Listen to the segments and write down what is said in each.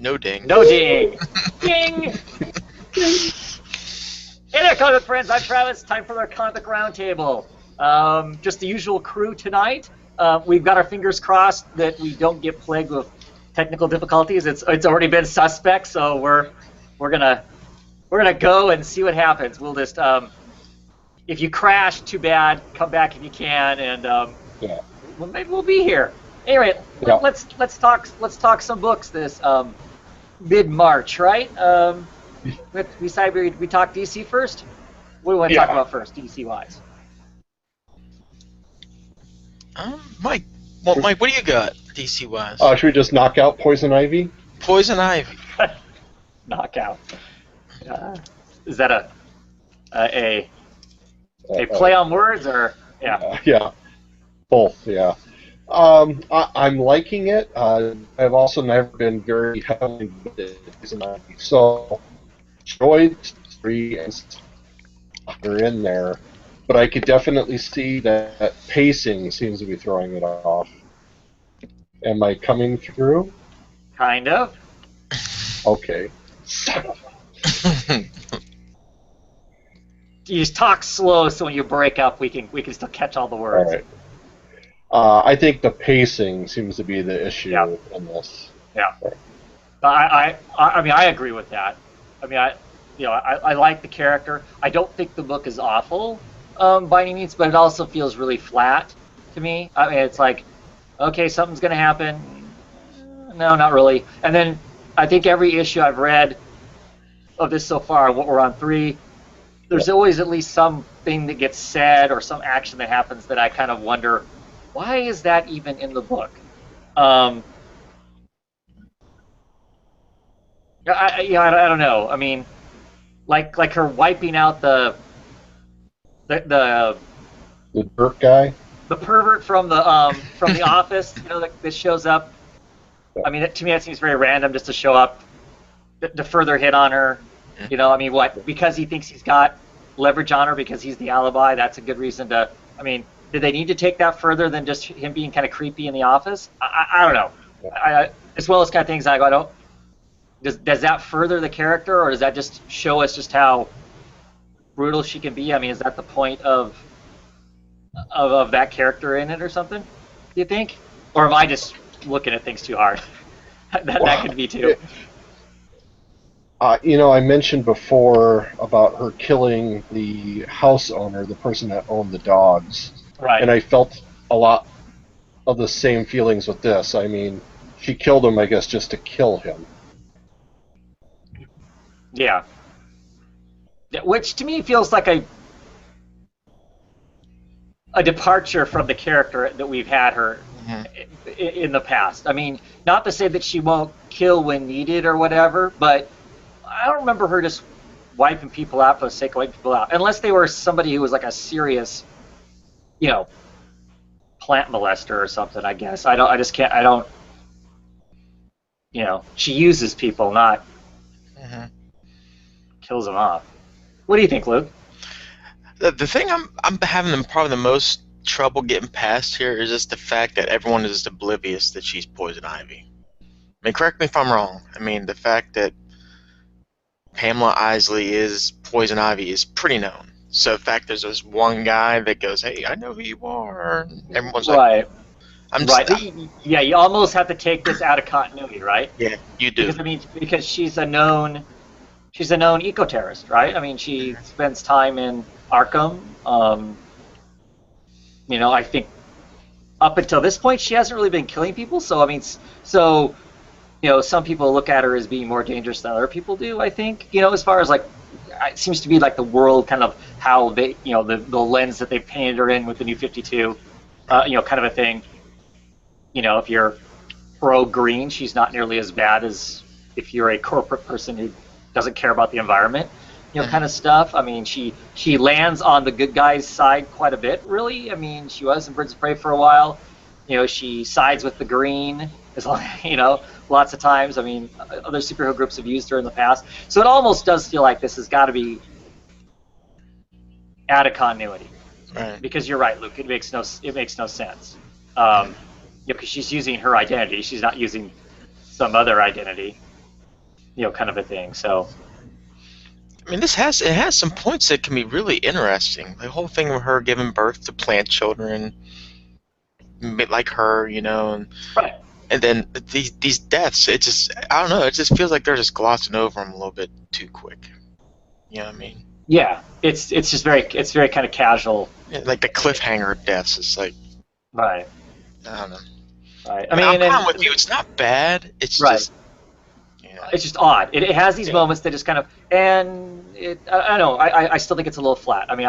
No ding. No ding. Ding. Hey there, comic friends. I'm Travis. Time for our comic roundtable. Just the usual crew tonight. We've got our fingers crossed that we don't get plagued with technical difficulties. It's already been suspect, so we're gonna go and see what happens. We'll just if you crash, too bad. Come back if you can, and Yeah. well, maybe we'll be here. Anyway, Yeah. let's talk some books this mid-March, right? We decided we talk DC first. What do we want to talk about first, DC wise? Mike. Well, Mike, what do you got, DC wise? Should we just knock out Poison Ivy? Poison Ivy. Knockout. Is that a play on words or yeah? Yeah, both. Yeah. I'm liking it. I've also never been very heavily into Poison Ivy, so enjoyed 3 and are in there, but I could definitely see that pacing seems to be throwing it off. Am I coming through? Kind of. Okay. You just talk slow, so when you break up, we can still catch all the words. All right. I think the pacing seems to be the issue in this. Yeah. I mean, I agree with that. I mean, I like the character. I don't think the book is awful by any means, but it also feels really flat to me. I mean, it's like, okay, something's going to happen. No, not really. And then I think every issue I've read of this so far, what we're on 3, there's always at least something that gets said or some action that happens that I kind of wonder, why is that even in the book? I don't know. I mean, like her wiping out the dirt guy, the pervert from the office, that shows up. I mean, to me that seems very random, just to show up to further hit on her. I mean, what? Because he thinks he's got leverage on her because he's the alibi. That's a good reason to. I mean, did they need to take that further than just him being kind of creepy in the office? I don't know. As well as kind of things I go, does that further the character, or does that just show us just how brutal she can be? I mean, is that the point of that character in it or something, do you think? Or am I just looking at things too hard? that could be too. I mentioned before about her killing the house owner, the person that owned the dogs. Right. And I felt a lot of the same feelings with this. I mean, she killed him, I guess, just to kill him. Yeah. Which to me feels like a departure from the character that we've had her in the past. I mean, not to say that she won't kill when needed or whatever, but I don't remember her just wiping people out for the sake of wiping people out, unless they were somebody who was like a serious, plant molester or something. I guess I don't. She uses people, not kills them off. What do you think, Luke? The thing I'm having probably the most trouble getting past here is just the fact that everyone is just oblivious that she's Poison Ivy. I mean, correct me if I'm wrong. I mean, the fact that Pamela Isley is Poison Ivy is pretty known. So the fact there's this one guy that goes, "Hey, I know who you are," and everyone's like, Yeah, you almost have to take this out of continuity, right? Yeah, you do. Because she's a known eco-terrorist, right? I mean, she spends time in Arkham. I think up until this point, she hasn't really been killing people. So I mean, some people look at her as being more dangerous than other people do. I think, as far as like, it seems to be like the world kind of how they, the lens that they painted her in with the New 52, kind of a thing. If you're pro-green, she's not nearly as bad as if you're a corporate person who doesn't care about the environment, kind of stuff. I mean, she lands on the good guys' side quite a bit, really. I mean, she was in Birds of Prey for a while. She sides with the green, lots of times. I mean, other superhero groups have used her in the past. So it almost does feel like this has got to be out of continuity. Right. Because you're right, Luke. It makes no sense. Because she's using her identity. She's not using some other identity. kind of a thing. So I mean, it has some points that can be really interesting. The whole thing of her giving birth to plant children, like her, right. and then these deaths. It just I don't know. It just feels like they're just glossing over them a little bit too quick. You know what I mean? Yeah, it's just very kind of casual. Yeah, like the cliffhanger deaths. It's like Right. I don't know. Right. I mean, I'm kind of with you. It's not bad. It's right. just It's just odd. It has these moments that just kind of, and I don't know. I still think it's a little flat. I mean,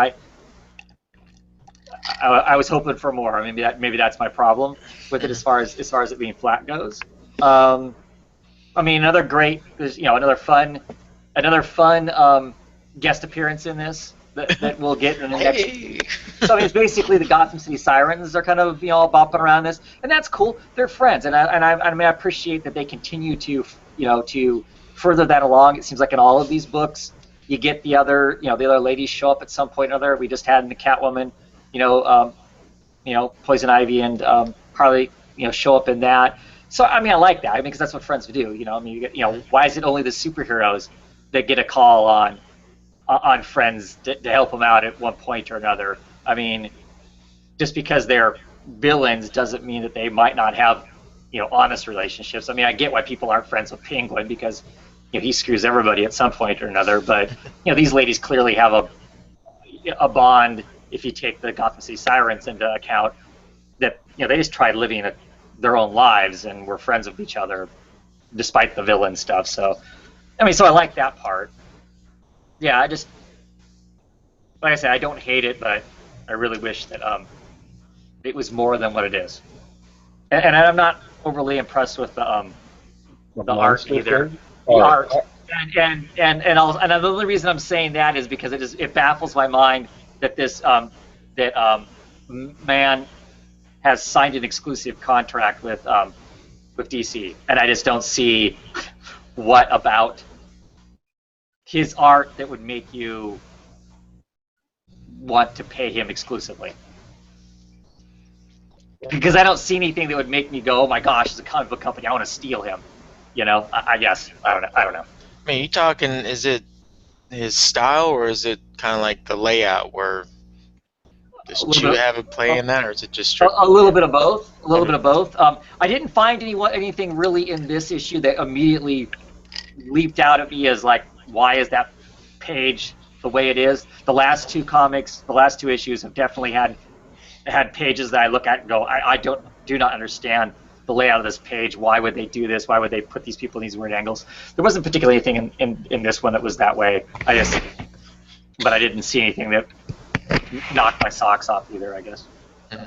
I was hoping for more. I mean, maybe that's my problem with it as far as it being flat goes. I mean, another fun guest appearance in this that we'll get in the next. Hey. So I mean, it's basically the Gotham City Sirens are kind of all bopping around this, and that's cool. They're friends, and I mean I appreciate that they continue to to further that along. It seems like in all of these books, you get the other the other ladies show up at some point or other. We just had in the Catwoman, Poison Ivy and Harley, show up in that. So I mean, I like that. I mean, because that's what friends do. I mean, why is it only the superheroes that get a call on friends to help them out at one point or another? I mean, just because they're villains doesn't mean that they might not have honest relationships. I mean, I get why people aren't friends with Penguin because he screws everybody at some point or another. But these ladies clearly have a bond. If you take the Gotham City Sirens into account, that they just tried living their own lives and were friends with each other despite the villain stuff. So I mean, so I like that part. Yeah, I just, like I said, I don't hate it, but I really wish that it was more than what it is. And I'm not overly impressed with the art either. The art, and the only reason I'm saying that is because it baffles my mind that this man has signed an exclusive contract with DC, and I just don't see what about his art that would make you want to pay him exclusively. Because I don't see anything that would make me go, "Oh my gosh, it's a comic book company. I want to steal him." I guess I don't know. I mean, you talking? Is it his style, or is it kind of like the layout? Where does Chew have a play in that, or is it just strictly? A little bit of both. A little bit of both. I didn't find anything really in this issue that immediately leaped out at me as like, why is that page the way it is? The last two issues have definitely had pages that I look at and go, I do not understand the layout of this page. Why would they do this? Why would they put these people in these weird angles? There wasn't particularly anything in this one that was that way. But I didn't see anything that knocked my socks off either, I guess. Mm-hmm.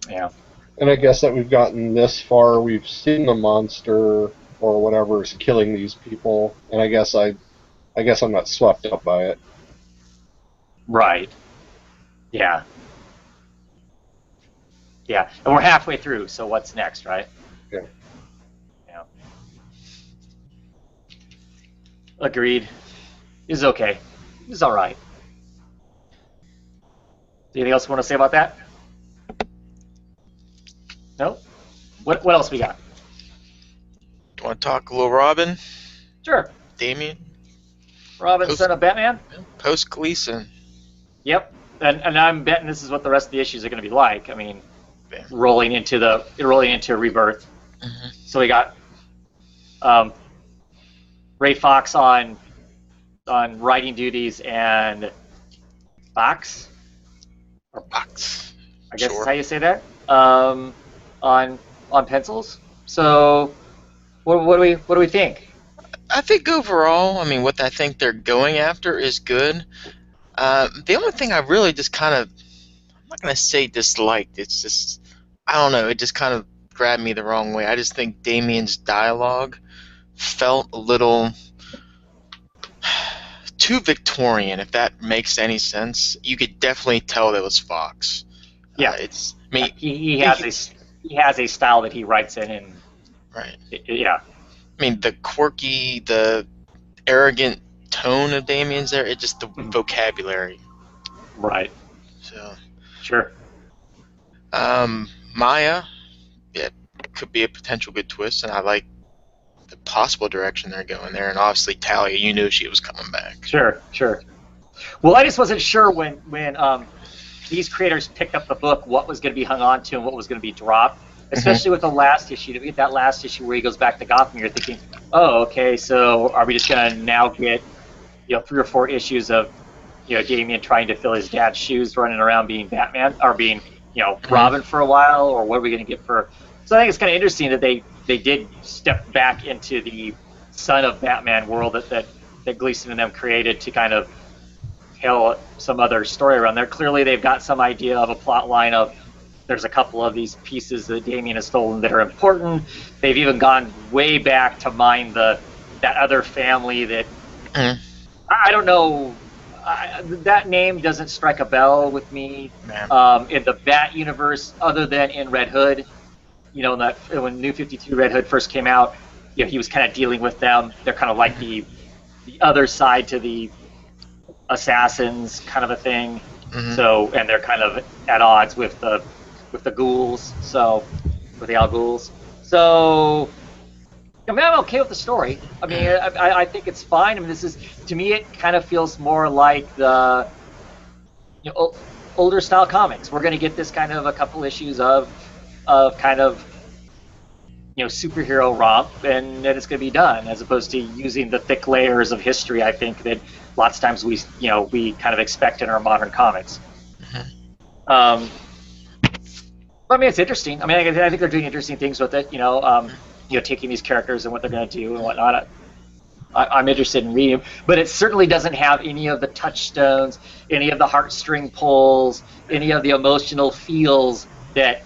Yeah. And I guess that we've gotten this far. We've seen the monster or whatever is killing these people, and I guess I'm not swept up by it. Right. Yeah. Yeah, and we're halfway through, so what's next, right? Yeah. Yeah. Agreed. It's okay. It's all right. Anything else you want to say about that? No? What else we got? You want to talk a little Robin? Sure. Damian? Robin, son of Batman? Post Gleason. Yep. And I'm betting this is what the rest of the issues are going to be like. I mean, rolling into Rebirth. Mm-hmm. So we got Ray Fox on writing duties and Box. Or Box. I guess Sure. is how you say that. On pencils. So what do we think? I think overall, I mean, what I think they're going after is good. The only thing I really just kind of, I'm not going to say disliked, it's just, I don't know, it just kind of grabbed me the wrong way. I just think Damien's dialogue felt a little too Victorian, if that makes any sense. You could definitely tell that was Fox. Yeah, I mean, he has a style that he writes in, and right. Yeah. I mean, the quirky, the arrogant tone of Damien's there, it just the vocabulary. Right. So. Sure. Maya, yeah, could be a potential good twist, and I like the possible direction they're going there, and obviously Talia, you knew she was coming back. Sure. Well, I just wasn't sure when these creators picked up the book what was going to be hung on to and what was going to be dropped, especially with the last issue. To get that last issue where he goes back to Gotham, you're thinking, oh, okay, so are we just going to now get 3 or 4 issues of Damian trying to fill his dad's shoes, running around being Batman or being Robin for a while, or what are we going to get for? So I think it's kind of interesting that they did step back into the Son of Batman world that Gleason and them created to kind of tell some other story around there. Clearly, they've got some idea of a plot line of there's a couple of these pieces that Damian has stolen that are important. They've even gone way back to mine that other family that I don't know. That name doesn't strike a bell with me in the Bat universe, other than in Red Hood. When New 52 Red Hood first came out, he was kind of dealing with them. They're kind of like the other side to the assassins, kind of a thing. So, and they're kind of at odds with the ghouls. So, with the Al Ghouls. So, I'm okay with the story. I mean, I think it's fine. I mean, to me, it kind of feels more like the older style comics. We're going to get this kind of a couple issues of kind of superhero romp, and then it's going to be done, as opposed to using the thick layers of history. I think that lots of times we kind of expect in our modern comics. I mean, it's interesting. I mean, I think they're doing interesting things with it. Taking these characters and what they're going to do and whatnot. I'm interested in reading them, but it certainly doesn't have any of the touchstones, any of the heartstring pulls, any of the emotional feels that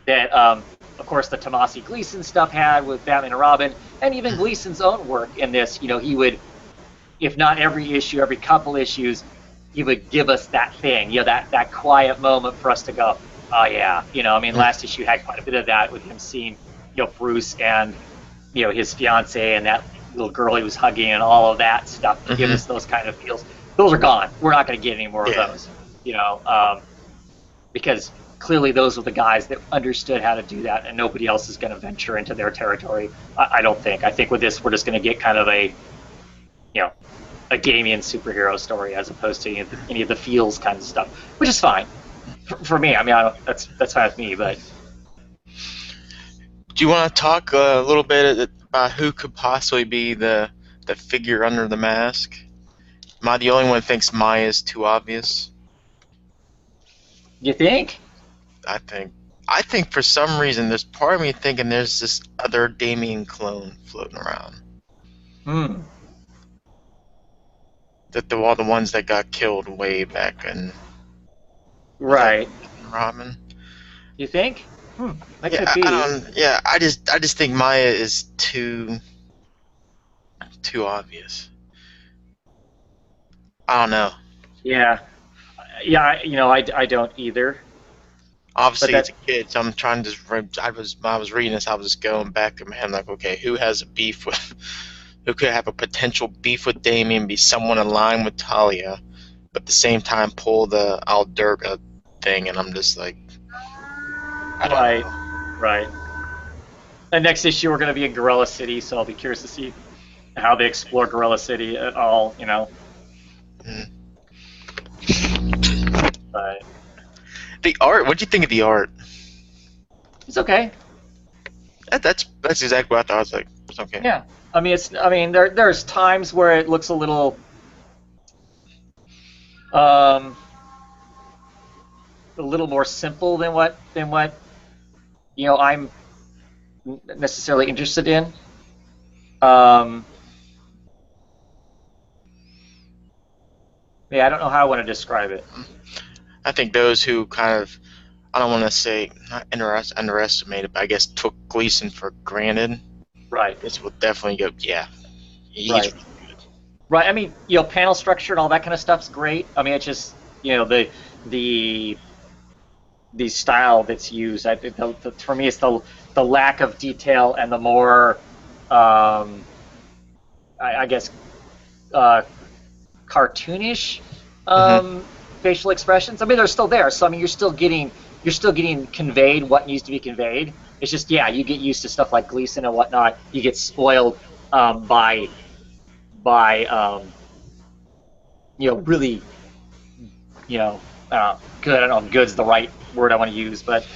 of course the Tomasi Gleason stuff had with Batman and Robin, and even Gleason's own work in this. He would, if not every issue, every couple issues, he would give us that thing, that quiet moment for us to go, oh yeah. I mean, last issue had quite a bit of that with him seeing Bruce and his fiance and that little girl he was hugging and all of that stuff to give us those kind of feels. Those are gone. We're not going to get any more of those, because clearly those are the guys that understood how to do that, and nobody else is going to venture into their territory. I don't think. I think with this, we're just going to get kind of a Damian superhero story as opposed to any of the feels kind of stuff, which is fine for me. I mean, that's fine with me, but. Do you want to talk a little bit about who could possibly be the figure under the mask? Am I the only one who thinks Maya's too obvious? You think? I think for some reason there's part of me thinking there's this other Damian clone floating around. That all the ones that got killed way back in. Right. Robin. You think? That could be. I just think Maya is too obvious. I don't know. Yeah. I don't either. Obviously, it's a kid, so I'm trying to. I was reading this. I was just going back in my head, like, okay, who has a beef with? Who could have a potential beef with Damian? Be someone in line with Talia, but at the same time pull the Aldurga thing, and I'm just like. Right. And next issue we're going to be in Gorilla City, so I'll be curious to see how they explore Gorilla City at all. But the art. What'd you think of the art? It's okay. That's exactly what I thought. I was like, it's okay. Yeah. I mean, there's times where it looks a little more simple than what I'm necessarily interested in. Yeah, I don't know how I want to describe it. I think those who kind of, I don't want to say not underestimated, but I guess took Gleason for granted. Right. This will definitely go. Yeah. He's right. really good. Right. I mean, panel structure and all that kind of stuff's great. I mean, it's just the style that's used. I think for me, it's the lack of detail and the more, I guess, cartoonish facial expressions. I mean, they're still there. So I mean, you're still getting conveyed what needs to be conveyed. It's just, yeah, you get used to stuff like Gleason and whatnot. You get spoiled by really, good. I don't know if "good's" the right word I want to use, but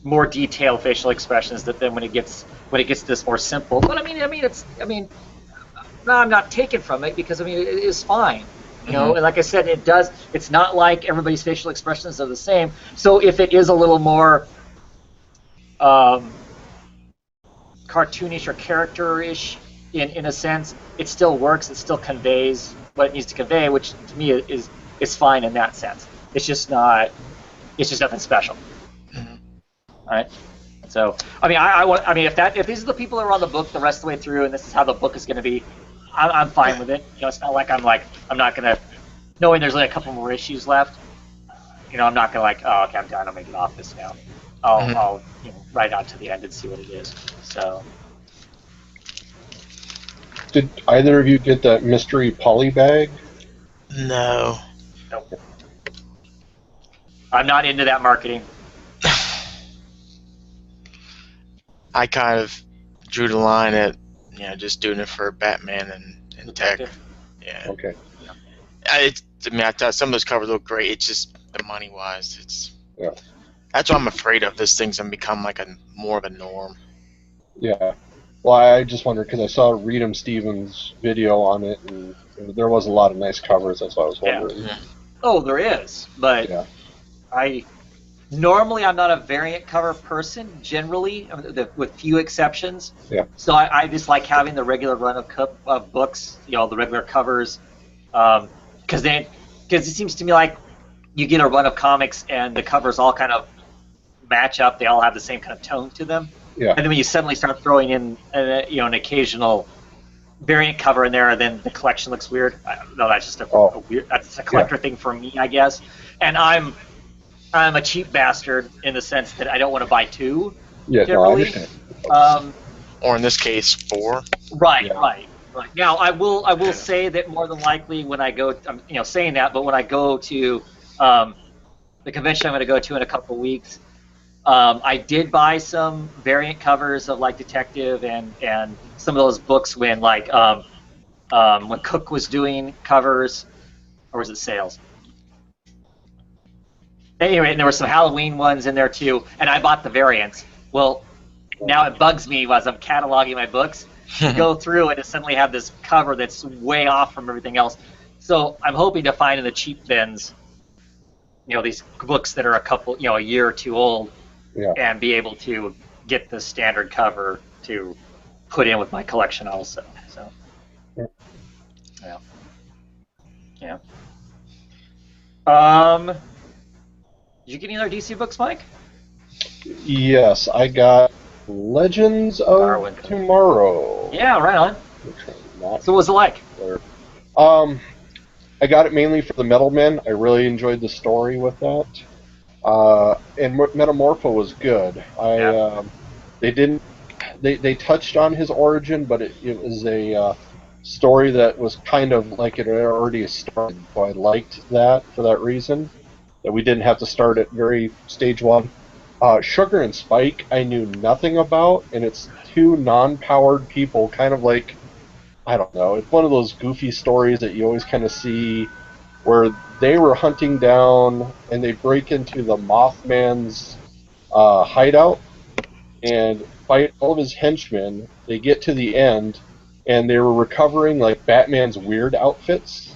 more detailed facial expressions than when it gets to this more simple. But I mean, no, I'm not taken from it because it is fine. And like I said, it's not like everybody's facial expressions are the same. So if it is a little more cartoonish or character-ish in a sense, it still works. It still conveys what it needs to convey, which to me is fine in that sense. It's just nothing special. All right. So if these are the people that are on the book the rest of the way through, and this is how the book is going to be, I'm fine with it. It's not like I'm not gonna, knowing there's like a couple more issues left. I'm not gonna oh, okay, I'm done. I'll make it off this now. I'll write out to the end and see what it is. So. Did either of you get that mystery polybag? No. Nope. I'm not into that marketing. I kind of drew the line at just doing it for Batman and Tech. Yeah. Okay. I thought some of those covers look great. It's just the money wise. Yeah. That's what I'm afraid of. This thing's gonna become like more of a norm. Yeah. Well, I just wondered because I saw Reedham Stevens' video on it, and there was a lot of nice covers. That's why I was wondering. Yeah. Oh, there is, but normally I'm not a variant cover person. Generally, with few exceptions. Yeah. So I just like having the regular run of books. The regular covers, because it seems to me like you get a run of comics and the covers all kind of match up. They all have the same kind of tone to them. Yeah. And then when you suddenly start throwing in, an occasional variant cover in there, then the collection looks weird. I don't know. That's just a weird. That's a collector thing for me, I guess. And I'm a cheap bastard in the sense that I don't want to buy two. Yeah, generally. No, I understand. Or in this case, 4. Right. Now I will say that more than likely when I go, I'm saying that, but when I go to the convention I'm going to go to in a couple of weeks. I did buy some variant covers of like Detective and some of those books when when Cook was doing covers, or was it Sales? Anyway, and there were some Halloween ones in there too, and I bought the variants. Well, now it bugs me as I'm cataloging my books to go through and to suddenly have this cover that's way off from everything else. So I'm hoping to find in the cheap bins, these books that are a year or two old. Yeah. And be able to get the standard cover to put in with my collection also. So, yeah. Did you get any other DC books, Mike? Yes, I got Legends of Darwin. Tomorrow. Yeah, right on. So what was it like? I got it mainly for the Metal Men. I really enjoyed the story with that. And Metamorpho was good. They touched on his origin, but it was a story that was kind of like it had already started. So I liked that for that reason, that we didn't have to start at very stage 1. Sugar and Spike I knew nothing about, and it's two non-powered people, kind of like, I don't know, it's one of those goofy stories that you always kind of see where they were hunting down and they break into the Mothman's hideout and fight all of his henchmen. They get to the end and they were recovering like Batman's weird outfits.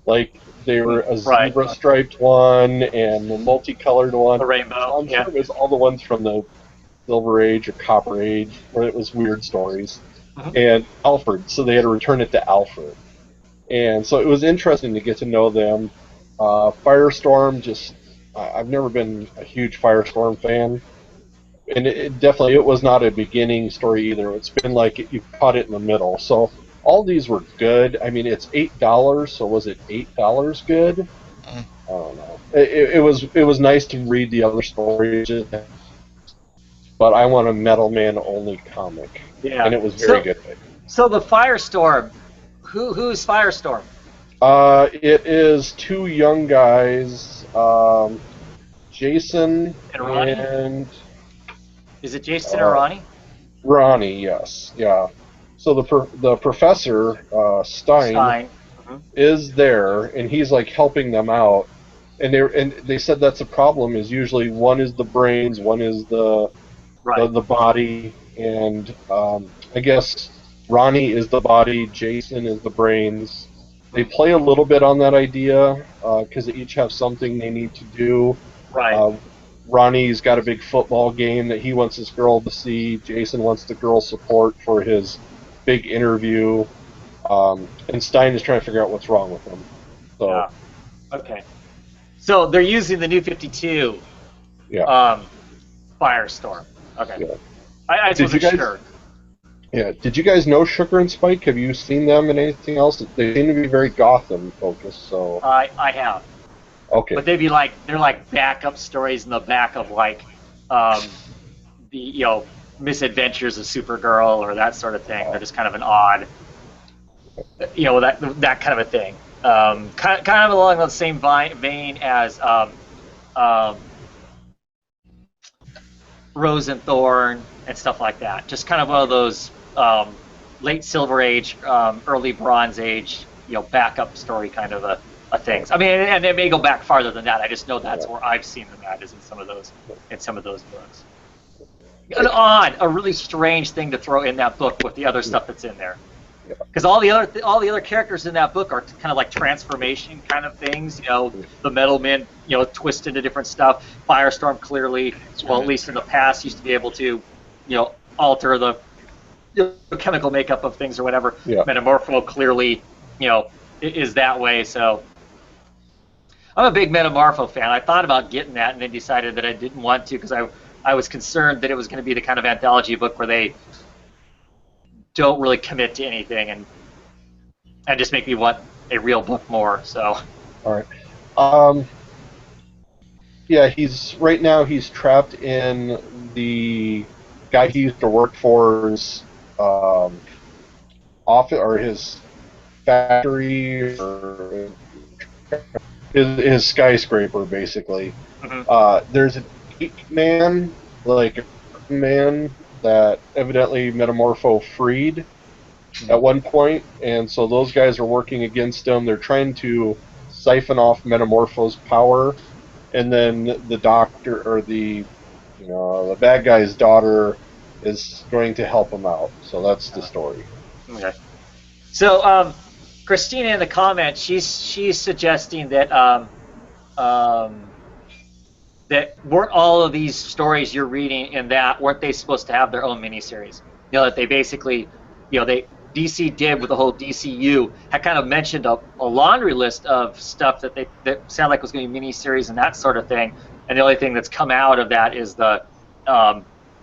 Like they were a zebra-striped one and a multicolored one. The rainbow. I'm sure it was all the ones from the Silver Age or Copper Age where it was weird stories. And Alfred, so they had to return it to Alfred. And so it was interesting to get to know them. Firestorm, I've never been a huge Firestorm fan. And it was not a beginning story either. It's been like you caught it in the middle. So all these were good. I mean, it's $8, so was it $8 good? I don't know. It was nice to read the other stories, but I want a Metal Man only comic. Yeah. And it was very good. So the Firestorm, who's Firestorm? It is two young guys, Jason and Ronnie? and Is it Jason or Ronnie? Ronnie, yes, yeah. So the professor Stein is there, and he's like helping them out. And they said that's a problem. Is usually one is the brains, one is the body, and I guess Ronnie is the body, Jason is the brains. They play a little bit on that idea because they each have something they need to do. Right. Ronnie's got a big football game that he wants his girl to see. Jason wants the girl support for his big interview. And Stein is trying to figure out what's wrong with him. So, yeah. Okay. So they're using the New 52 yeah. Firestorm. Okay. Yeah. I wasn't sure. Yeah. Did you guys know Sugar and Spike? Have you seen them in anything else? They seem to be very Gotham focused. So I have. Okay. But they're like backup stories in the back of like the misadventures of Supergirl or that sort of thing. They're just kind of an odd, that kind of a thing. Kind of along the same vein as Rose and Thorn and stuff like that. Just kind of one of those late Silver Age, early Bronze Age, backup story kind of a things. I mean, and it may go back farther than that. I just know that's where I've seen them at, is in some of those books. A really strange thing to throw in that book with the other stuff that's in there. Because all the other characters in that book are kind of like transformation kind of things. The Metal Men, twist into different stuff. Firestorm clearly, well, at least in the past, used to be able to, alter the chemical makeup of things or whatever. Yeah. Metamorpho clearly, is that way. So I'm a big Metamorpho fan. I thought about getting that and then decided that I didn't want to because I was concerned that it was going to be the kind of anthology book where they don't really commit to anything and just make me want a real book more. So. All right. Yeah, he's trapped in the guy he used to work for's office or his factory or his skyscraper, basically. Mm-hmm. There's a man, like a man that evidently Metamorpho freed at one point, and so those guys are working against him. They're trying to siphon off Metamorpho's power, and then the doctor or the bad guy's daughter is going to help him out. So that's the story. Okay. So Christina in the comments, she's suggesting that that weren't all of these stories you're reading in that weren't they supposed to have their own miniseries? That they basically, DC did with the whole DCU had kind of mentioned a laundry list of stuff that sounded like was going to be miniseries and that sort of thing. And the only thing that's come out of that is the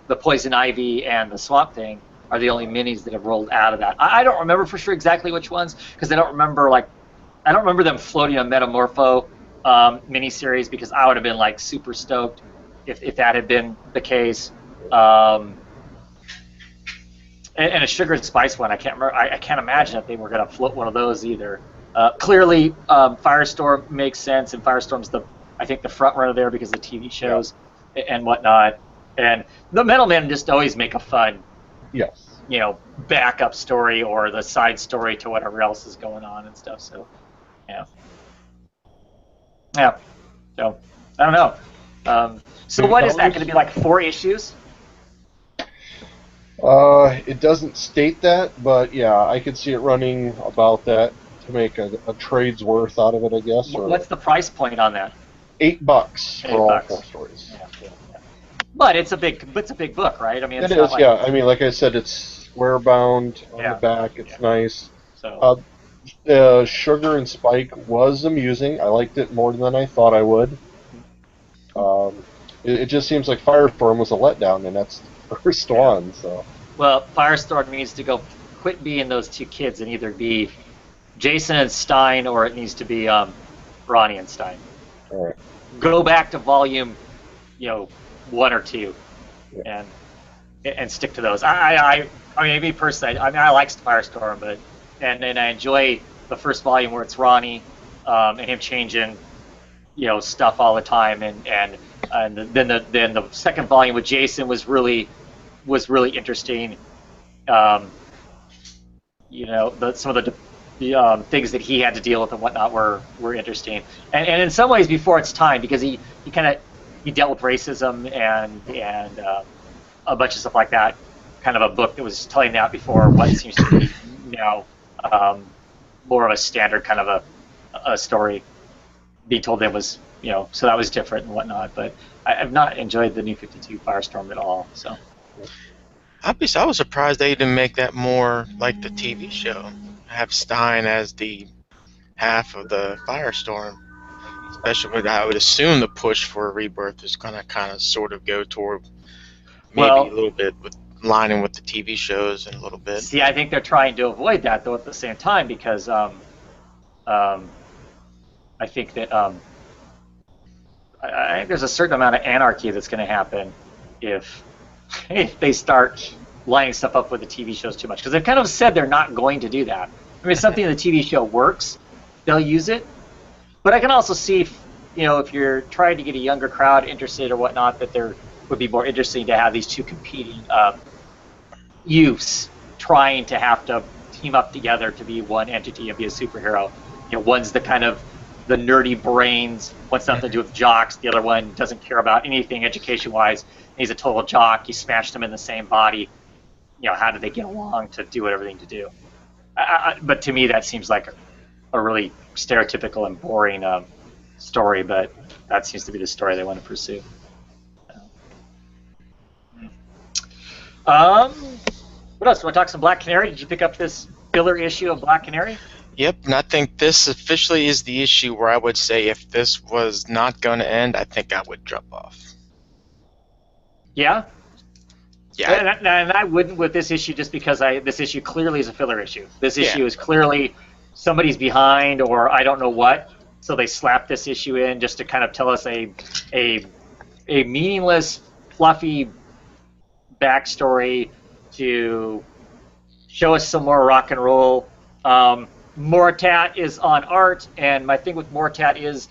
Poison Ivy and the Swamp Thing are the only minis that have rolled out of that. I don't remember for sure exactly which ones because I don't remember them floating a Metamorpho miniseries because I would have been like super stoked if that had been the case. And a Sugar and Spice one, I can't remember. I can't imagine that they were going to float one of those either. Clearly, Firestorm makes sense, and Firestorm's I think the front runner there because of the TV shows and whatnot. And the Metal Men just always make a fun, backup story or the side story to whatever else is going on and stuff. So, yeah. So I don't know. So what is that going to be, like 4 issues? It doesn't state that, but yeah, I could see it running about that to make a trade's worth out of it, I guess. What's the price point on that? $8 for all 4 stories. Yeah. But it's a big book, right? I mean, it is. I mean, like I said, it's square bound on the back. It's nice. So. Sugar and Spike was amusing. I liked it more than I thought I would. It just seems like Firestorm was a letdown, and that's the first one. So. Well, Firestorm needs to quit being those 2 kids and either be Jason and Stein or it needs to be Ronnie and Stein. All right. Go back to volume, 1 or 2, and stick to those. I mean, me personally, I like Firestorm, but and I enjoy the first volume where it's Ronnie and him changing, stuff all the time, and and then the second volume with Jason was really interesting. You know, some of the things that he had to deal with and whatnot were interesting, and in some ways before its time, because he dealt with racism and a bunch of stuff like that. Kind of a book that was telling that before what seems to be now more of a standard kind of a story being told then was, you know, so that was different and whatnot. But I've not enjoyed the New 52 Firestorm at all. So I was surprised they didn't make that more like the TV show. Have Stein as the half of the Firestorm, especially with, I would assume the push for a rebirth is gonna kind of sort of go toward maybe a little bit with lining with the TV shows and a little bit. See, I think they're trying to avoid that though at the same time, because I think that I think there's a certain amount of anarchy that's going to happen if they start lining stuff up with the TV shows too much, because they've kind of said they're not going to do that. I mean, if something in the TV show works, they'll use it. But I can also see, if you're trying to get a younger crowd interested or whatnot, that there would be more interesting to have these two competing youths trying to have to team up together to be one entity and be a superhero. One's the kind of the nerdy brains, wants nothing to do with jocks. The other one doesn't care about anything education-wise. He's a total jock. You smashed them in the same body. How do they get along to do everything to do? But to me, that seems like a really stereotypical and boring story, but that seems to be the story they want to pursue. What else? Want to talk some Black Canary? Did you pick up this filler issue of Black Canary? Yep, and I think this officially is the issue where I would say if this was not going to end, I think I would drop off. Yeah? Yeah. And I wouldn't with this issue, just because this issue clearly is a filler issue. This issue is clearly somebody's behind or I don't know what, so they slapped this issue in just to kind of tell us a meaningless, fluffy backstory to show us some more rock and roll. Mortat is on art, and my thing with Mortat is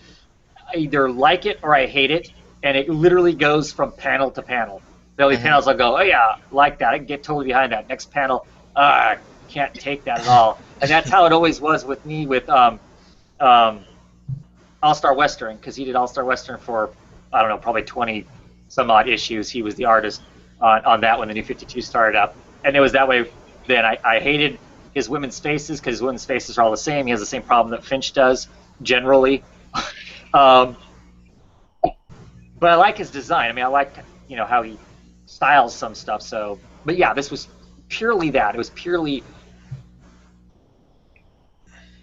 I either like it or I hate it, and it literally goes from panel to panel. There'll be panels I'll go, oh yeah, like that, I can get totally behind that. Next panel, I can't take that at all. And that's how it always was with me with All-Star Western, because he did All-Star Western for, I don't know, probably 20 some odd issues. He was the artist on that when the New 52 started up. And it was that way then. I hated his women's faces because his women's faces are all the same. He has the same problem that Finch does, generally. But I like his design. I mean, I like, how he styles some stuff. So, but yeah, this was purely that. It was purely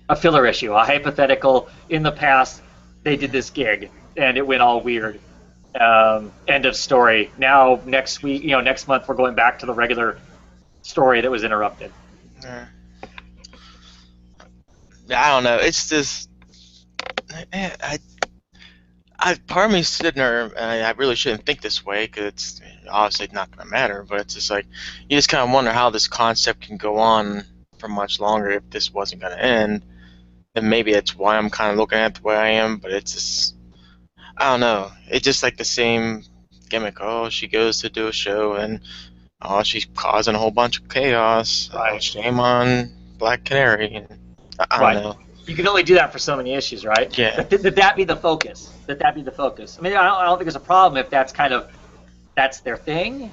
a filler issue, a hypothetical. In the past, they did this gig, and it went all weird. End of story. Now, next week, next month, we're going back to the regular story that was interrupted. I don't know. It's just, part of me sitting there, I really shouldn't think this way because it's obviously not going to matter. But it's just like you just kind of wonder how this concept can go on for much longer if this wasn't going to end. And maybe that's why I'm kind of looking at it the way I am. But it's just, I don't know. It's just like the same gimmick. Oh, she goes to do a show and she's causing a whole bunch of chaos. Right. Shame on Black Canary. And I don't know. You can only do that for so many issues, right? Yeah. That be the focus. That be the focus. I mean, I don't think there's a problem if that's their thing,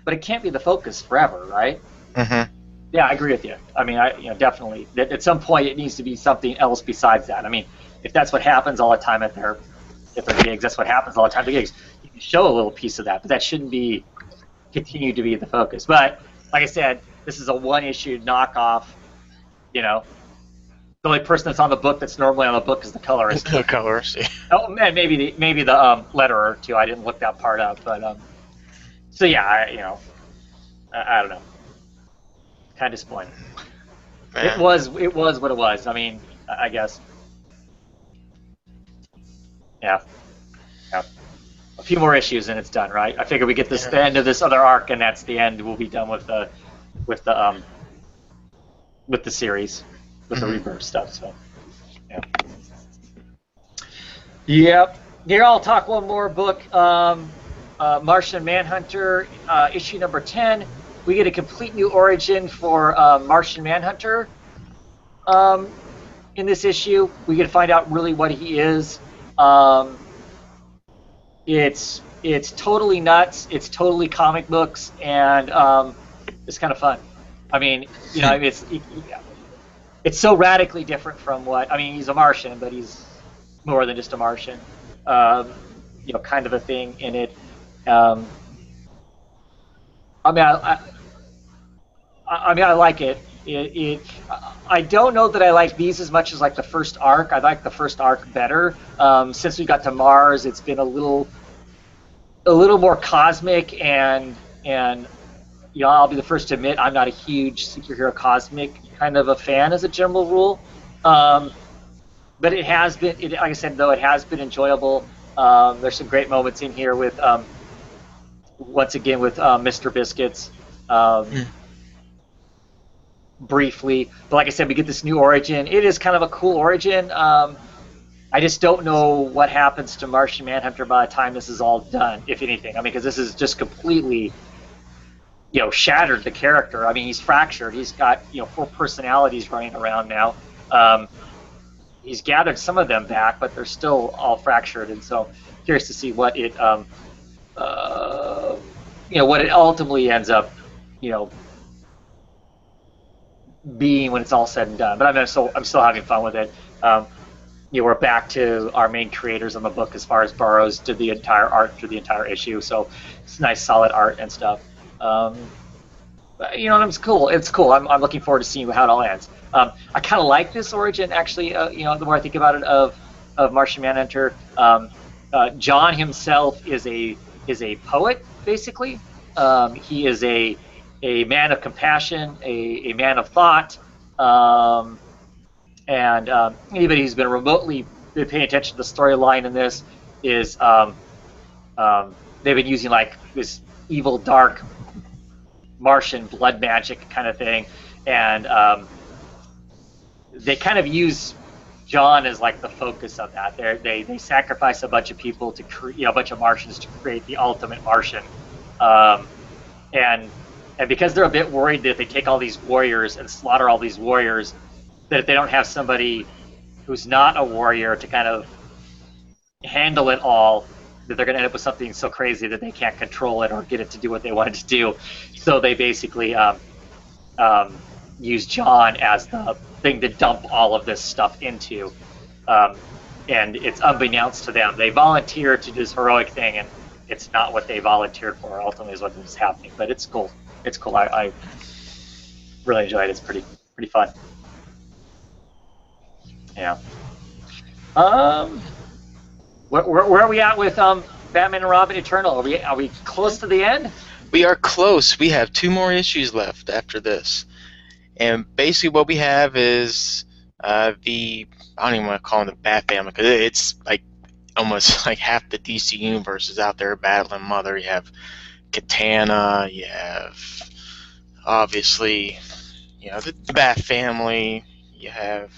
but it can't be the focus forever, right? Mm-hmm. Yeah, I agree with you. I mean, definitely. At some point, it needs to be something else besides that. I mean, if that's what happens all the time at their gigs, that's what happens all the time at the gigs. You can show a little piece of that, but that shouldn't continue to be the focus. But like I said, this is a one-issue knockoff. The only person that's on the book that's normally on the book is the colorist. The colorist. Yeah. Oh man, maybe the letterer too. I didn't look that part up, but so yeah, I don't know. Kind of disappointed. Man. It was what it was. I mean, I guess. Yeah. A few more issues and it's done, right? I figure we get the end of this other arc and that's the end. We'll be done with the series. With the rebirth stuff, so yeah. Yep. Here I'll talk one more book. Martian Manhunter, issue number 10. We get a complete new origin for Martian Manhunter. In this issue, we get to find out really what he is. It's totally nuts. It's totally comic books, and it's kind of fun. I mean, it's so radically different from what I mean. He's a Martian, but he's more than just a Martian. Kind of a thing in it. I mean, I like it. I don't know that I like these as much as like the first arc. I like the first arc better. Since we got to Mars, it's been a little more cosmic, and I'll be the first to admit I'm not a huge superhero cosmic kind of a fan as a general rule. But it has been, like I said, though, it has been enjoyable. There's some great moments in here with, once again, with Mr. Biscuits. Briefly, but like I said, we get this new origin. It is kind of a cool origin. I just don't know what happens to Martian Manhunter by the time this is all done, if anything. I mean, because this is just completely, shattered the character. I mean, he's fractured. He's got 4 personalities running around now. He's gathered some of them back, but they're still all fractured, and so curious to see what it, what it ultimately ends up, being when it's all said and done. But I'm still having fun with it. We're back to our main creators on the book as far as Burroughs did the entire art through the entire issue, so it's nice, solid art and stuff. It's cool. It's cool. I'm looking forward to seeing how it all ends. I kind of like this origin, actually. The more I think about it, of Martian Manhunter. John himself is a poet, basically. He is a man of compassion, a man of thought, and anybody who's been remotely paying attention to the storyline in this is they've been using like this evil, dark Martian blood magic kind of thing, and they kind of use John as like the focus of that. They sacrifice a bunch of people to create a bunch of Martians to create the ultimate Martian, and because they're a bit worried that if they take all these warriors and slaughter all these warriors, that if they don't have somebody who's not a warrior to kind of handle it all, that they're going to end up with something so crazy that they can't control it or get it to do what they want it to do. So they basically use John as the thing to dump all of this stuff into. And it's unbeknownst to them. They volunteer to do this heroic thing, and it's not what they volunteered for. Ultimately, is what is happening. But it's cool. It's cool. I really enjoyed it. It's pretty fun. Yeah. Where are we at with Batman and Robin Eternal? Are we close to the end? We are close. We have 2 more issues left after this, and basically what we have is I don't even want to call them the Bat Family, because it's like almost like half the DC universe is out there battling Mother. You have Katana. You have obviously the Bat Family. You have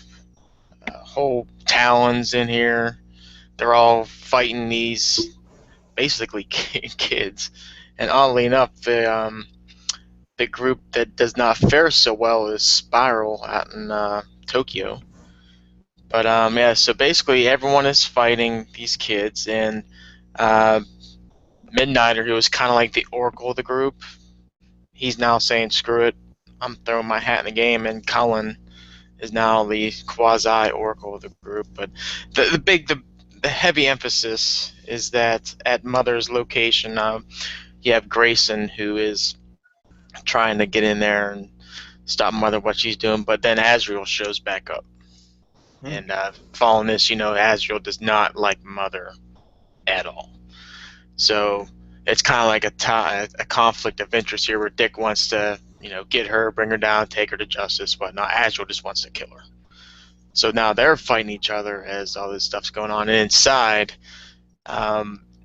whole Talons in here. They're all fighting these basically kids, and oddly enough, the group that does not fare so well is Spiral out in Tokyo. But yeah, so basically everyone is fighting these kids, and Midnighter, who was kind of like the oracle of the group, he's now saying, "Screw it, I'm throwing my hat in the game," and Cullen is now the quasi-oracle of the group. But the heavy emphasis is that at Mother's location, you have Grayson, who is trying to get in there and stop Mother what she's doing, but then Azrael shows back up. And following this, Azrael does not like Mother at all. So it's kind of like a conflict of interest here, where Dick wants to get her, bring her down, take her to justice, but now Azrael just wants to kill her. So now they're fighting each other as all this stuff's going on. And inside,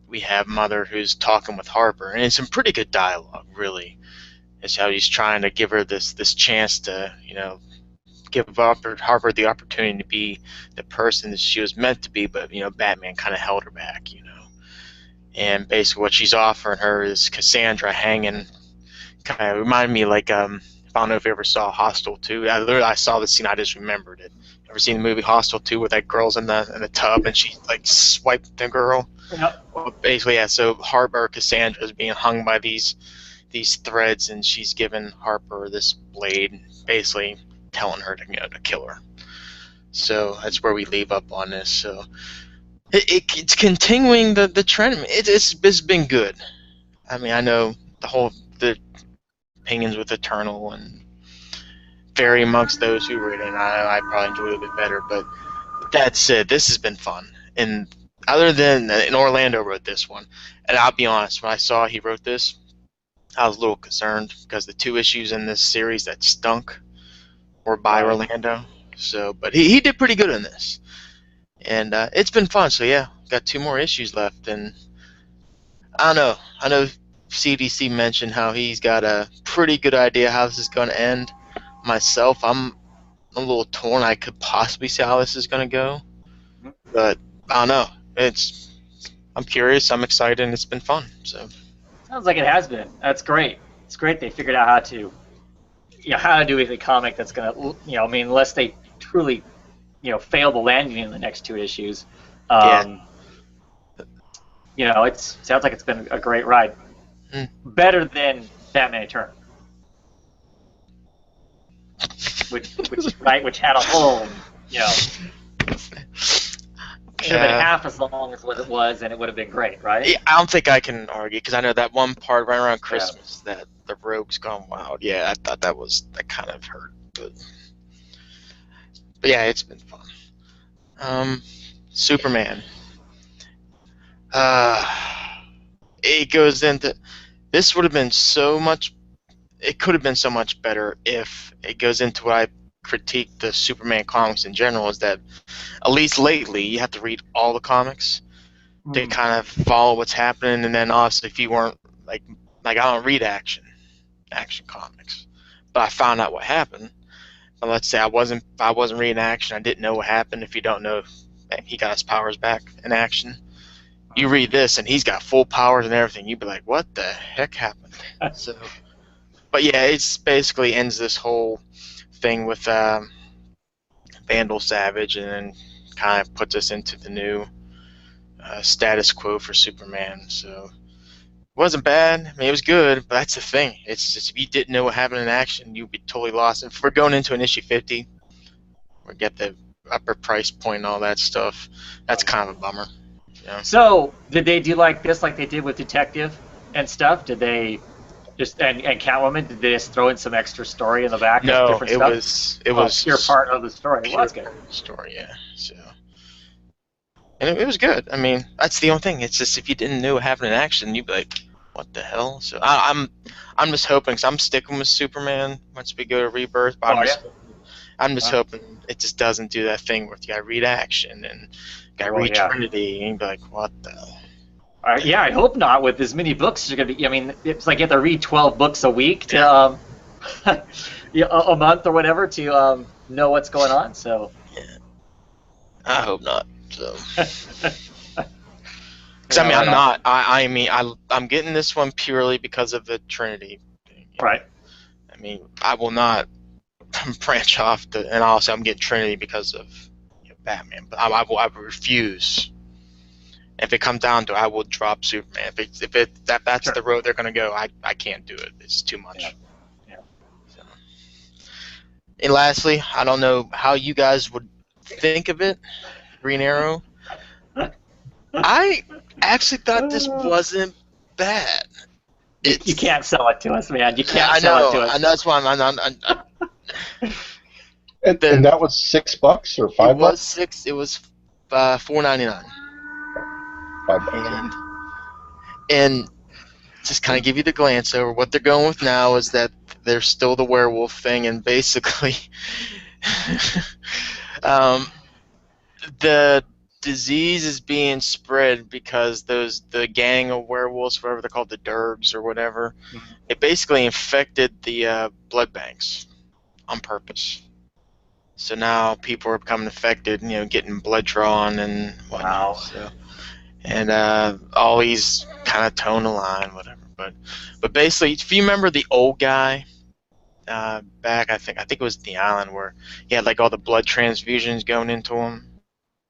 we have Mother who's talking with Harper, and it's some pretty good dialogue, really. It's how he's trying to give her this chance to, give Harper the opportunity to be the person that she was meant to be, but Batman kind of held her back, And basically, what she's offering her is Cassandra hanging. Kind of reminded me like I don't know if you ever saw Hostel 2. I saw the scene, I just remembered it. Ever seen the movie Hostel 2 where that girl's in the tub and she like swiped the girl? Yep. Well, basically, yeah. So Harper Cassandra is being hung by these threads, and she's given Harper this blade, basically telling her to kill her. So that's where we leave up on this. So it's continuing the trend. It's been good. I mean, I know the opinions with Eternal and vary amongst those who read it, and I probably enjoy it a bit better. But that said, this has been fun. And other than Orlando wrote this one, and I'll be honest, when I saw he wrote this, I was a little concerned because the 2 issues in this series that stunk were by Orlando. So, but he did pretty good in this, and it's been fun. So yeah, got 2 more issues left, and I know CDC mentioned how he's got a pretty good idea how this is going to end. Myself, I'm a little torn. I could possibly see how this is going to go, but I don't know. I'm curious. I'm excited, and it's been fun. So sounds like it has been. That's great. It's great they figured out how to do a comic that's going to, I mean, unless they truly, fail the landing in the next 2 issues. It sounds like it's been a great ride. Better than Batman Eternal, which had a whole, should have been half as long as what it was, and it would have been great, right? Yeah, I don't think I can argue because I know that one part right around Christmas that the Rogue's gone wild. Yeah, I thought that kind of hurt, but yeah, it's been fun. Superman. It goes into. This would have been so much. It could have been so much better if it goes into what I critique the Superman comics in general, is that at least lately you have to read all the comics to kind of follow what's happening, and then obviously if you weren't like I don't read action comics, but I found out what happened. But let's say I wasn't reading action, I didn't know what happened. If you don't know, he got his powers back in action. You read this and he's got full powers and everything. You'd be like, what the heck happened? So, but yeah, it's basically ends this whole thing with Vandal Savage, and then kind of puts us into the new status quo for Superman. So it wasn't bad. I mean, it was good, but that's the thing. It's just if you didn't know what happened in action, you'd be totally lost. And if we're going into an issue 50, we get the upper price point and all that stuff. That's kind of a bummer. Yeah. So did they do like this, like they did with Detective and stuff? Did they just and Catwoman? Did they just throw in some extra story in the back? No, of different it stuff? was pure part of the story. Well, that's good. Story, yeah. So, and it was good. I mean, that's the only thing. It's just if you didn't know what happened in action, you'd be like, "What the hell?" So I'm just hoping, because I'm sticking with Superman once we go to Rebirth. But I'm just hoping it just doesn't do that thing where you gotta read action and gotta read Trinity, and you'd be like, "What the hell?" Yeah, I hope not. With as many books, you're gonna be. I mean, it's like you have to read 12 books a week to a month or whatever to know what's going on. So yeah, I hope not. So, because I mean, I'm not. I'm getting this one purely because of the Trinity thing. Right. I mean, I will not branch off and also I'm getting Trinity because of Batman. But I refuse. If it comes down to it, I will drop Superman. If that's the road they're gonna go, I can't do it. It's too much. Yeah. So. And lastly, I don't know how you guys would think of it, Green Arrow. I actually thought this wasn't bad. You can't sell it to us, man. You can't sell it to us. I know that's why And that was $6 or $5? It was $6. It was $4.99. $5. And just kind of give you the glance over what they're going with now is that they're still the werewolf thing, and basically the disease is being spread because the gang of werewolves, whatever they're called, the Dergs or whatever, it basically infected the blood banks on purpose. So now people are becoming affected, getting blood drawn and whatnot. Wow. So, and always kind of towing the line, whatever. But basically, if you remember the old guy back, I think it was the island where he had like all the blood transfusions going into him.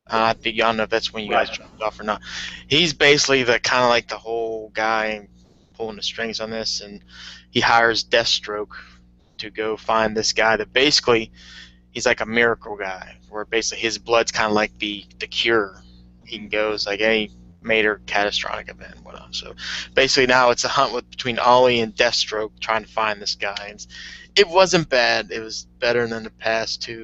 I think y'all know if that's when you guys dropped off or not. He's basically the kind of like the whole guy pulling the strings on this, and he hires Deathstroke to go find this guy that basically he's like a miracle guy, where basically his blood's kind of like the cure. He can go as like any major catastrophic event, whatnot. So basically now it's a hunt between Ollie and Deathstroke trying to find this guy. And it wasn't bad. It was better than the past two.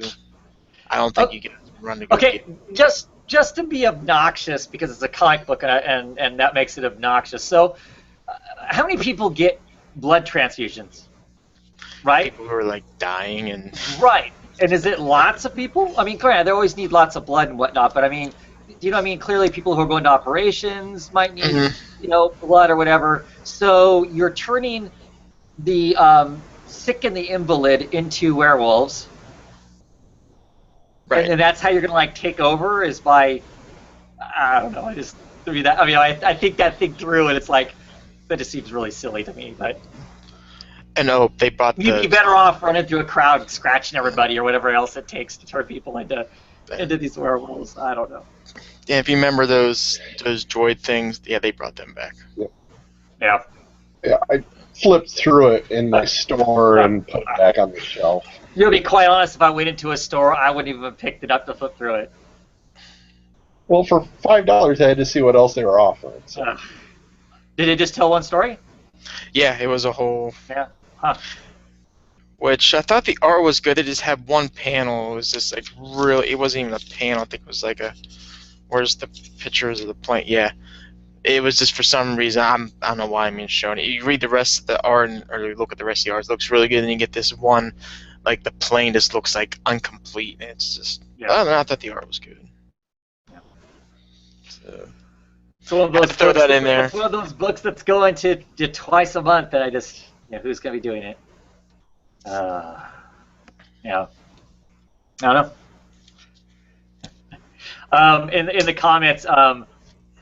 I don't think you can run to go. Okay, just to be obnoxious because it's a comic book and that makes it obnoxious. So, how many people get blood transfusions? Right. People who are like dying and. Right. And is it lots of people? I mean, they always need lots of blood and whatnot, but I mean, do you know what I mean? Clearly, people who are going to operations might need, blood or whatever. So you're turning the sick and the invalid into werewolves. Right. And that's how you're going to, like, take over is by, I don't know, I think that thing through, and it's like, that just seems really silly to me, but. And they brought You'd be better off running through a crowd, scratching everybody, or whatever else it takes to turn people into these werewolves. I don't know. Yeah, if you remember those droid things, yeah, they brought them back. Yeah. Yeah, I flipped through it in my store and put it back on the shelf. To be quite honest, if I went into a store, I wouldn't even have picked it up to flip through it. Well, for $5, I had to see what else they were offering. So. Did it just tell one story? Yeah, it was a whole. Yeah. Huh. Which I thought the art was good. It just had one panel. It was just like really. It wasn't even a panel. I think it was like a. Where's the pictures of the plane? Yeah. It was just for some reason. I don't know why I'm even showing it. You read the rest of the art, or you look at the rest of the art. It looks really good, and you get this one. Like the plane just looks like incomplete. And it's just. Yeah. I don't know. I thought the art was good. Yeah. So one of those throw that in there. It's one of those books that's going to twice a month, and I just, who's going to be doing it? Yeah. I don't know. In the comments,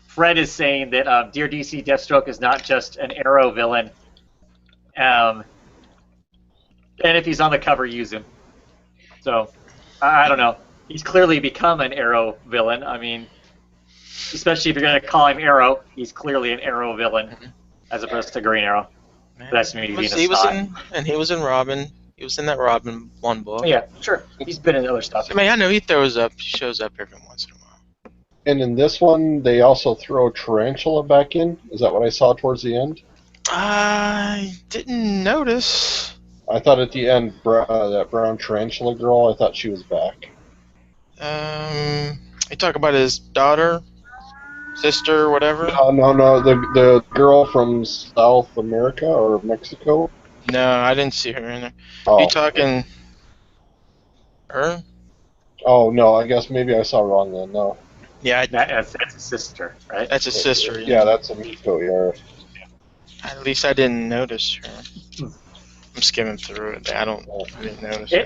Fred is saying that Dear DC, Deathstroke is not just an Arrow villain. And if he's on the cover, use him. So, I don't know. He's clearly become an Arrow villain. I mean, especially if you're going to call him Arrow, he's clearly an Arrow villain, as opposed to Green Arrow. Man, that's me being a he was in Robin. He was in that Robin one book. Yeah, sure. He's been in other stuff. I mean, I know he shows up every once in a while. And in this one, they also throw Tarantula back in. Is that what I saw towards the end? I didn't notice. I thought at the end, that brown Tarantula girl, I thought she was back. You talk about his daughter, sister, whatever? No, the girl from South America or Mexico. No, I didn't see her in there. Oh. You talking her? Oh, no, I guess maybe I saw wrong then, no. Yeah, that's a sister, right? That's a sister. Yeah, that's a Miko, yeah. At least I didn't notice her. I'm skimming through it. I didn't notice her.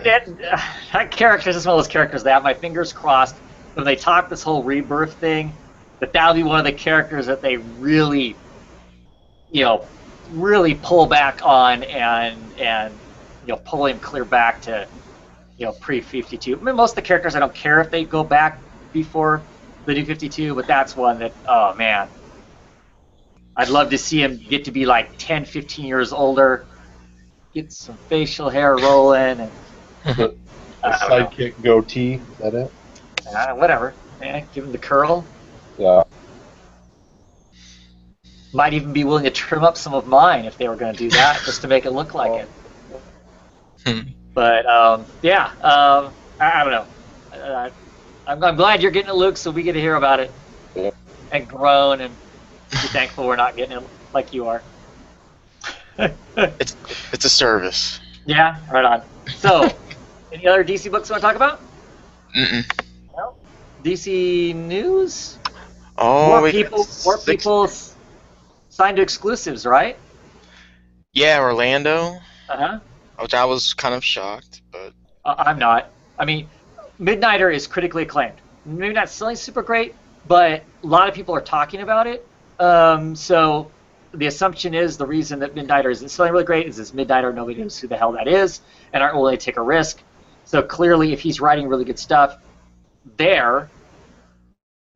That character is just one of those characters that I have my fingers crossed when they talk this whole rebirth thing, that'll be one of the characters that they really, really pull back on and pull him clear back to, pre-52. I mean, most of the characters I don't care if they go back before the new 52, but that's one that, oh man, I'd love to see him get to be like 10, 15 years older, get some facial hair rolling, and the sidekick goatee, is that it? Whatever. Yeah, give him the curl. Yeah. Might even be willing to trim up some of mine if they were going to do that, just to make it look like it. But I don't know. I'm glad you're getting it, Luke, so we get to hear about it and groan and be thankful we're not getting it like you are. It's a service. Yeah, right on. So, any other DC books you want to talk about? Mm-mm. No. DC news? Oh, more people signed to exclusives, right? Yeah, Orlando. Uh-huh. Which I was kind of shocked, but I'm not. I mean, Midnighter is critically acclaimed. Maybe not selling super great, but a lot of people are talking about it. So the assumption is the reason that Midnighter isn't selling really great is this Midnighter, nobody knows who the hell that is, and aren't willing to take a risk. So clearly, if he's writing really good stuff there,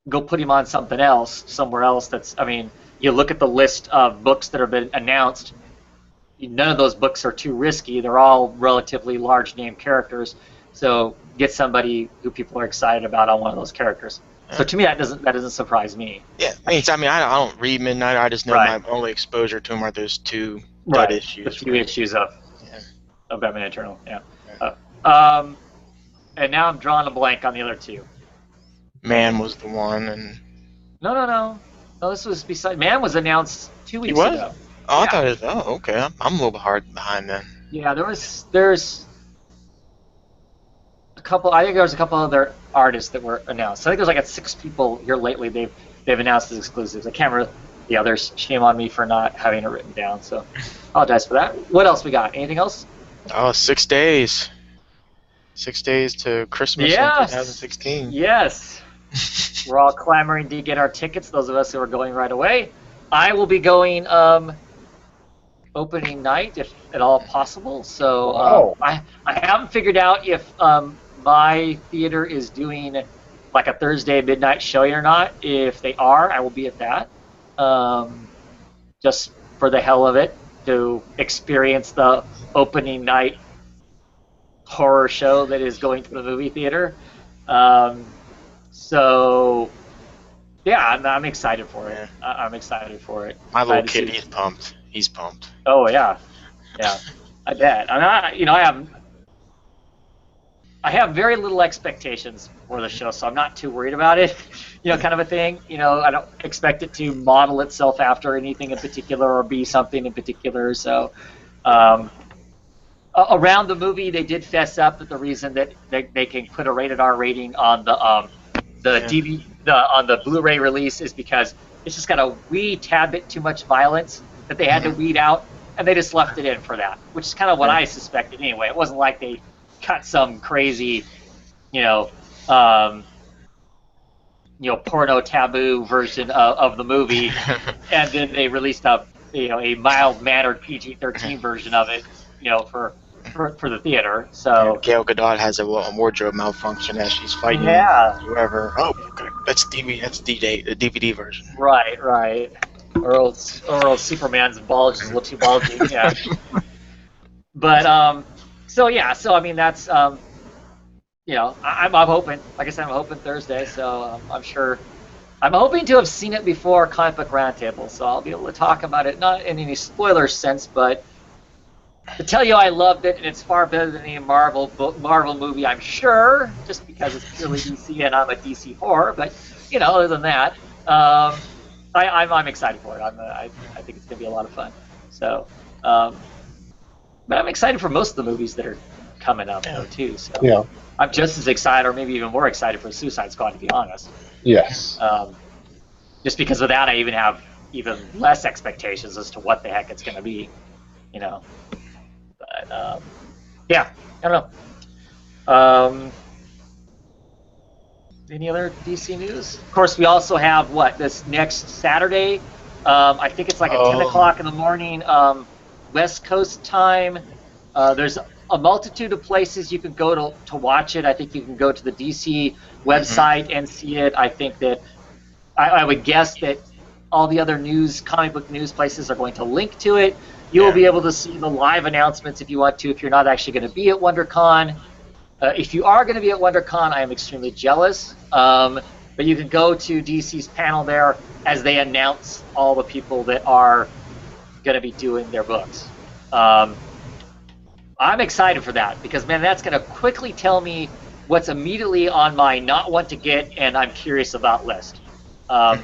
go put him on something else, somewhere else. I mean, you look at the list of books that have been announced, none of those books are too risky. They're all relatively large name characters. So get somebody who people are excited about on one of those characters. So to me, that doesn't surprise me. Yeah, I don't read Midnight. I just know my only exposure to him are those two issues. The few issues of Batman Eternal. Yeah. And now I'm drawing a blank on the other two. Man was the one, and no. This was beside. Man was announced 2 weeks ago. Oh, I thought it was. Oh, okay. I'm a little bit hard behind then. Yeah, there's a couple. I think there was a couple other artists that were announced. I think there's like 6 people here lately. They've announced as exclusives. I can't remember the others. Shame on me for not having it written down. So, apologize for that. What else we got? Anything else? Oh, 6 days. 6 days to Christmas in 2016. Yes. We're all clamoring to get our tickets. Those of us who are going right away. I will be going opening night, if at all possible. So I haven't figured out if my theater is doing like a Thursday midnight showing or not. If they are, I will be at that. Just for the hell of it, to experience the opening night horror show that is going to the movie theater. So yeah, I'm excited for it. I'm excited for it. My little kid, he's pumped. He's pumped. Oh yeah, I bet. I have very little expectations for the show, so I'm not too worried about it. Kind of a thing. I don't expect it to model itself after anything in particular or be something in particular. So, around the movie, they did fess up that the reason that they can put a rated R rating on on the Blu-ray release is because it's just got a wee tad bit too much violence that they had to weed out, and they just left it in for that, which is kind of what I suspected anyway. It wasn't like they cut some crazy, porno taboo version of the movie, and then they released a mild-mannered PG-13 version of it, for the theater. So Gal Gadot has a wardrobe malfunction as she's fighting whoever. Oh, okay. That's the DVD version. Right. Or Superman's bulge is a little too bulgy. Yeah. But so I mean that's I'm hoping. Like I said, I'm hoping Thursday. So I'm sure. I'm hoping to have seen it before Comic Book Roundtable, so I'll be able to talk about it, not in any spoiler sense, but to tell you I loved it, and it's far better than any Marvel movie, I'm sure, just because it's purely DC and I'm a DC horror. But other than that, I'm excited for it. I think it's gonna be a lot of fun. So, but I'm excited for most of the movies that are coming up though too. So I'm just as excited, or maybe even more excited for Suicide Squad, to be honest. Yes. Just because of that, I even have even less expectations as to what the heck it's gonna be. But I don't know. Any other DC news? Of course, we also have this next Saturday. I think it's like at 10 o'clock in the morning, West Coast time. There's a multitude of places you can go to watch it. I think you can go to the DC website and see it. I think that I would guess that all the other comic book news places are going to link to it. You will be able to see the live announcements if you want to, if you're not actually going to be at WonderCon. If you are going to be at WonderCon, I am extremely jealous. But you can go to DC's panel there as they announce all the people that are going to be doing their books. I'm excited for that because, man, that's going to quickly tell me what's immediately on my not want to get and I'm curious about list. I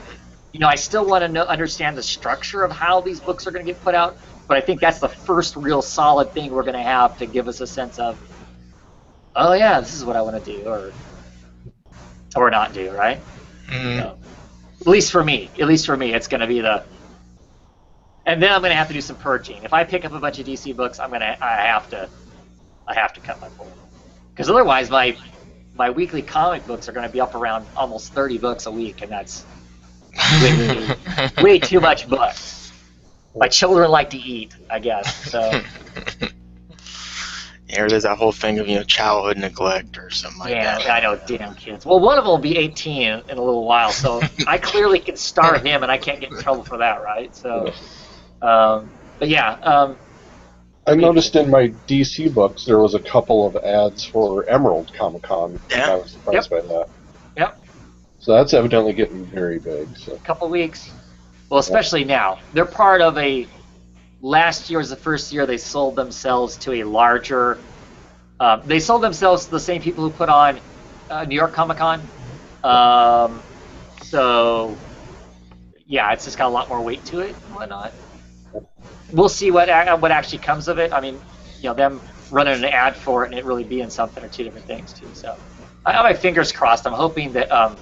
still want to understand the structure of how these books are going to get put out, but I think that's the first real solid thing we're going to have to give us a sense of, oh yeah, this is what I want to do, or not do, right? So, at least for me, it's going to be and then I'm going to have to do some purging. If I pick up a bunch of DC books, I have to cut my pull, because otherwise my my weekly comic books are going to be up around almost 30 books a week, and that's way, way too much books. My children like to eat, I guess. So. Yeah, there's that whole thing of childhood neglect or something like that. Yeah, I know, damn kids. Well, one of them will be 18 in a little while, so I clearly can star him, and I can't get in trouble for that, right? So, but yeah. I noticed in my DC books there was a couple of ads for Emerald Comic Con. Yeah. I was surprised by that. Yep. So that's evidently getting very big. So. A couple weeks. Well, especially now. They're part of a. Last year was the first year they sold themselves to a larger. They sold themselves to the same people who put on New York Comic Con. So, yeah, it's just got a lot more weight to it and whatnot. We'll see what actually comes of it. I mean, them running an ad for it and it really being something are two different things too. So, I have my fingers crossed. I'm hoping that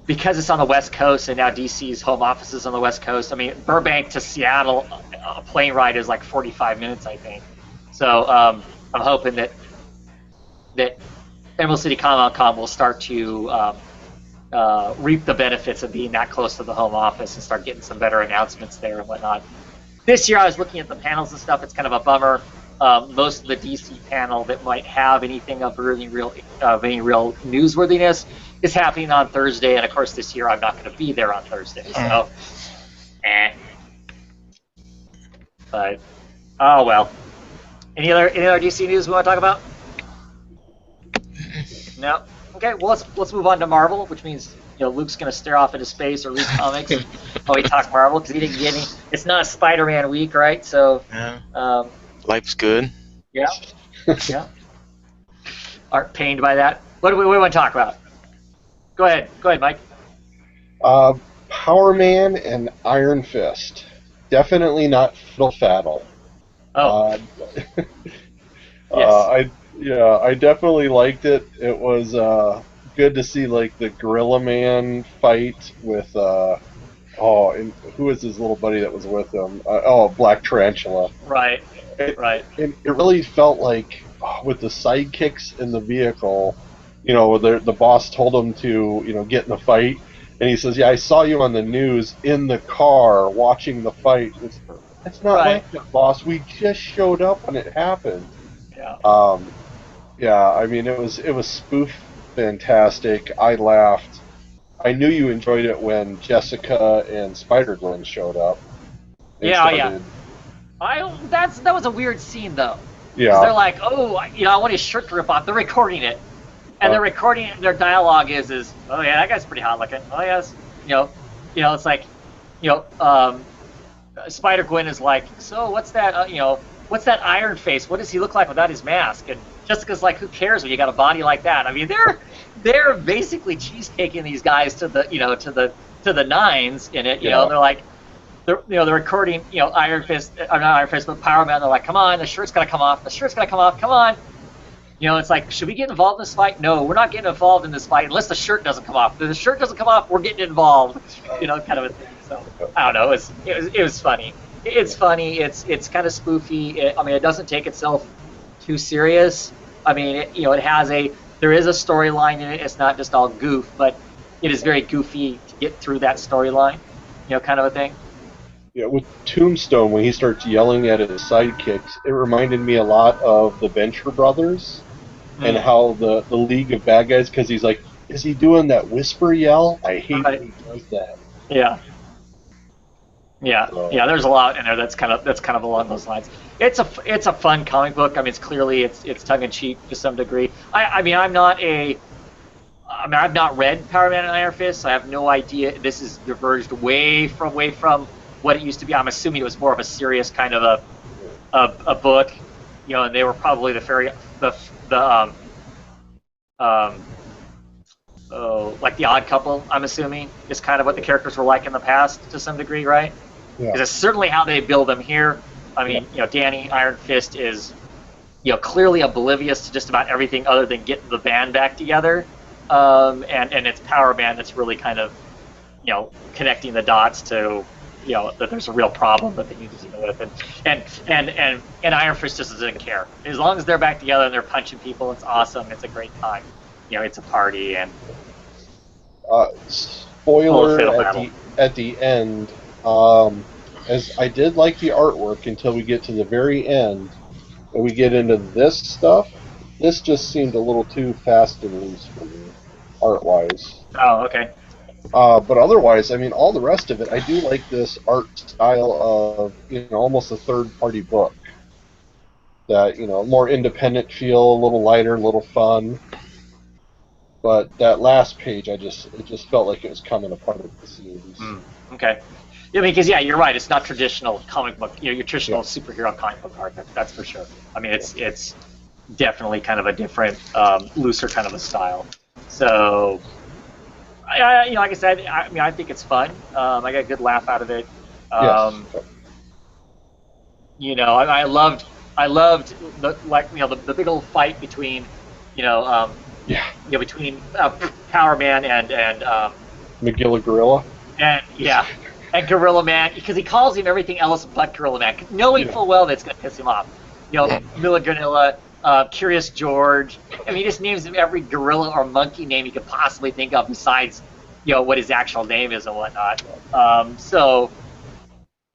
because it's on the West Coast and now DC's home office is on the West Coast. I mean, Burbank to Seattle, a plane ride is like 45 minutes, I think. So I'm hoping that Emerald City Comic Con will start to reap the benefits of being that close to the home office and start getting some better announcements there and whatnot. This year I was looking at the panels and stuff. It's kind of a bummer. Most of the DC panel that might have anything of any real newsworthiness is happening on Thursday, and of course this year I'm not going to be there on Thursday. So, But oh well. Any other DC news we want to talk about? No. Okay. Well, let's move on to Marvel, which means Luke's going to stare off into space or read comics while we talk Marvel because he didn't get any. It's not a Spider-Man week, right? So. Yeah. Life's good. Yeah. Yeah. Aren't pained by that. What do we want to talk about? Go ahead, Mike. Power Man and Iron Fist. Definitely not Fiddle Faddle. Oh. Yes. I definitely liked it. It was good to see the Gorilla Man fight with and who was his little buddy that was with him? Black Tarantula. Right. Right. And it really felt like with the sidekicks in the vehicle. The boss told him to, get in the fight, and he says, "Yeah, I saw you on the news in the car watching the fight." It's not like that, boss. We just showed up when it happened. Yeah. Yeah. I mean, it was spoof fantastic. I laughed. I knew you enjoyed it when Jessica and Spider-Gwen showed up. Yeah. That was a weird scene though. Yeah. They're like, "Oh, I want his shirt to rip off." They're recording it. And they're recording it, and their dialogue is, "Oh yeah, that guy's pretty hot looking. Oh yes, it's like, Spider-Gwen is like, "So what's that? What's that Iron Face? What does he look like without his mask?" And Jessica's like, "Who cares when you got a body like that?" I mean, they're basically cheesesteaking these guys to the nines in it. They're like, they're recording, Iron Fist, or not Iron Fist, but Power Man. They're like, "Come on, the shirt's gotta come off. The shirt's gotta come off. Come on." It's like, should we get involved in this fight? No, we're not getting involved in this fight unless the shirt doesn't come off. If the shirt doesn't come off, we're getting involved. Kind of a thing. So I don't know. It was funny. It's funny. It's kind of spoofy. It doesn't take itself too serious. I mean, there is a storyline in it. It's not just all goof, but it is very goofy to get through that storyline. Kind of a thing. Yeah, with Tombstone, when he starts yelling at his sidekicks, it reminded me a lot of the Venture Brothers and how the League of Bad Guys, because he's like, is he doing that whisper yell? I hate when he does that. Yeah. Yeah, yeah. There's a lot in there that's kind of along those lines. It's a fun comic book. I mean, it's tongue in cheek to some degree. I've not read Power Man and Iron Fist, so I have no idea. This is diverged way from what it used to be. I'm assuming it was more of a serious kind of a book, and they were probably like the Odd Couple. I'm assuming is kind of what the characters were like in the past to some degree, right? Yeah. Because it's certainly how they build them here. I mean, Danny Iron Fist is, clearly oblivious to just about everything other than getting the band back together, and it's Power Man that's really kind of, connecting the dots to that there's a real problem that they need to deal with, and Iron Fist just doesn't care. As long as they're back together and they're punching people, it's awesome. It's a great time. It's a party, and spoiler at the end. As I did like the artwork until we get to the very end, and we get into this stuff. This just seemed a little too fast and loose for me, art-wise. Oh, okay. But otherwise, I mean, all the rest of it, I do like this art style of, almost a third-party book. That, more independent feel, a little lighter, a little fun. But that last page, it just felt like it was coming apart of the series. Okay. Yeah, because you're right. It's not traditional comic book, your traditional superhero comic book art. That's for sure. I mean, it's definitely kind of a different, looser kind of a style. So, like I said, I think it's fun. I got a good laugh out of it. Yes. I loved the big old fight between, between Power Man and Magilla Gorilla. And Gorilla Man, because he calls him everything else but Gorilla Man, knowing full well that's going to piss him off. Milla Granilla, Curious George. I mean, he just names him every gorilla or monkey name you could possibly think of besides, what his actual name is and whatnot. So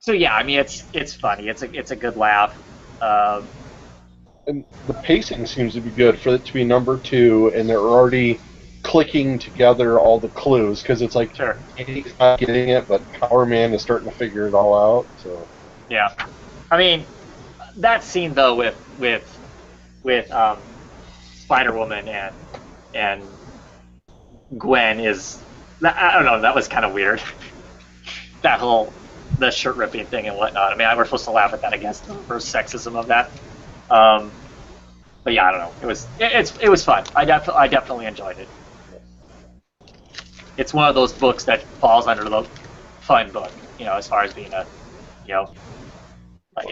yeah, I mean, it's funny. It's a good laugh. And the pacing seems to be good for it to be number 2, and they're already clicking together all the clues, because it's like, sure, he's not getting it, but Power Man is starting to figure it all out. So yeah, I mean, that scene though with Spider-Woman and Gwen is, I don't know, that was kind of weird. That whole the shirt ripping thing and whatnot. I mean, we're supposed to laugh at that, I guess, the reverse sexism of that. But yeah, I don't know. It was fun. I definitely enjoyed it. It's one of those books that falls under the fun book, as far as being it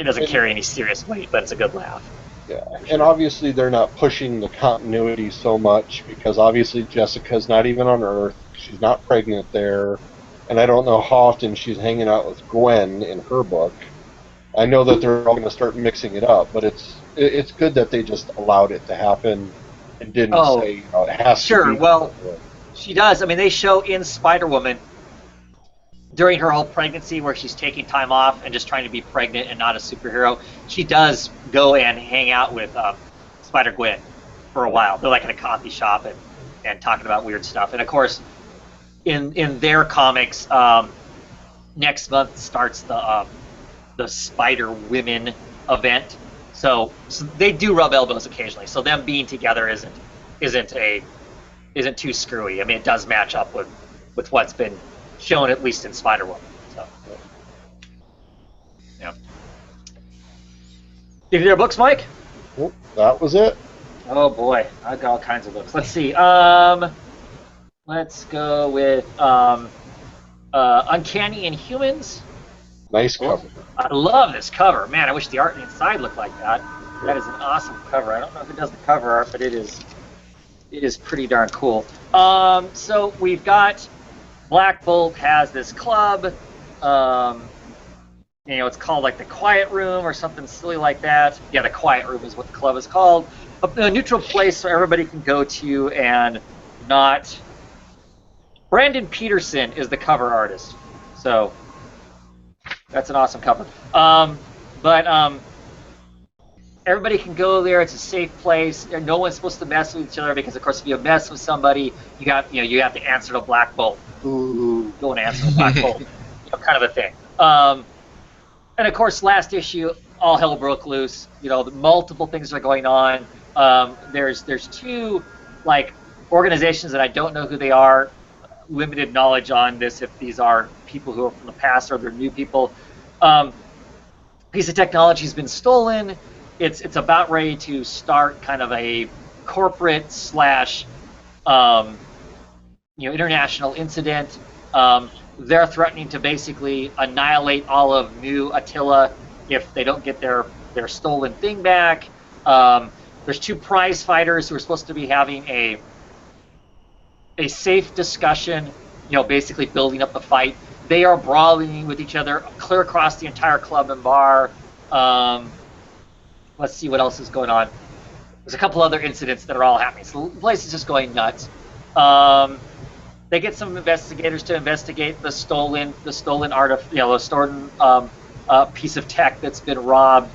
doesn't carry any serious weight, but it's a good laugh. Yeah, and obviously they're not pushing the continuity so much, because obviously Jessica's not even on Earth. She's not pregnant there, and I don't know how often she's hanging out with Gwen in her book. I know that they're all going to start mixing it up, but it's good that they just allowed it to happen and didn't say it has to be. Sure, well, she does. I mean, they show in Spider-Woman during her whole pregnancy where she's taking time off and just trying to be pregnant and not a superhero. She does go and hang out with Spider-Gwen for a while. They're like in a coffee shop and talking about weird stuff. And of course, in their comics, next month starts the Spider-Women event. So they do rub elbows occasionally. So them being together isn't too screwy. I mean, it does match up with what's been shown, at least in Spider-Woman. So, yeah. Did you hear books, Mike? Well, that was it. Oh boy, I've got all kinds of books. Let's see. Let's go with Uncanny Inhumans. Nice cover. I love this cover. Man, I wish the art inside looked like that. That is an awesome cover. I don't know if it does the cover art, but it is pretty darn cool. So we've got Black Bolt has this club. It's called like the Quiet Room or something silly like that. Yeah, the Quiet Room is what the club is called. A neutral place so everybody can go to and not. Brandon Peterson is the cover artist. So that's an awesome cover. But everybody can go there. It's a safe place. No one's supposed to mess with each other because, of course, if you mess with somebody, you have to answer to Black Bolt. Ooh, go and answer to Black Bolt. Kind of a thing. And of course, last issue, all hell broke loose. The multiple things are going on. There's two organizations that I don't know who they are. Limited knowledge on this, if these are people who are from the past or they're new people. Piece of technology has been stolen. It's about ready to start kind of a corporate / international incident. They're threatening to basically annihilate all of New Attila if they don't get their stolen thing back. There's two prize fighters who are supposed to be having a safe discussion, basically building up the fight. they are brawling with each other clear across the entire club and bar. Let's see what else is going on. There's a couple other incidents that are all happening. So the place is just going nuts. They get some investigators to investigate the stolen the stolen piece of tech that's been robbed.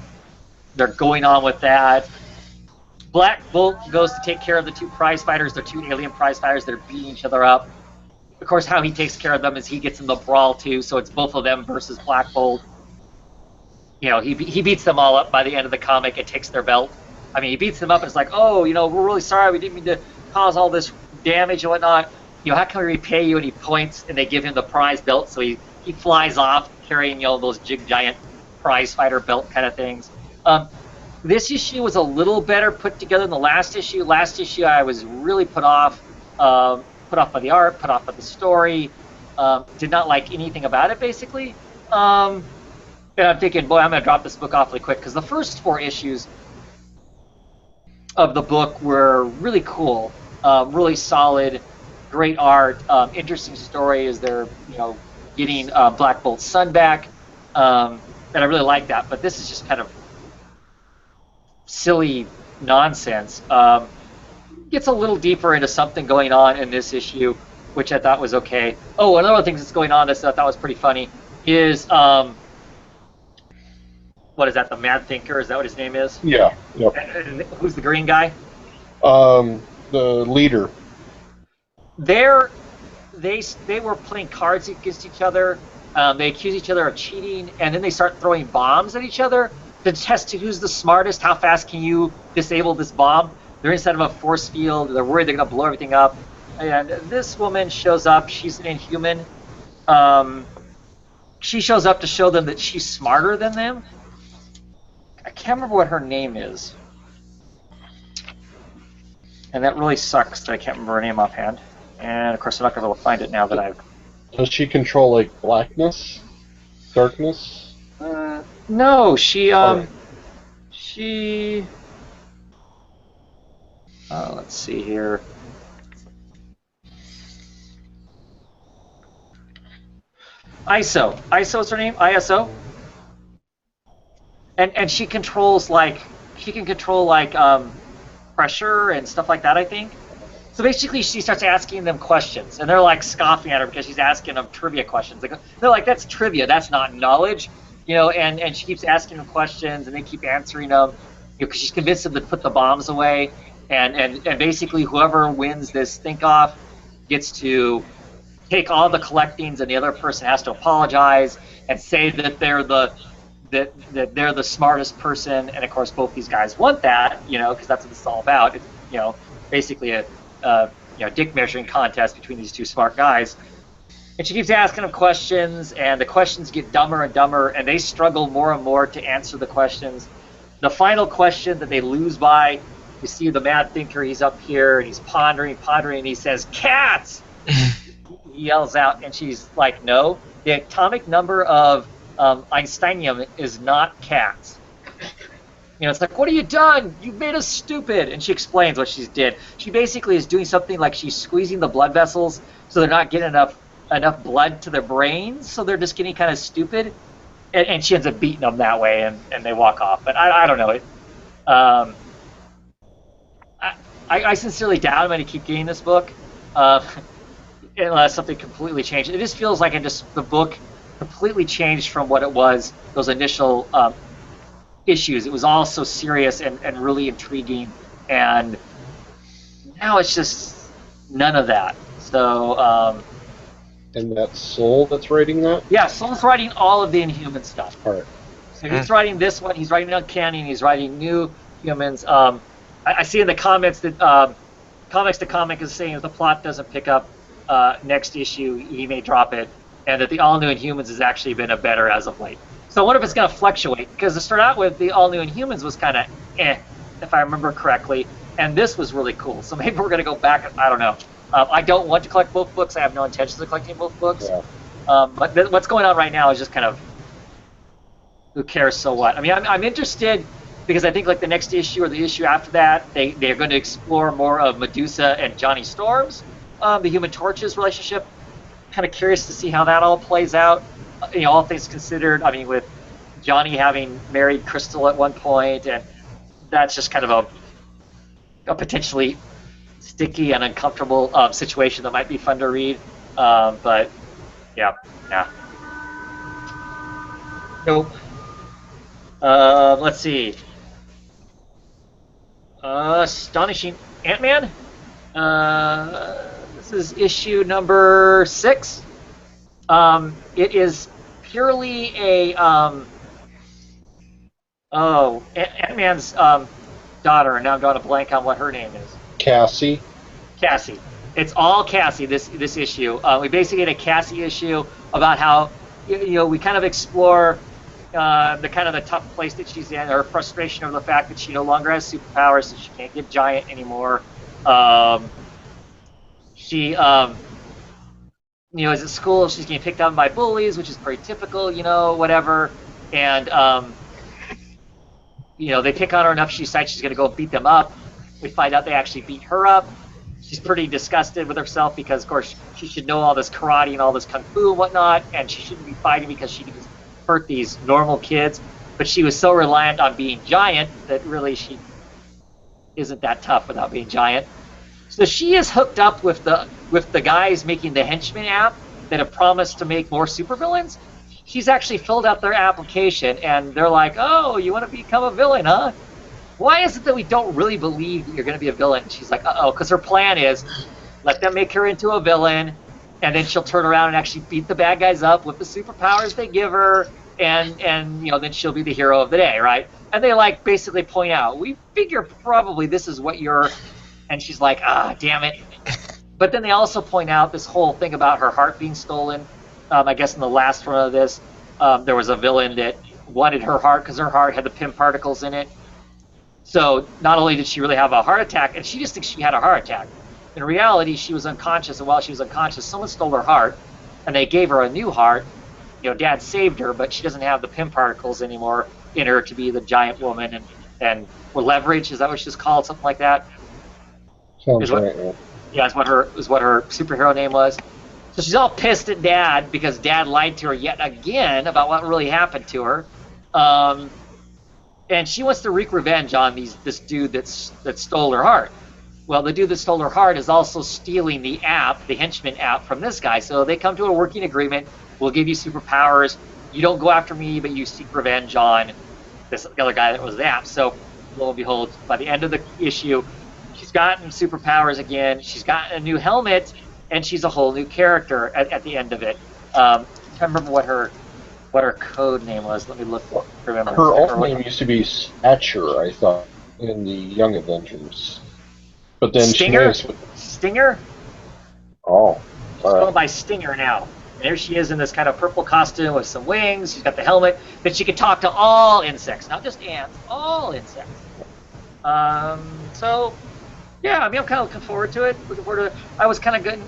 They're going on with that. Black Bolt goes to take care of the two prize fighters. They're two alien prize fighters that are beating each other up. Of course, how he takes care of them is he gets in the brawl too, so it's both of them versus Black Bolt. You know, he beats them all up by the end of the comic and takes their belt. I mean, he beats them up and it's like, oh, you know, we're really sorry, we didn't mean to cause all this damage and whatnot. You know, how can we repay you? And he points and they give him the prize belt, so he flies off carrying, you know, those giant prize fighter belt kind of things. This issue was a little better put together than the last issue. Last issue I was really put off by the art, put off by the story, did not like anything about it basically. And I'm thinking, boy, I'm going to drop this book awfully quick because the first 4 issues of the book were really cool, really solid, great art, interesting story as they're, you know, getting Black Bolt's son back, and I really like that. But this is just kind of silly nonsense. Gets a little deeper into something going on in this issue, which I thought was okay. Oh, another thing that's going on that I thought was pretty funny is what is that? The Mad Thinker? Is that what his name is? Yeah. Yep. And who's the green guy? The leader. They were playing cards against each other. They accuse each other of cheating, and then they start throwing bombs at each other to test who's the smartest. How fast can you disable this bomb? They're inside of a force field. They're worried they're going to blow everything up. And this woman shows up. She's an Inhuman. She shows up to show them that she's smarter than them. I can't remember what her name is. And that really sucks that I can't remember her name offhand. And of course I'm not going to be able to find it now that I've... Does she control, like, blackness? Darkness? No, she, let's see here. ISO. ISO is her name? ISO? And she controls, like, pressure and stuff like that, I think. So basically, she starts asking them questions, and they're like scoffing at her because she's asking them trivia questions. They're like, "That's trivia. That's not knowledge," you know. And she keeps asking them questions, and they keep answering them, you know, because she's convinced them to put the bombs away. And basically, whoever wins this think-off gets to take all the collectings, and the other person has to apologize and say that they're the smartest person. And of course, both these guys want that, you know, because that's what it's all about. It's, you know, basically a dick measuring contest between these two smart guys. And she keeps asking them questions, and the questions get dumber and dumber, and they struggle more and more to answer the questions. The final question that they lose by, you see the Mad Thinker, he's up here, and he's pondering, and he says, "Cats!" He yells out, and she's like, "No, the atomic number of Einsteinium is not cats." You know, it's like, "What have you done? You made us stupid." And she explains what she did. She basically is doing something like she's squeezing the blood vessels so they're not getting enough blood to their brains, so they're just getting kind of stupid. And she ends up beating them that way, and they walk off. But I don't know. I sincerely doubt I'm going to keep getting this book unless something completely changed. It just feels like the book completely changed from what it was, those initial issues. It was all so serious and really intriguing, and now it's just none of that. So and that's Soul that's writing that? Yeah, Soul's writing all of the Inhuman stuff. All right. So he's writing this one, he's writing Uncanny, and he's writing New Humans. I see in the comments that Comics to Comic is saying if the plot doesn't pick up next issue, he may drop it, and that the All New Inhumans has actually been a better as of late. So I wonder if it's going to fluctuate, because to start out with, the All New Inhumans was kind of if I remember correctly, and this was really cool. So maybe we're going to go back, I don't know. I don't want to collect both books. I have no intentions of collecting both books. Yeah. But what's going on right now is just kind of, who cares, so what? I mean, I'm interested because I think like the next issue or the issue after that, they're going to explore more of Medusa and Johnny Storm's, the Human Torch's relationship. kind of curious to see how that all plays out. You know, all things considered, I mean, with Johnny having married Crystal at one point, and that's just kind of a potentially sticky and uncomfortable situation that might be fun to read. But yeah. Nope. Let's see. Astonishing Ant-Man. This is issue number 6. It is purely a Ant-Man's daughter, and now I'm drawing a blank on what her name is. Cassie. Cassie. It's all Cassie. This issue. We basically get a Cassie issue about how we kind of explore the kind of the tough place that she's in, her frustration over the fact that she no longer has superpowers, so she can't get giant anymore. She is at school, she's getting picked on by bullies, which is pretty typical, whatever. And they pick on her enough, she decides she's going to go beat them up. We find out they actually beat her up. She's pretty disgusted with herself because, of course, she should know all this karate and all this kung fu and whatnot, and she shouldn't be fighting because she can just hurt these normal kids. But she was so reliant on being giant that really she isn't that tough without being giant. So she is hooked up with the guys making the Henchman app that have promised to make more supervillains. She's actually filled out their application, and they're like, "Oh, you want to become a villain, huh? Why is it that we don't really believe that you're going to be a villain?" And she's like, "Uh-oh," because her plan is let them make her into a villain, and then she'll turn around and actually beat the bad guys up with the superpowers they give her, and then she'll be the hero of the day, right? And they basically point out, "We figure probably this is what you're," and she's like, "Ah, damn it." But then they also point out this whole thing about her heart being stolen. I guess in the last run of this, there was a villain that wanted her heart because her heart had the Pym particles in it. So not only did she really have a heart attack, and she just thinks she had a heart attack. In reality, she was unconscious, and while she was unconscious, someone stole her heart, and they gave her a new heart. Dad saved her, but she doesn't have the Pym particles anymore in her to be the giant woman, and leverage, is that what she's called? Something like that? Sounds right. Yeah, is what her superhero name was. So she's all pissed at Dad because Dad lied to her yet again about what really happened to her. And she wants to wreak revenge on this dude that stole her heart. Well, the dude that stole her heart is also stealing the app, the Henchman app, from this guy. So they come to a working agreement. We'll give you superpowers. You don't go after me, but you seek revenge on the other guy that was the app. So lo and behold, by the end of the issue, she's gotten superpowers again. She's gotten a new helmet, and she's a whole new character at the end of it. I can't remember what her code name was. Let me look. Remember. Her old name used to be Stature, I thought, in the Young Avengers. But then Stinger? she Stinger? Oh. She's going by Stinger now. And there she is in this kind of purple costume with some wings. She's got the helmet. But she can talk to all insects, not just ants, all insects. So, yeah, I mean, I'm kind of looking forward to it. I was kind of good,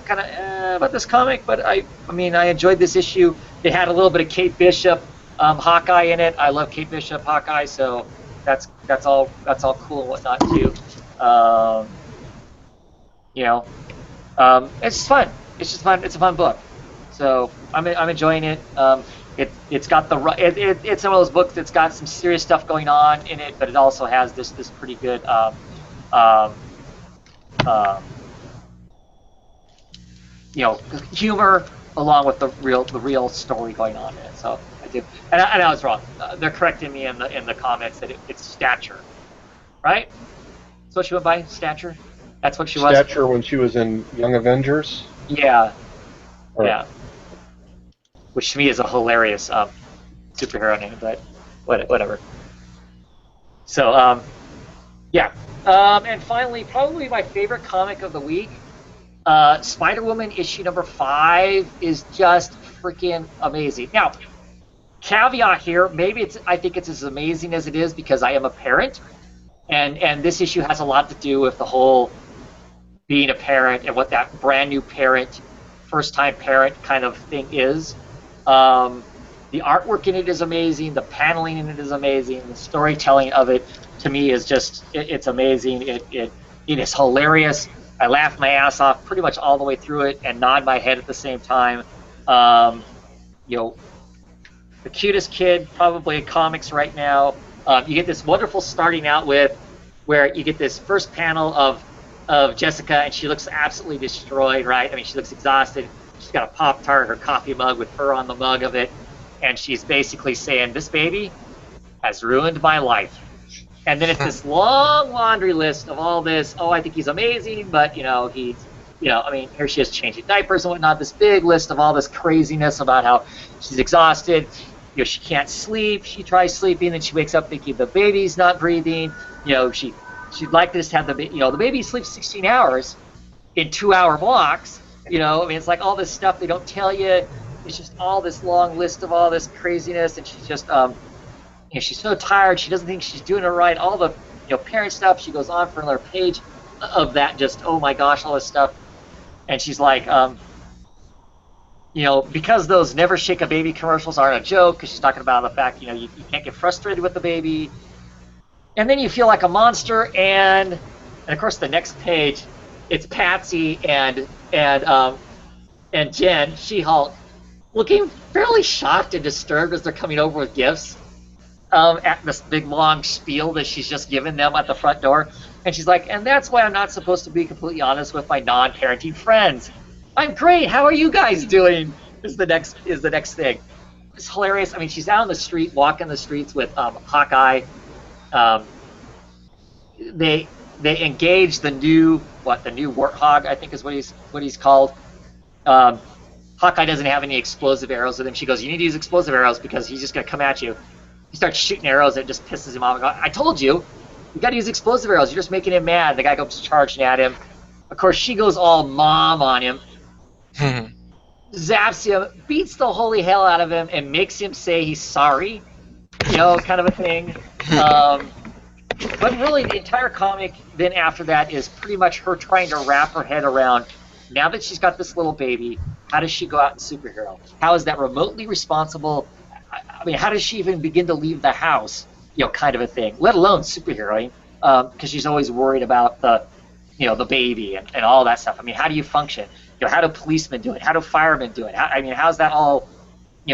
about this comic, but I enjoyed this issue. It had a little bit of Kate Bishop, Hawkeye in it. I love Kate Bishop, Hawkeye, so that's all cool and whatnot too. It's just fun. It's just fun. It's a fun book. So I'm enjoying it. It's got it's one of those books that's got some serious stuff going on in it, but it also has this pretty good humor along with the real story going on in it. So I do, and I was wrong. They're correcting me in the comments that it's Stature, right? That's what she went by, Stature. That's what she was. Stature when she was in Young Avengers. Yeah. Right. Yeah. Which to me is a hilarious superhero name, but whatever. So yeah. And finally, probably my favorite comic of the week, Spider-Woman issue number 5 is just freaking amazing. Now, caveat here, I think it's as amazing as it is because I am a parent, and this issue has a lot to do with the whole being a parent and what that brand new parent, first time parent kind of thing is. The artwork in it is amazing, the paneling in it is amazing, the storytelling of it to me is just it's amazing. It is hilarious. I laugh my ass off pretty much all the way through it and nod my head at the same time. Um, you know, the cutest kid probably in comics right now. You get this wonderful starting out with where you get this first panel of Jessica, and she looks absolutely destroyed, right? I mean, she looks exhausted. She's got a Pop-Tart, her coffee mug with her on the mug of it, and she's basically saying, this baby has ruined my life. And then it's this long laundry list of all this, oh, I think he's amazing, but, he's, I mean, here she is changing diapers and whatnot, this big list of all this craziness about how she's exhausted, she can't sleep, she tries sleeping, then she wakes up thinking the baby's not breathing, she'd like to just have the baby sleeps 16 hours in 2-hour blocks, I mean, it's like all this stuff they don't tell you, it's just all this long list of all this craziness, and she's just, she's so tired, she doesn't think she's doing it right, all the, parent stuff, she goes on for another page of that, just, oh my gosh, all this stuff, and she's like, because those Never Shake a Baby commercials aren't a joke, because she's talking about the fact, you can't get frustrated with the baby, and then you feel like a monster, and of course the next page, it's Patsy and Jen, She-Hulk, looking fairly shocked and disturbed as they're coming over with gifts. At this big long spiel that she's just given them at the front door, and she's like, and that's why I'm not supposed to be completely honest with my non-parenting friends. I'm great. How are you guys doing? Is the next thing. It's hilarious. I mean, she's out on the street, walking the streets with Hawkeye. They engage the new Warthog, I think is what he's called. Hawkeye doesn't have any explosive arrows with him. She goes, you need to use explosive arrows because he's just gonna come at you. He starts shooting arrows and it just pisses him off. I told you, you gotta use explosive arrows. You're just making him mad. The guy goes charging at him. Of course, she goes all mom on him, zaps him, beats the holy hell out of him, and makes him say he's sorry, kind of a thing. But really, the entire comic then after that is pretty much her trying to wrap her head around, now that she's got this little baby, how does she go out and superhero? How is that remotely responsible? I mean, how does she even begin to leave the house, kind of a thing, let alone superheroing, because she's always worried about the baby and all that stuff. I mean, how do you function? How do policemen do it? How do firemen do it? How's that all,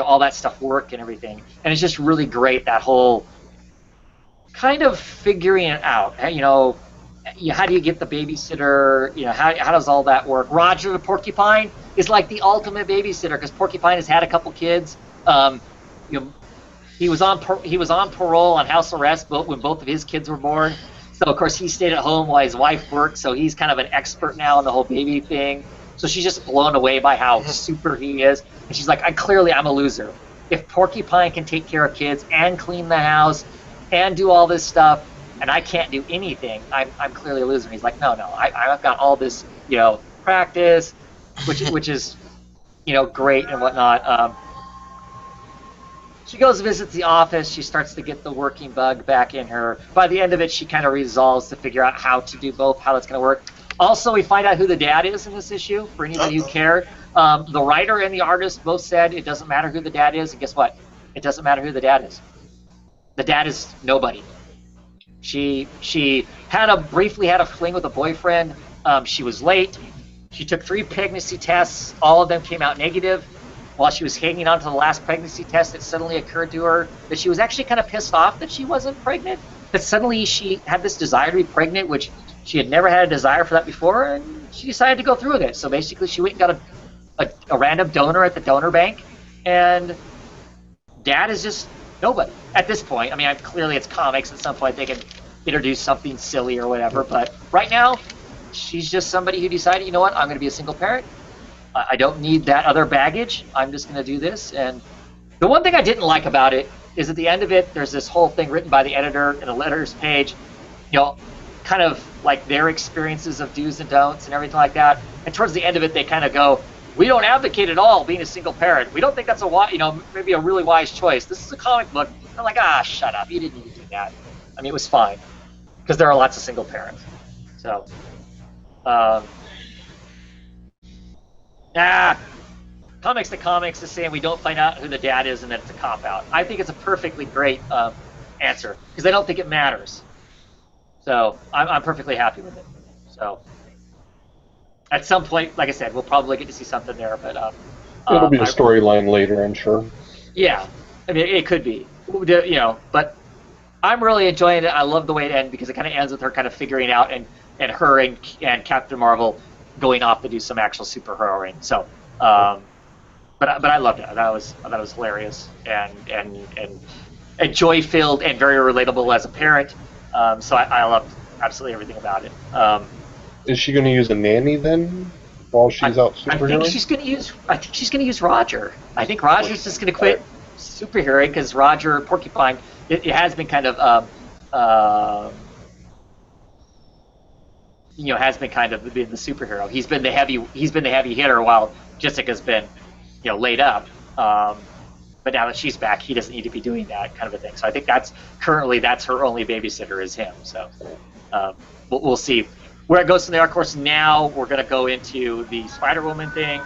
all that stuff work and everything? And it's just really great, that whole kind of figuring it out. How do you get the babysitter? How does all that work? Roger the Porcupine is like the ultimate babysitter because Porcupine has had a couple kids. He was on parole on house arrest, but when both of his kids were born, so of course he stayed at home while his wife worked. So he's kind of an expert now in the whole baby thing. So she's just blown away by how super he is, and she's like, I'm a loser. If Porcupine can take care of kids and clean the house and do all this stuff, and I can't do anything, I'm clearly a loser. And he's like, no, I've got all this practice, which is great and whatnot. She goes to visit the office. She starts to get the working bug back in her. By the end of it, she kind of resolves to figure out how to do both, how that's going to work. Also, we find out who the dad is in this issue, for anybody who cared. The writer and the artist both said it doesn't matter who the dad is, and guess what? It doesn't matter who the dad is. The dad is nobody. She briefly had a fling with a boyfriend. She was late. She took 3 pregnancy tests. All of them came out negative. While she was hanging on to the last pregnancy test, it suddenly occurred to her that she was actually kind of pissed off that she wasn't pregnant. That suddenly she had this desire to be pregnant, which she had never had a desire for that before, and she decided to go through with it. So basically she went and got a random donor at the donor bank, and dad is just nobody at this point. I mean, clearly it's comics. At some point they can introduce something silly or whatever, but right now she's just somebody who decided, you know what, I'm going to be a single parent. I don't need that other baggage. I'm just going to do this. And the one thing I didn't like about it is at the end of it, there's this whole thing written by the editor in a letters page, kind of like their experiences of do's and don'ts and everything like that. And towards the end of it, they kind of go, we don't advocate at all being a single parent. We don't think that's maybe a really wise choice. This is a comic book. I'm like, shut up. You didn't need to do that. I mean, it was fine because there are lots of single parents. So, comics to comics is saying we don't find out who the dad is and that it's a cop-out. I think it's a perfectly great answer because I don't think it matters. So I'm perfectly happy with it. So at some point, like I said, we'll probably get to see something there. But It'll be a I, storyline later, I'm sure. yeah, I mean, it could be, you know, but I'm really enjoying it. I love the way it ends because it kind of ends with her kind of figuring out and her and Captain Marvel going off to do some actual superheroing. So, but I loved it. I thought it was hilarious and joy filled and very relatable as a parent. So I loved absolutely everything about it. Is she going to use a nanny then while she's out superheroing? I think she's gonna use Roger. I think Roger's just gonna quit superheroing because Roger Porcupine. It has been kind of has been kind of been the superhero. He's been the heavy hitter while Jessica's been laid up. But now that she's back, he doesn't need to be doing that kind of a thing. So I think that's her only babysitter is him. So we'll see where it goes from there. Of course, now we're going to go into the Spider-Woman thing.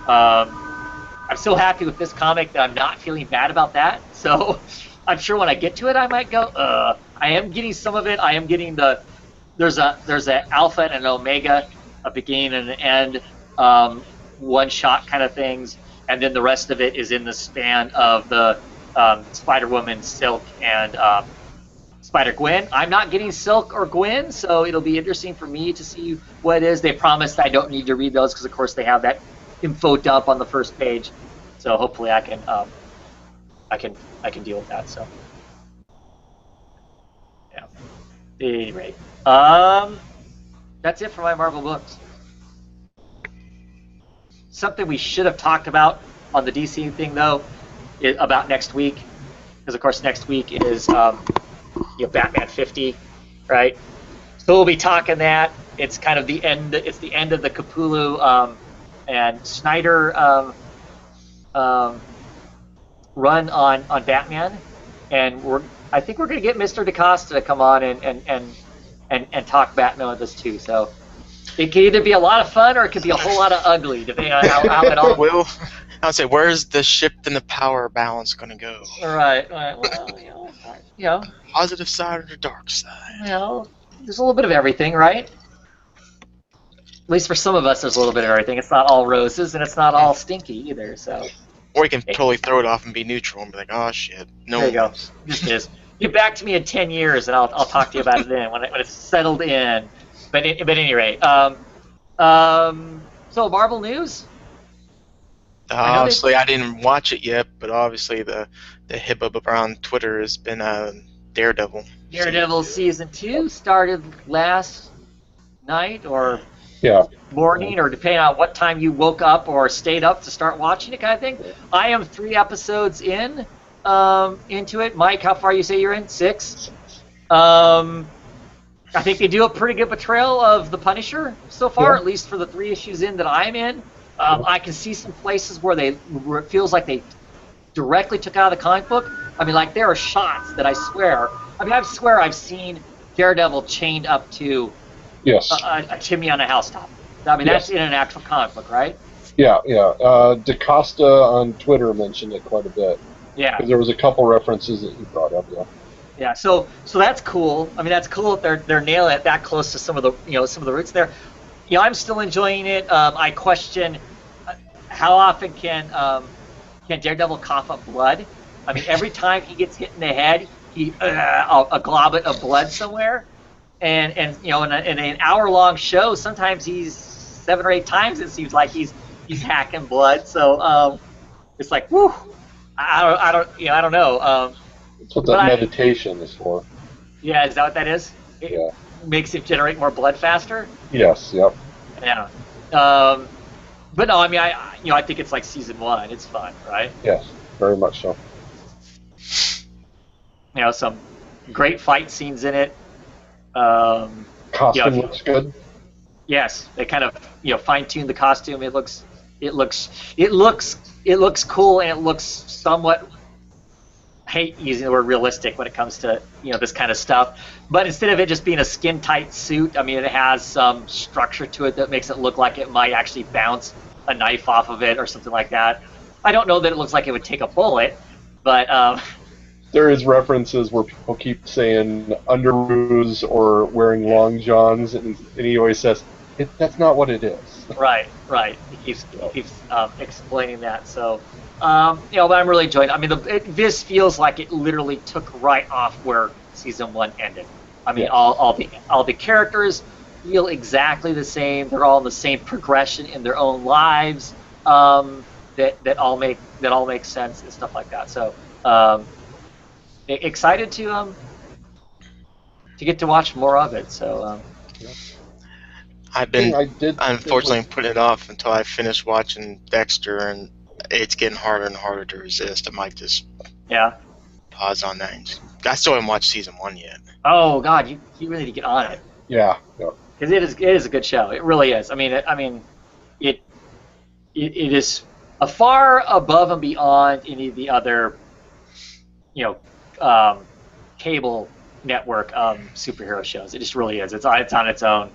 I'm so happy with this comic that I'm not feeling bad about that. So I'm sure when I get to it, I might go, I am getting some of it. I am getting there's a alpha and an omega, a beginning and an end, one-shot kind of things. And then the rest of it is in the span of the Spider-Woman, Silk, and Spider-Gwen. I'm not getting Silk or Gwen, so it'll be interesting for me to see what it is. They promised I don't need to read those because, of course, they have that info dump on the first page. So hopefully I can deal with that. So yeah. At any rate, that's it for my Marvel books. Something we should have talked about on the DC thing, though, about next week, because of course next week is Batman 50, right? So we'll be talking that. It's kind of the end. It's the end of the Capullo and Snyder run on Batman, and I think we're going to get Mr. DaCosta to come on and talk Batman with us too. So. It could either be a lot of fun or it could be a whole lot of ugly, depending on how it all. Well, I would say, where's the shift in the power balance going to go? Right. Well, positive side or the dark side? There's a little bit of everything, right? At least for some of us, there's a little bit of everything. It's not all roses, and it's not all stinky either. So. Or you can totally throw it off and be neutral and be like, oh shit, no. There you go. Just is. Get back to me in 10 years, and I'll talk to you about it then when it's settled in. But at any rate, so Marvel news. Honestly, I didn't watch it yet, but obviously the hubbub around Twitter has been Daredevil. Daredevil season 2 started last night or morning, or depending on what time you woke up or stayed up to start watching it, kind of thing. I am 3 episodes into it. Mike, how far you say you're in? 6. I think they do a pretty good portrayal of the Punisher so far, at least for the 3 issues in that I'm in. I can see some places where it feels like they directly took out of the comic book. I mean, like, there are shots that I swear I've seen Daredevil chained up to a chimney on a housetop. I mean, that's in an actual comic book, right? Yeah. DaCosta on Twitter mentioned it quite a bit. Yeah. Because there was a couple references that he brought up, Yeah, so that's cool. I mean, that's cool that they're nailing it that close to some of the roots there. I'm still enjoying it. I question how often can Daredevil cough up blood? I mean, every time he gets hit in the head, he a globlet of blood somewhere, and in an hour-long show, sometimes he's 7 or 8 times. It seems like he's hacking blood. So it's like, whew. I don't know. That's what that meditation is for. Yeah, is that what that is? It makes it generate more blood faster? Yes, yep. Yeah. But no, I mean, I think it's like season 1. It's fun, right? Yes, very much so. Some great fight scenes in it. Costume looks good. Yes, they kind of fine-tuned the costume. It looks cool, and it looks somewhat. I hate using the word realistic when it comes to this kind of stuff, but instead of it just being a skin-tight suit, I mean, it has some structure to it that makes it look like it might actually bounce a knife off of it or something like that. I don't know that it looks like it would take a bullet, but there is references where people keep saying underoos or wearing long johns, and he always says, That's not what it is. Right, right. He keeps explaining that. So, but I'm really enjoying it. I mean, this feels like it literally took right off where season 1 ended. I mean, Yes. all the characters feel exactly the same. They're all in the same progression in their own lives. That all make sense and stuff like that. So, excited to get to watch more of it. So, I've Thing been I did unfortunately putting it off until I finish watching Dexter, and it's getting harder and harder to resist. I might just yeah. pause on that. I still haven't watched season 1 yet. Oh God, you really need to get on it. Yeah. Because it is a good show. It really is. I mean, it is a far above and beyond any of the other, cable network superhero shows. It just really is. It's on its own,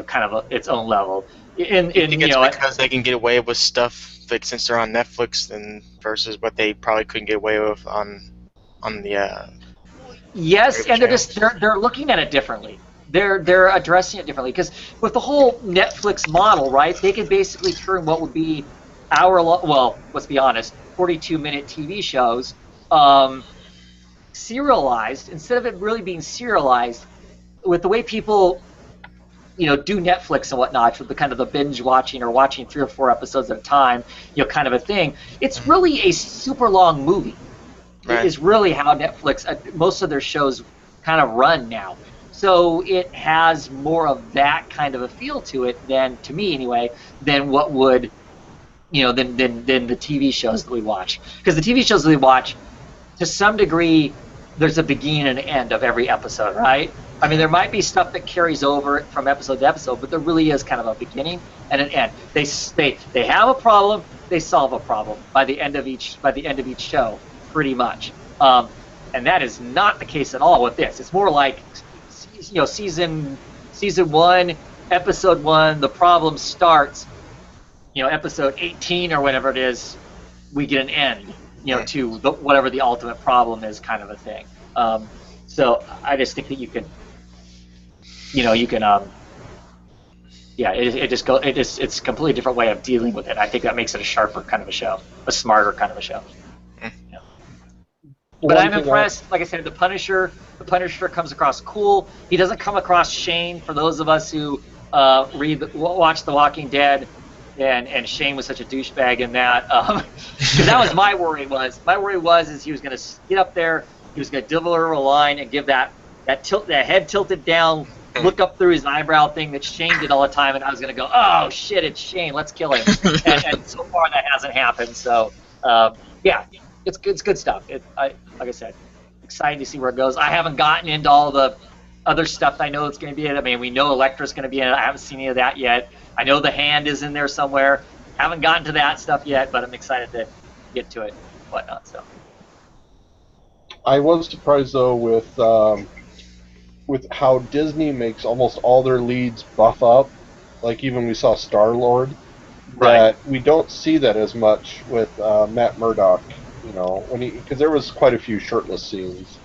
kind of its own level. I think it's because they can get away with stuff like since they're on Netflix, and versus what they probably couldn't get away with on the. Yes, and they're looking at it differently. They're addressing it differently because with the whole Netflix model, right? They could basically turn what would be well, let's be honest, 42-minute TV shows serialized instead of it really being serialized with the way people do Netflix and whatnot with the kind of the binge watching or watching 3 or 4 episodes at a time, kind of a thing. It's really a super long movie. Right. Is really how Netflix most of their shows kind of run now. So it has more of that kind of a feel to it than, to me anyway, than what would than the TV shows that we watch. Because the TV shows that we watch, to some degree, there's a beginning and an end of every episode, right? I mean, there might be stuff that carries over from episode to episode, but there really is kind of a beginning and an end. They have a problem, they solve a problem by the end of each show, pretty much. And that is not the case at all with this. It's more like, season 1, episode 1, the problem starts. Episode 18 or whatever it is, we get an end. To whatever the ultimate problem is, kind of a thing. So I just think that you can, it's a completely different way of dealing with it. I think that makes it a sharper kind of a show, a smarter kind of a show. Yeah. But I'm impressed. Like I said, the Punisher comes across cool. He doesn't come across Shane. For those of us who watch The Walking Dead, and Shane was such a douchebag in that, because that was my worry. My worry was he was going to get up there, he was going to deliver a line and give that head tilted down, look up through his eyebrow thing that Shane did all the time, and I was going to go, oh shit, it's Shane, let's kill him. and so far that hasn't happened. So yeah, it's good stuff. Like I said, excited to see where it goes. I haven't gotten into all the other stuff I know that's going to be in it. I mean, we know Elektra's going to be in it. I haven't seen any of that yet. I know the Hand is in there somewhere. Haven't gotten to that stuff yet, but I'm excited to get to it and whatnot. So I was surprised though with how Disney makes almost all their leads buff up. Like even we saw Star-Lord. right. That we don't see that as much with Matt Murdock. Because there was quite a few shirtless scenes,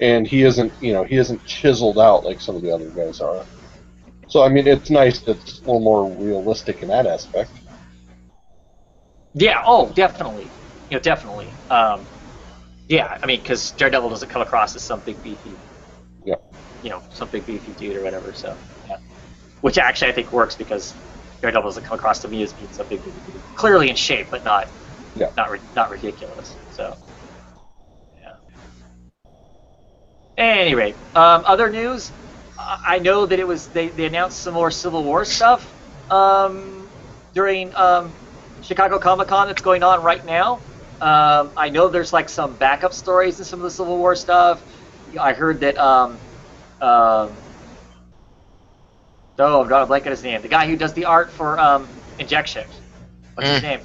and he isn't chiseled out like some of the other guys are. So I mean, it's nice that it's a little more realistic in that aspect. Yeah. Oh, definitely. Definitely. Yeah. I mean, because Daredevil doesn't come across as some big beefy. Yeah. Some big beefy dude or whatever. So yeah. Which actually I think works because Daredevil doesn't come across to me as being some big beefy dude. Clearly in shape, but not. Yeah. Not ridiculous. So. Yeah. At any rate, other news. I know that they announced some more Civil War stuff during Chicago Comic-Con that's going on right now. I know there's like some backup stories in some of the Civil War stuff. I heard that I'm drawing a blank on his name. The guy who does the art for Injection. What's his name?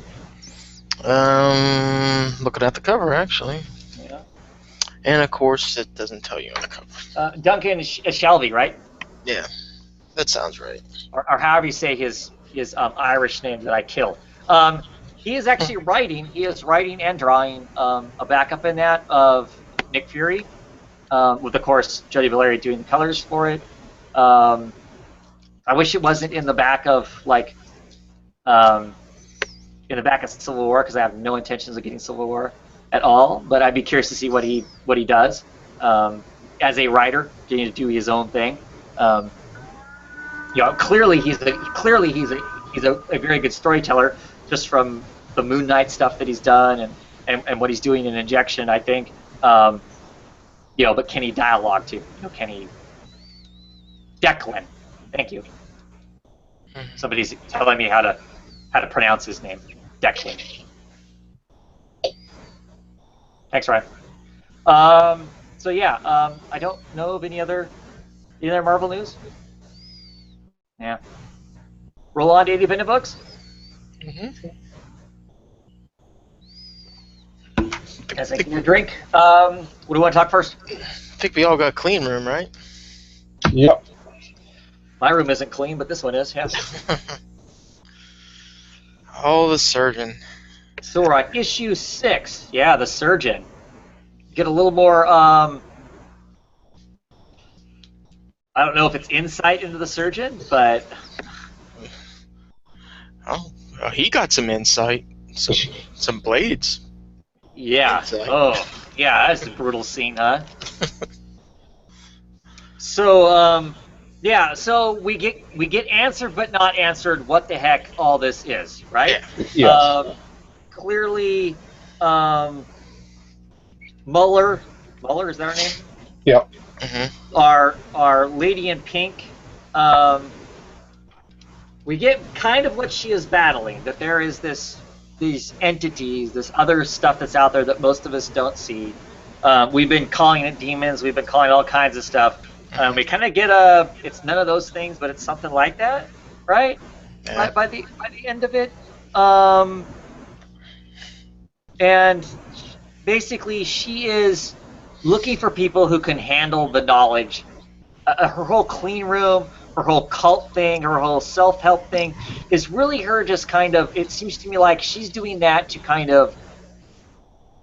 Looking at the cover actually. Yeah. And of course, it doesn't tell you on the cover. Duncan Shelby, right? Yeah, that sounds right. Or however you say his Irish name that I killed. He is actually writing. He is writing and drawing a backup in that of Nick Fury, with of course Jody Valeri doing the colors for it. I wish it wasn't in the back of like in the back of Civil War, because I have no intentions of getting Civil War at all. But I'd be curious to see what he does as a writer, getting to do his own thing. Clearly he's a very good storyteller, just from the Moon Knight stuff that he's done and what he's doing in Injection, I think. But can he dialogue too? Can he? Declan, thank you. Somebody's telling me how to pronounce his name. Declan. Thanks, Ryan. I don't know of any other Marvel news. Yeah. Roll on to independent books. As I get a drink. What do we want to talk first? I think we all got a clean room, right? Yep. My room isn't clean, but this one is, yeah. Oh, the surgeon. So we're on issue 6. Yeah, the surgeon. Get a little more, I don't know if it's insight into the surgeon, but... Oh, he got some insight. Some blades. Yeah. Insight. Oh, yeah, that's a brutal scene, huh? So, so we get answered but not answered what the heck all this is, right? Yeah. Yes. Clearly, Muller, is that her name? Yep. Our lady in pink, we get kind of what she is battling, that there is these entities, this other stuff that's out there that most of us don't see. We've been calling it demons, we've been calling it all kinds of stuff. We kind of get it's none of those things, but it's something like that, right? Yeah. By the end of it. And basically she is looking for people who can handle the knowledge. Her whole clean room, her whole cult thing, her whole self-help thing is really her just kind of, it seems to me like she's doing that to kind of,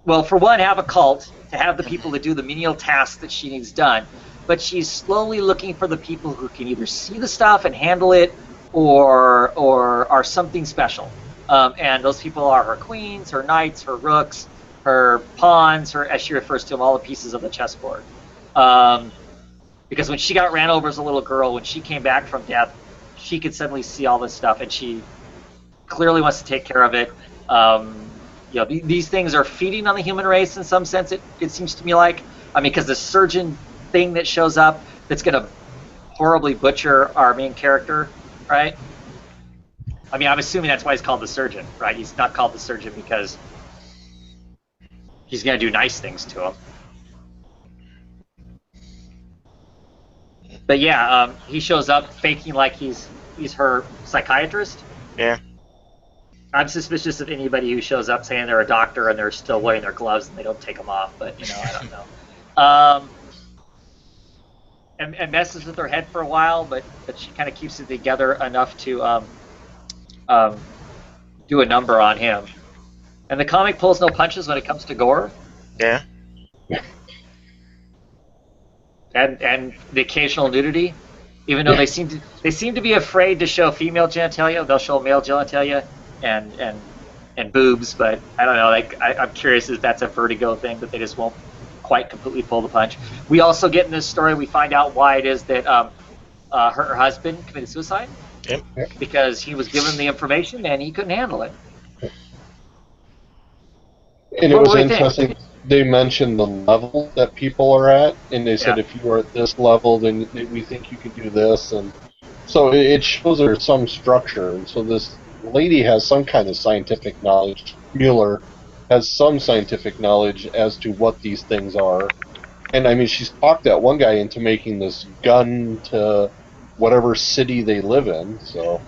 well, for one, have a cult, to have the people that do the menial tasks that she needs done, but she's slowly looking for the people who can either see the stuff and handle it or are something special. And those people are her queens, her knights, her rooks, her pawns, her, as she refers to them, all the pieces of the chessboard. Because when she got ran over as a little girl, when she came back from death, she could suddenly see all this stuff, and she clearly wants to take care of it. These things are feeding on the human race in some sense, it seems to me like. I mean, because the surgeon thing that shows up that's going to horribly butcher our main character, right? I mean, I'm assuming that's why he's called the surgeon, right? He's not called the surgeon because he's going to do nice things to him. But yeah, he shows up faking like he's her psychiatrist. Yeah. I'm suspicious of anybody who shows up saying they're a doctor and they're still wearing their gloves and they don't take them off, but I don't know. And messes with her head for a while, but she kind of keeps it together enough to do a number on him. And the comic pulls no punches when it comes to gore. Yeah. And the occasional nudity, even though they seem to be afraid to show female genitalia, they'll show male genitalia and boobs. But I don't know. Like I'm curious if that's a Vertigo thing that they just won't quite completely pull the punch. We also get in this story, we find out why it is that her husband committed suicide. Yep. Because he was given the information and he couldn't handle it. And it was interesting. They mentioned the level that people are at, and they said if you are at this level, then we think you can do this, and so it shows there's some structure. And so this lady has some kind of scientific knowledge. Mueller has some scientific knowledge as to what these things are, and I mean she's talked that one guy into making this gun to whatever city they live in. So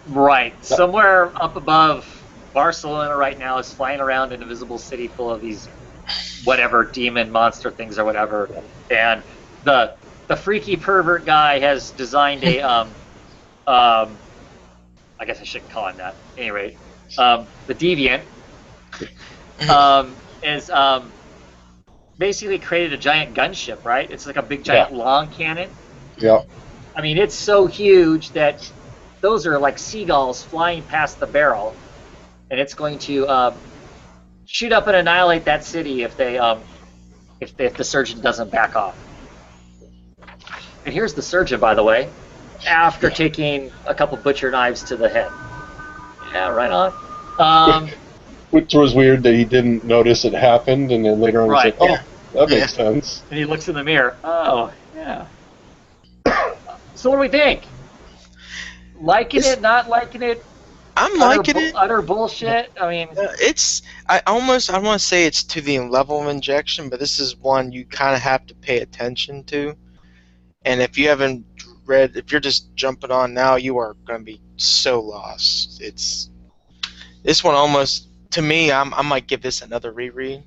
right, somewhere up above Barcelona right now is flying around an invisible city full of these whatever demon monster things or whatever, and the freaky pervert guy has designed a I guess I shouldn't call him that. At any rate, the deviant is basically created a giant gunship, right? It's like a big giant long cannon. Yeah. I mean, it's so huge that those are like seagulls flying past the barrel, and it's going to shoot up and annihilate that city if the surgeon doesn't back off. And here's the surgeon, by the way, after taking a couple butcher knives to the head. Yeah, right on. Which was weird that he didn't notice it happened, and then later on Right, he's like, "Oh, that makes sense." And he looks in the mirror. Oh, yeah. So what do we think? Liking it, not liking it? I'm liking it. Utter bullshit. I mean, I want to say it's to the level of injection, but this is one you kind of have to pay attention to. And if you haven't read, if you're just jumping on now, you are going to be so lost. This one almost, to me, I might give this another reread.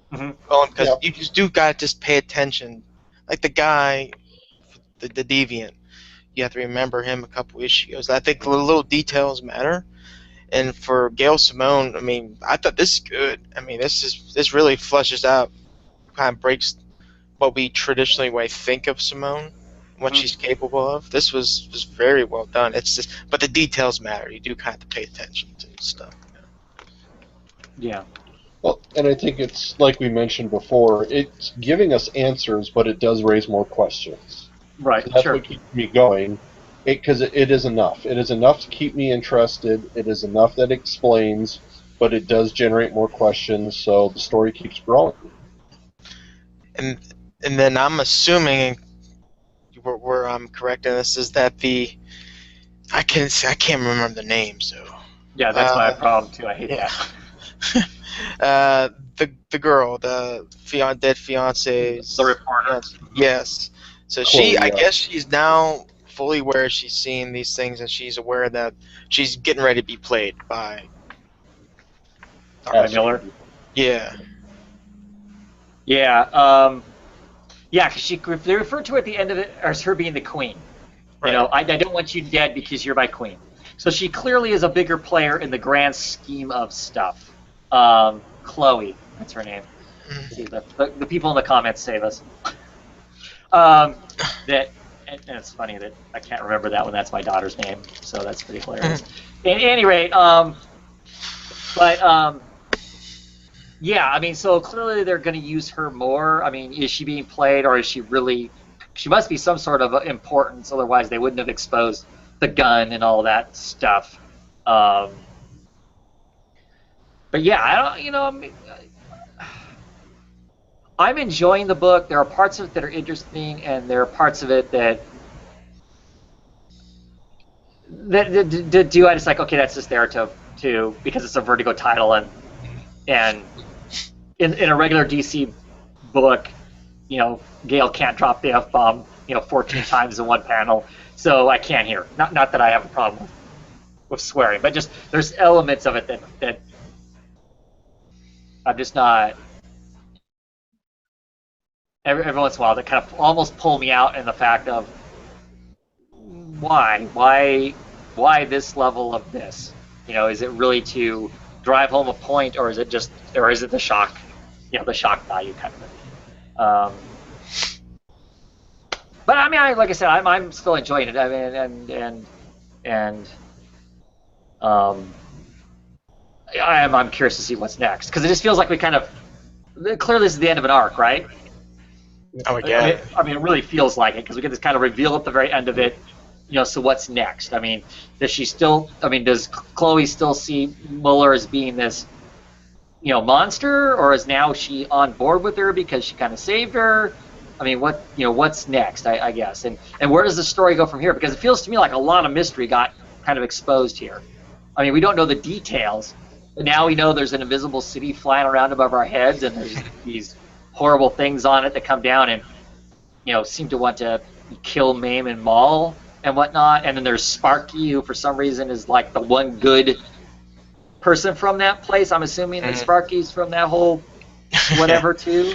Because you just do got to just pay attention. Like the guy, the deviant, you have to remember him a couple issues. I think the little details matter. And for Gail Simone, I mean, I thought this is good. I mean, this really flushes out, kind of breaks what we traditionally think of Simone, what she's capable of. This was very well done. It's just, but the details matter. You do kind of have to pay attention to stuff. Yeah. Well, and I think it's like we mentioned before. It's giving us answers, but it does raise more questions. Right. So that's Sure. what keeps me going. Because it is enough. It is enough to keep me interested. It is enough that explains, but it does generate more questions, so the story keeps growing. And then I'm assuming where I'm correct in this is that I can't remember the name, so Yeah, that's my problem too. I hate that. The girl, the dead fiance's the reporter. Yes. So Chloe, I guess she's now fully aware she's seeing these things, and she's aware that she's getting ready to be played by Miller. Yeah. Yeah. Yeah, because they refer to her at the end of it as her being the queen. Right. You know, I don't want you dead because you're my queen. So she clearly is a bigger player in the grand scheme of stuff. Chloe, that's her name. See, the people in the comments save us. And it's funny that I can't remember that when that's my daughter's name, so that's pretty hilarious. At any rate, yeah, I mean, so clearly they're going to use her more. I mean, is she being played, or is she really? She must be some sort of importance, otherwise they wouldn't have exposed the gun and all that stuff. But yeah, I don't, I mean, I'm enjoying the book. There are parts of it that are interesting, and there are parts of it that do I just like, okay, that's just there to because it's a Vertigo title, and in a regular DC book, Gale can't drop the F-bomb 14 times in one panel, so I can't hear. Not that I have a problem with swearing, but just there's elements of it that I'm just not. Every once in a while, that kind of almost pull me out in the fact of why this level of this? Is it really to drive home a point, or is it the shock, the shock value kind of thing? But I mean, like I said, I'm still enjoying it. I mean, I'm curious to see what's next, because it just feels like we kind of clearly this is the end of an arc, right? Oh, yeah. I mean, it really feels like it, because we get this kind of reveal at the very end of it. So what's next? I mean, does Chloe still see Muller as being this, monster, or is now she on board with her because she kind of saved her? I mean, what's next? I guess, and where does the story go from here? Because it feels to me like a lot of mystery got kind of exposed here. I mean, we don't know the details, but now we know there's an invisible city flying around above our heads, and there's these horrible things on it that come down and seem to want to kill, maim, and maul and whatnot. And then there's Sparky, who for some reason is like the one good person from that place. I'm assuming that Sparky's from that whole whatever too.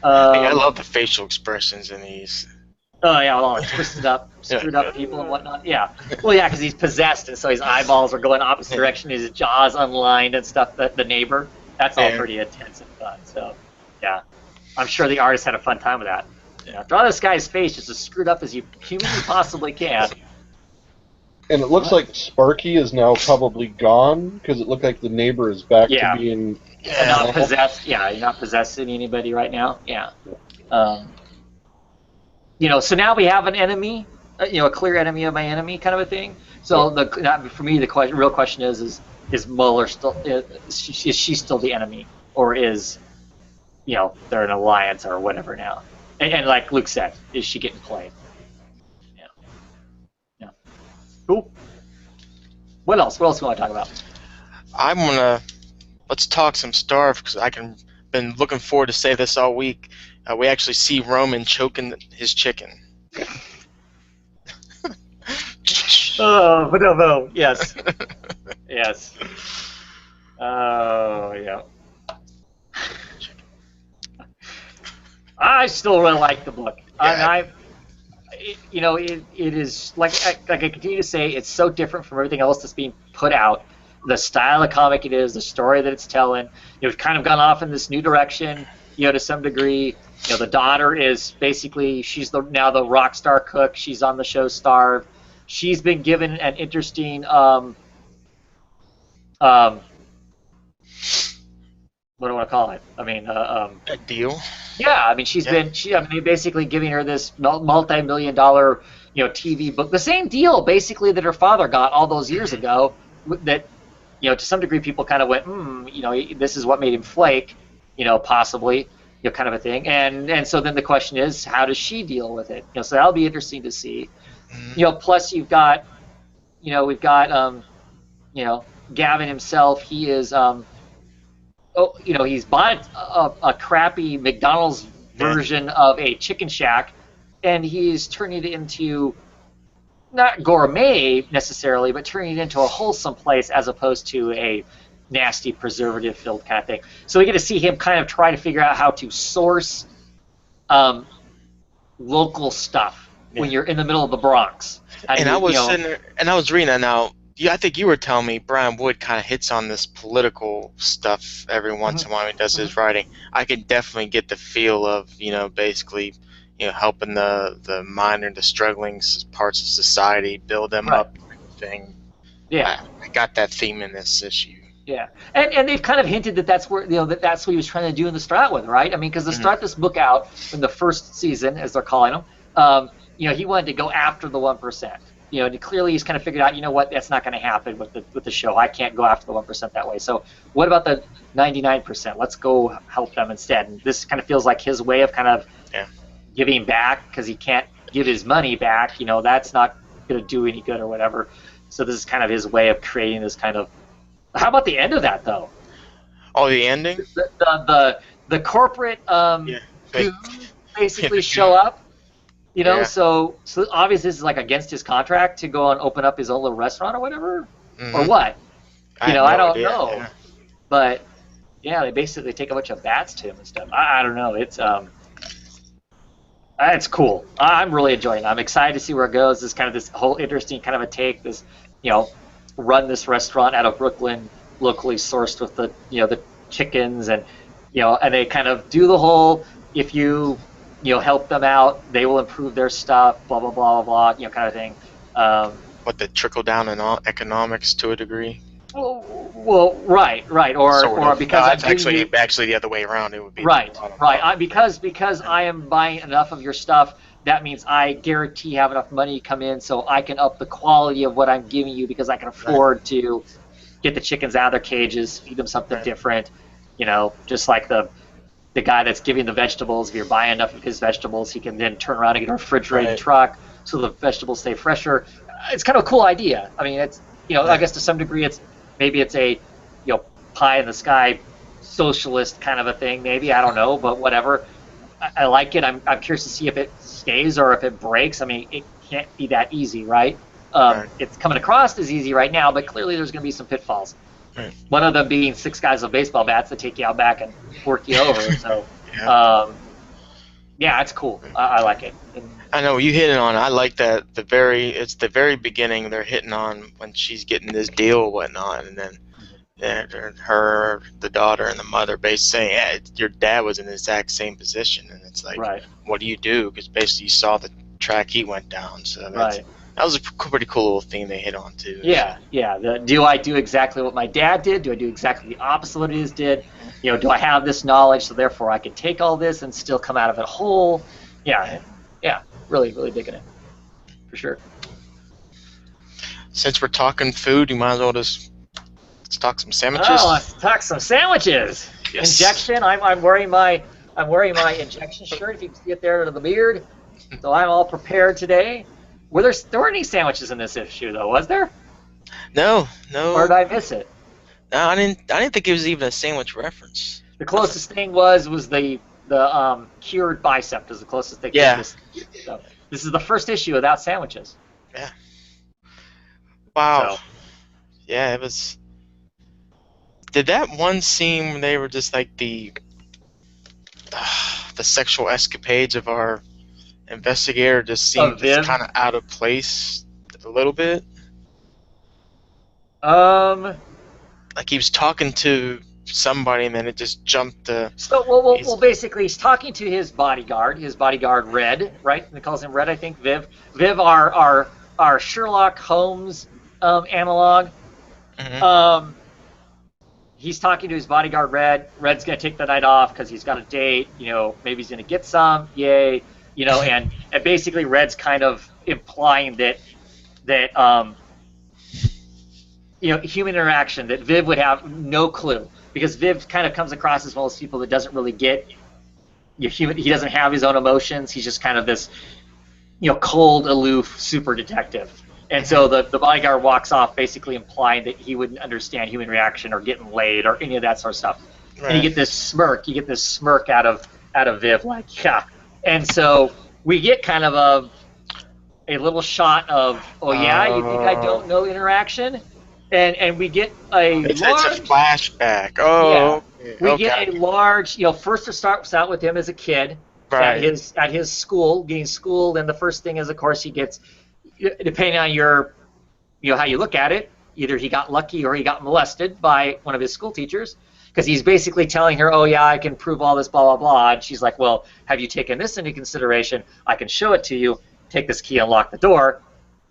I love the facial expressions in these. Oh yeah, all twisted up, screwed up people and whatnot. Yeah, well, yeah, because he's possessed, and so his eyeballs are going opposite direction. His jaws unlined and stuff. The neighbor. That's all pretty intense and fun. So, yeah, I'm sure the artist had a fun time with that. Draw this guy's face just as screwed up as you humanly possibly can. And it looks like Sparky is now probably gone because it looked like the neighbor is back to being. Not possessed. Yeah, you're not possessing anybody right now. Yeah. So now we have an enemy. A clear enemy of my enemy, kind of a thing. So for me, the real question is Mueller still? Is she still the enemy, or is they're an alliance or whatever now? And like Luke said, is she getting played? Yeah. Cool. What else? What else do you want to talk about? Let's talk some Starve because been looking forward to say this all week. We actually see Roman choking his chicken. Oh, but no. Yes. Yes. Oh, yeah. I still really like the book. Yeah. It is like I continue to say, it's so different from everything else that's being put out. The style of comic it is, the story that it's telling. It's kind of gone off in this new direction, to some degree. The daughter is basically now the rock star cook. She's on the show Starve. She's been given an interesting what do I want to call it? I mean, a deal. Yeah, I mean they're basically giving her this multi-million-dollar, TV book, the same deal basically that her father got all those years ago. That, to some degree, people kind of went, this is what made him flake, possibly, kind of a thing. And so then the question is, how does she deal with it? So that'll be interesting to see. Plus we've got Gavin himself. He is he's bought a crappy McDonald's version of a chicken shack, and he's turning it into not gourmet necessarily, but turning it into a wholesome place as opposed to a nasty preservative-filled kind of thing. So we get to see him kind of try to figure out how to source local stuff when you're in the middle of the Bronx. I was sitting there, and I was reading that now. Yeah, I think you were telling me Brian Wood kind of hits on this political stuff every once in a while when he does his writing. I could definitely get the feel of, basically, helping the minor, the struggling parts of society, build them up, kind of thing. Yeah, I got that theme in this issue. Yeah, and they've kind of hinted that that's where that's what he was trying to do in the start with, right? I mean, because to start this book out in the first season, as they're calling them, he wanted to go after the 1%. Clearly he's kind of figured out, what, that's not going to happen with the show. I can't go after the 1% that way. So what about the 99%? Let's go help them instead. And this kind of feels like his way of kind of giving back, because he can't give his money back. That's not going to do any good or whatever. So this is kind of his way of creating this kind of. How about the end of that though? Oh, the ending? The corporate who basically show up. So obviously this is like against his contract to go and open up his own little restaurant or whatever, or what? I don't know. Yeah. But they basically take a bunch of bats to him and stuff. I don't know. It's cool. I'm really enjoying it. I'm excited to see where it goes. This whole interesting kind of a take. This run this restaurant out of Brooklyn, locally sourced with the chickens and and they kind of do the whole if you help them out, they will improve their stuff, blah, blah, blah, blah, kind of thing. What, the trickle-down in economics to a degree? Well, right. Or because... No, actually the other way around. It would be... Right. Because I am buying enough of your stuff, that means I guarantee have enough money come in so I can up the quality of what I'm giving you because I can afford to get the chickens out of their cages, feed them something different, just like the guy that's giving the vegetables, if you're buying enough of his vegetables, he can then turn around and get a refrigerated truck so the vegetables stay fresher. It's kind of a cool idea. I mean, it's, I guess to some degree it's a, pie in the sky socialist kind of a thing, maybe. I don't know, but whatever. I like it. I'm curious to see if it stays or if it breaks. I mean, it can't be that easy, right? It's coming across as easy right now, but clearly there's going to be some pitfalls. Right. One of them being 6 guys with baseball bats that take you out back and work you over. So, it's cool. I like it. I know you hit it on. I like that. It's the very beginning. They're hitting on when she's getting this deal and whatnot, and then Yeah, her, the daughter, and the mother basically saying, yeah, your dad was in the exact same position, and it's like, Right. what do you do? Because basically you saw the track he went down, so Right. that was a pretty cool little theme they hit on too. Yeah, So. yeah. Do I do exactly what my dad did? Do I do exactly the opposite of what his did? Do I have this knowledge, so therefore I can take all this and still come out of it whole? Yeah, yeah. Really, really digging it, for sure. Since we're talking food, you might as well let's talk some sandwiches. Oh, let's talk some sandwiches. Yes. Injection. I'm wearing my injection shirt. If you can see it there under the beard, so I'm all prepared today. There weren't any sandwiches in this issue though, was there? No. Or did I miss it? No, I didn't think it was even a sandwich reference. The closest thing was the cured bicep is the closest thing. Yeah. So this is the first issue without sandwiches. Yeah. Wow. So. Yeah, it was. Did that one scene when they were just like the sexual escapades of our investigator just seemed kind of out of place a little bit? Like he was talking to somebody and then it just jumped to... So, well, basically he's talking to his bodyguard Red, right? He calls him Red, I think, Viv. Viv, our Sherlock Holmes analog. Mm-hmm. He's talking to his bodyguard Red. Red's gonna take the night off because he's got a date. Maybe he's gonna get some. Yay. And basically Red's kind of implying that human interaction, that Viv would have no clue, because Viv kind of comes across as one of those people that doesn't really get human. He doesn't have his own emotions. He's just kind of this cold, aloof super detective. And so the bodyguard walks off, basically implying that he wouldn't understand human reaction or getting laid or any of that sort of stuff. Right. And you get this smirk. Out of Viv, like, yeah. And so we get kind of a little shot of, oh yeah, you think I don't know interaction? And we get it's a flashback. Oh, yeah. We get a large, first it starts out with him as a kid, right, at his school, getting schooled, and the first thing is, of course, he gets, depending on your, how you look at it, either he got lucky or he got molested by one of his school teachers, because he's basically telling her, oh yeah, I can prove all this, blah, blah, blah, and she's like, well, have you taken this into consideration? I can show it to you. Take this key and lock the door.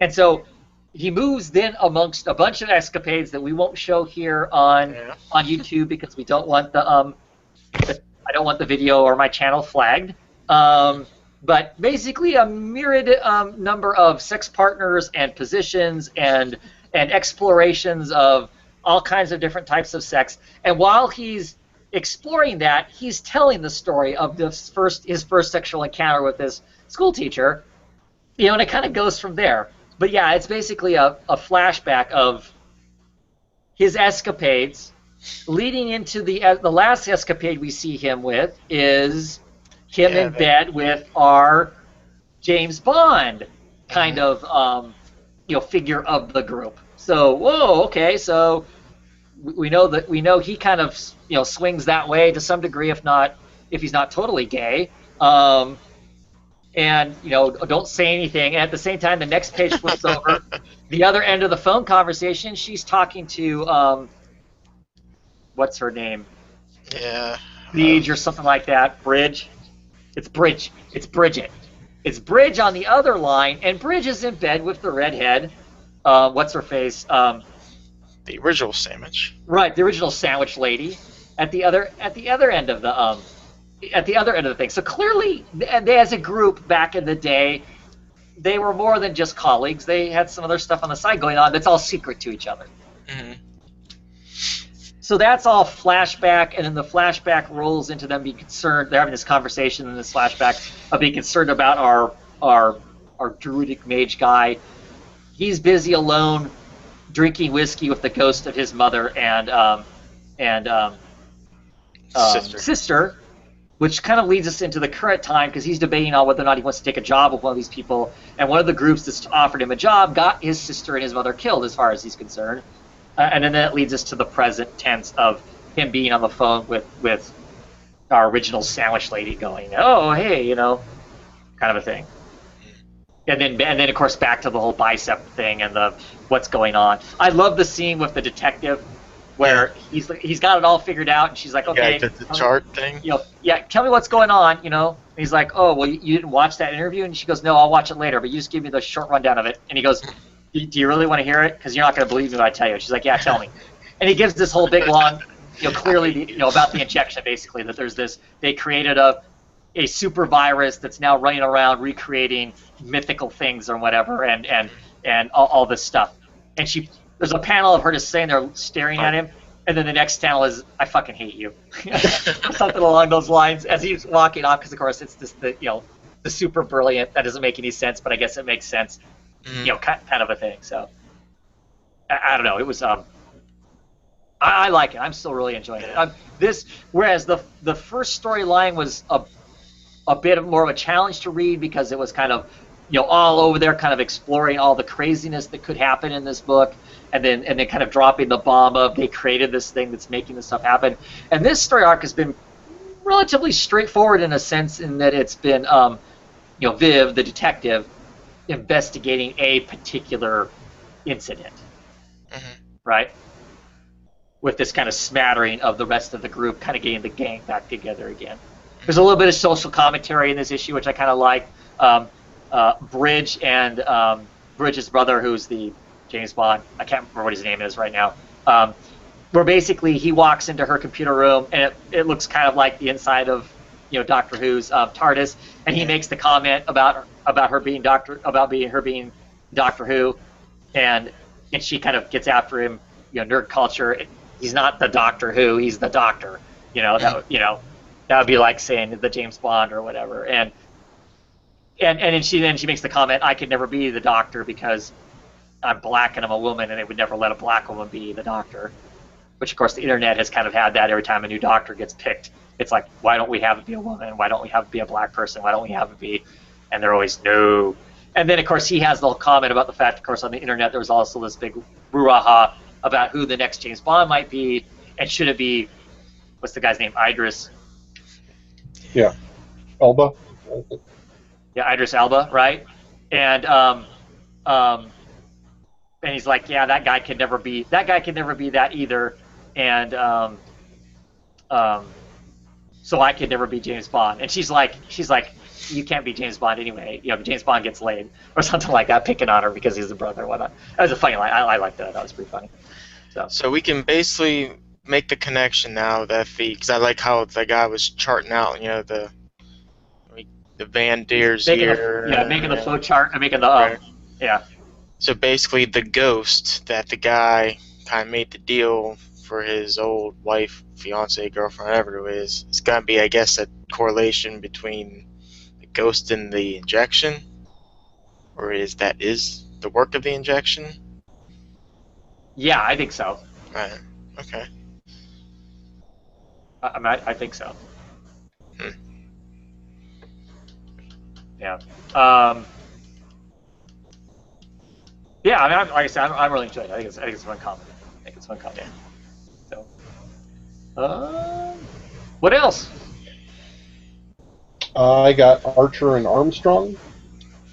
And so he moves then amongst a bunch of escapades that we won't show here on YouTube, because we don't want I don't want the video or my channel flagged. But basically a myriad number of sex partners and positions and explorations of all kinds of different types of sex. And while he's exploring that, he's telling the story of his first sexual encounter with his school teacher, and it kind of goes from there. But yeah, it's basically a flashback of his escapades, leading into the last escapade we see him with is him in bed with our James Bond kind of figure of the group. So whoa, okay, so we know he kind of swings that way to some degree, if he's not totally gay. And don't say anything. And at the same time, the next page flips over. The other end of the phone conversation, she's talking to what's her name? Yeah. Bridge or something like that. Bridge. It's Bridge. It's Bridget. It's Bridge on the other line, and Bridge is in bed with the redhead. What's her face? The original sandwich. Right, the original sandwich lady. At the other end of the thing. So clearly, they, as a group back in the day, they were more than just colleagues. They had some other stuff on the side going on that's all secret to each other. Mm-hmm. So that's all flashback, and then the flashback rolls into them being concerned. They're having this conversation in this flashback of being concerned about our druidic mage guy. He's busy alone, drinking whiskey with the ghost of his mother and sister, which kind of leads us into the current time, because he's debating on whether or not he wants to take a job with one of these people, and one of the groups that's offered him a job got his sister and his mother killed, as far as he's concerned. And then that leads us to the present tense of him being on the phone with our original sandwich lady, going, oh, hey, kind of a thing. And then of course back to the whole bicep thing and the what's going on. I love the scene with the detective where he's got it all figured out, and she's like, okay, Yeah, the chart thing. Yeah, tell me what's going on, And he's like, oh, well, you didn't watch that interview, and she goes, no, I'll watch it later, but you just give me the short rundown of it, and he goes, do you really want to hear it? Because you're not going to believe me when I tell you. She's like, yeah, tell me, and he gives this whole big long, clearly, about the injection, basically, that there's this, they created a super virus that's now running around recreating mythical things or whatever, and all this stuff, and there's a panel of her just sitting there staring at him, and then the next panel is, I fucking hate you. Something along those lines as he's walking off, because of course it's the super brilliant, that doesn't make any sense, but I guess it makes sense, kind of a thing. So I don't know, it was I like it. I'm still really enjoying it. Whereas the first storyline was a bit more of a challenge to read, because it was kind of all over there, kind of exploring all the craziness that could happen in this book, and then kind of dropping the bomb of they created this thing that's making this stuff happen. And this story arc has been relatively straightforward in a sense, in that it's been Viv, the detective, investigating a particular incident, right? With this kind of smattering of the rest of the group kind of getting the gang back together again. There's a little bit of social commentary in this issue, which I kind of like. Bridge and Bridge's brother, who's the James Bond, I can't remember what his name is right now, where basically he walks into her computer room, and it looks kind of like the inside of Doctor Who's TARDIS, and he makes the comment about her being Doctor Who, and she kind of gets after him, nerd culture. He's not the Doctor Who, he's the Doctor. That would be like saying the James Bond or whatever. And then she makes the comment, I could never be the Doctor because I'm black and I'm a woman, and they would never let a black woman be the Doctor. Which, of course, the internet has kind of had that every time a new Doctor gets picked. It's like, why don't we have it be a woman? Why don't we have it be a black person? Why don't we have it be? And they're always, no. And then, of course, he has the whole comment about the fact, of course, on the internet there was also this big brouhaha about who the next James Bond might be, and should it be, what's the guy's name, Idris? Yeah, Elba. Yeah, Idris Elba, right? And he's like, yeah, that guy can never be that either, and so I could never be James Bond. And she's like, you can't be James Bond anyway. James Bond gets laid or something like that, picking on her because he's a brother or whatnot. That was a funny line. I liked that. That was pretty funny. So we can basically make the connection now that because I like how the guy was charting out, the Van Deer's ear. Making the flow chart and making the So basically, the ghost that the guy kind of made the deal for his old wife, fiance, girlfriend, whatever it is, it's gonna be, I guess, a correlation between the ghost and the injection, or is the work of the injection? Yeah, I think so. Right. Okay. I think so. Yeah. Yeah, I mean, like I said, I'm really enjoying it. I think it's fun comedy. So, what else? I got Archer and Armstrong.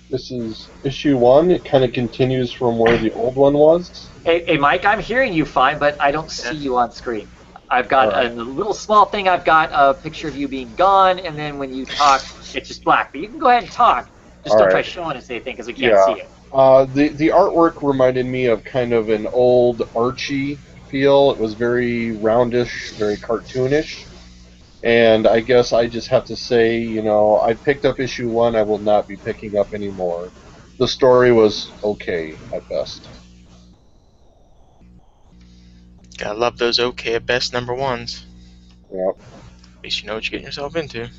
This is issue 1. It kind of continues from where the old one was. Hey, Mike, I'm hearing you fine, but I don't see you on screen. I've got a little small thing. I've got a picture of you being gone, and then when you talk, it's just black. But you can go ahead and talk. Just don't try showing us anything, because we can't see it. The artwork reminded me of kind of an old Archie feel. It was very roundish, very cartoonish. And I guess I just have to say, I picked up issue 1. I will not be picking up anymore. The story was okay at best. Gotta love those okay at best number ones. Yep. At least you know what you're getting yourself into.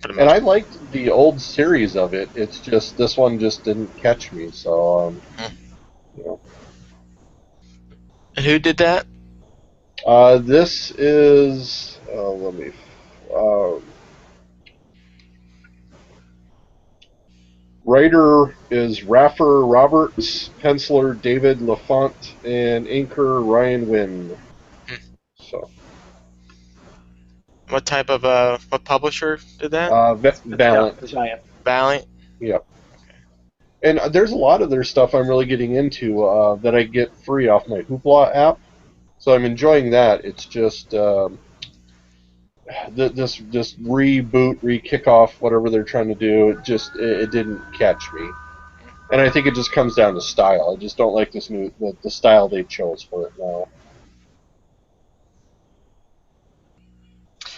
And I liked the old series of it. It's just this one just didn't catch me. So, And who did that? This is writer is Raffer Roberts, penciler David LaFont, and inker Ryan Wynn. So. What type of what publisher did that? Valiant. Valiant. Yep. And there's a lot of their stuff I'm really getting into that I get free off my Hoopla app. So I'm enjoying that. It's just this reboot, re-kick off, whatever they're trying to do. It didn't catch me, and I think it just comes down to style. I just don't like this the style they chose for it now.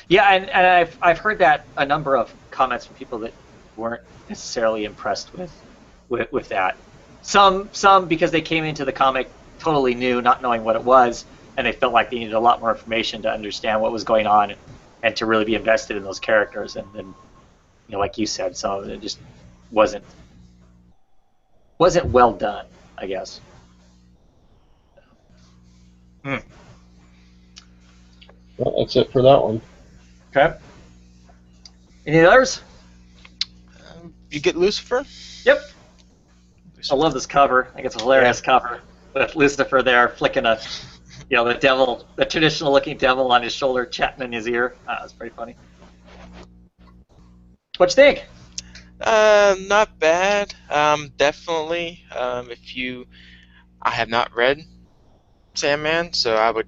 Yeah, and I've heard that a number of comments from people that weren't necessarily impressed with that. Some because they came into the comic totally new, not knowing what it was, and they felt like they needed a lot more information to understand what was going on and to really be invested in those characters. And then, like you said, some of it just wasn't well done, I guess. Well, that's it for that one. Okay. Any others? You get Lucifer? Yep. I love this cover. I think it's a hilarious cover with Lucifer there flicking the devil, the traditional looking devil on his shoulder, chatting in his ear. That's pretty funny. What you think? Not bad. Definitely. I have not read Sandman, so I would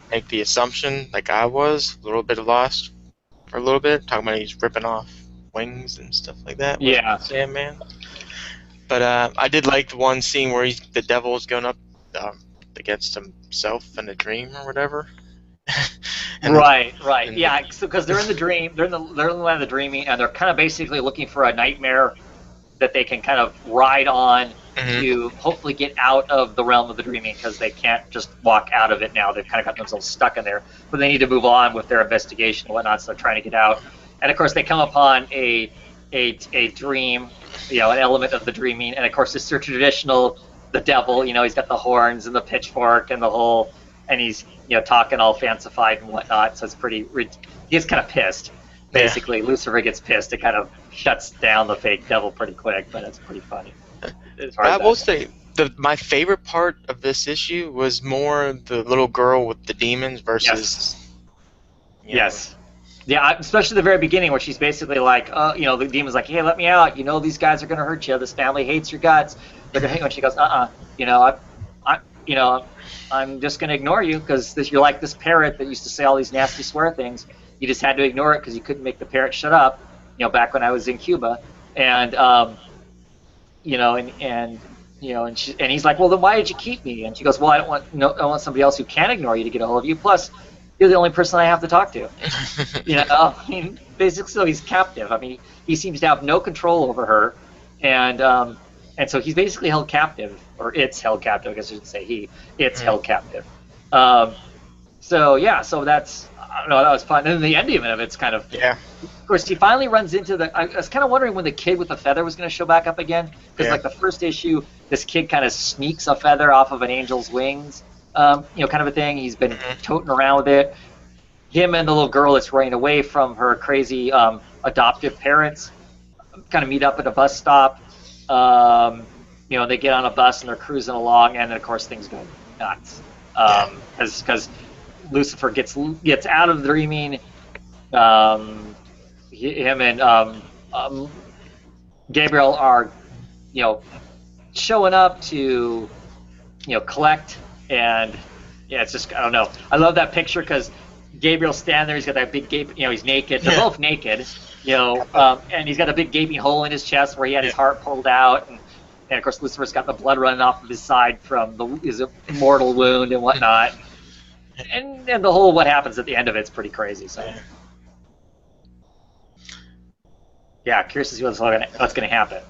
make the assumption, like I was, a little bit lost for a little bit, talking about he's ripping off wings and stuff like that. Yeah. Sandman. But I did like the one scene where the devil is going up against himself in a dream or whatever. Right. Yeah, because they're in the dream, they're in the land of the dreaming, and they're kind of basically looking for a nightmare that they can kind of ride on to hopefully get out of the realm of the dreaming, because they can't just walk out of it now. They've kind of got themselves stuck in there, but they need to move on with their investigation and whatnot, so they're trying to get out. And of course, they come upon a dream, an element of the dreaming, and of course, it's their traditional, the devil. He's got the horns and the pitchfork and the whole, and he's talking all fancified and whatnot. So it's pretty. He gets kind of pissed. Basically, yeah. Lucifer gets pissed. It kind of shuts down the fake devil pretty quick, but it's pretty funny. I will say my favorite part of this issue was more the little girl with the demons versus. Yes. Yeah, especially the very beginning where she's basically like, the demon's like, hey, let me out. These guys are gonna hurt you. This family hates your guts. They're gonna hate you. And she goes, I'm just gonna ignore you because you're like this parrot that used to say all these nasty swear things. You just had to ignore it because you couldn't make the parrot shut up. Back when I was in Cuba, and and he's like, well, then why did you keep me? And she goes, well, I want somebody else who can ignore you to get a hold of you. Plus, you're the only person I have to talk to. Basically, so he's captive. He seems to have no control over her, and so he's basically held captive, or it's held captive. I guess I should say it's held captive. So that's, I don't know, that was fun. And then the ending of it's kind of, Of course, he finally runs into I was kind of wondering when the kid with the feather was going to show back up again, because like the first issue, this kid kind of sneaks a feather off of an angel's wings, kind of a thing. He's been toting around with it. Him and the little girl that's running away from her crazy adoptive parents kind of meet up at a bus stop. They get on a bus and they're cruising along, and then of course things go nuts because Lucifer gets out of the dreaming. Him and Gabriel are, showing up to, collect, and it's just, I don't know. I love that picture because Gabriel's standing there. He's got that big gape. He's naked. They're both naked. And he's got a big gaping hole in his chest where he had his heart pulled out, and of course Lucifer's got the blood running off of his side from his mortal wound and whatnot. And the whole what happens at the end of it's pretty crazy. So. Yeah, curious to see what's going to happen.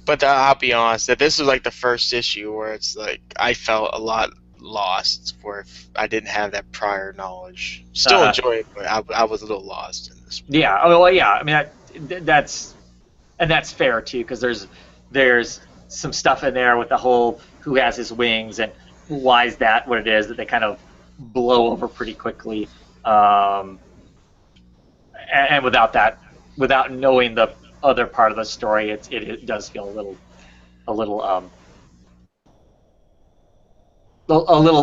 But I'll be honest, that this was like the first issue where it's like I felt a lot lost, where I didn't have that prior knowledge. Still enjoy it, but I was a little lost in this one. Yeah, well, yeah. That's fair too, because there's some stuff in there with the whole who has his wings and why is that what it is that they kind of blow over pretty quickly, and without knowing the other part of the story, it does feel a little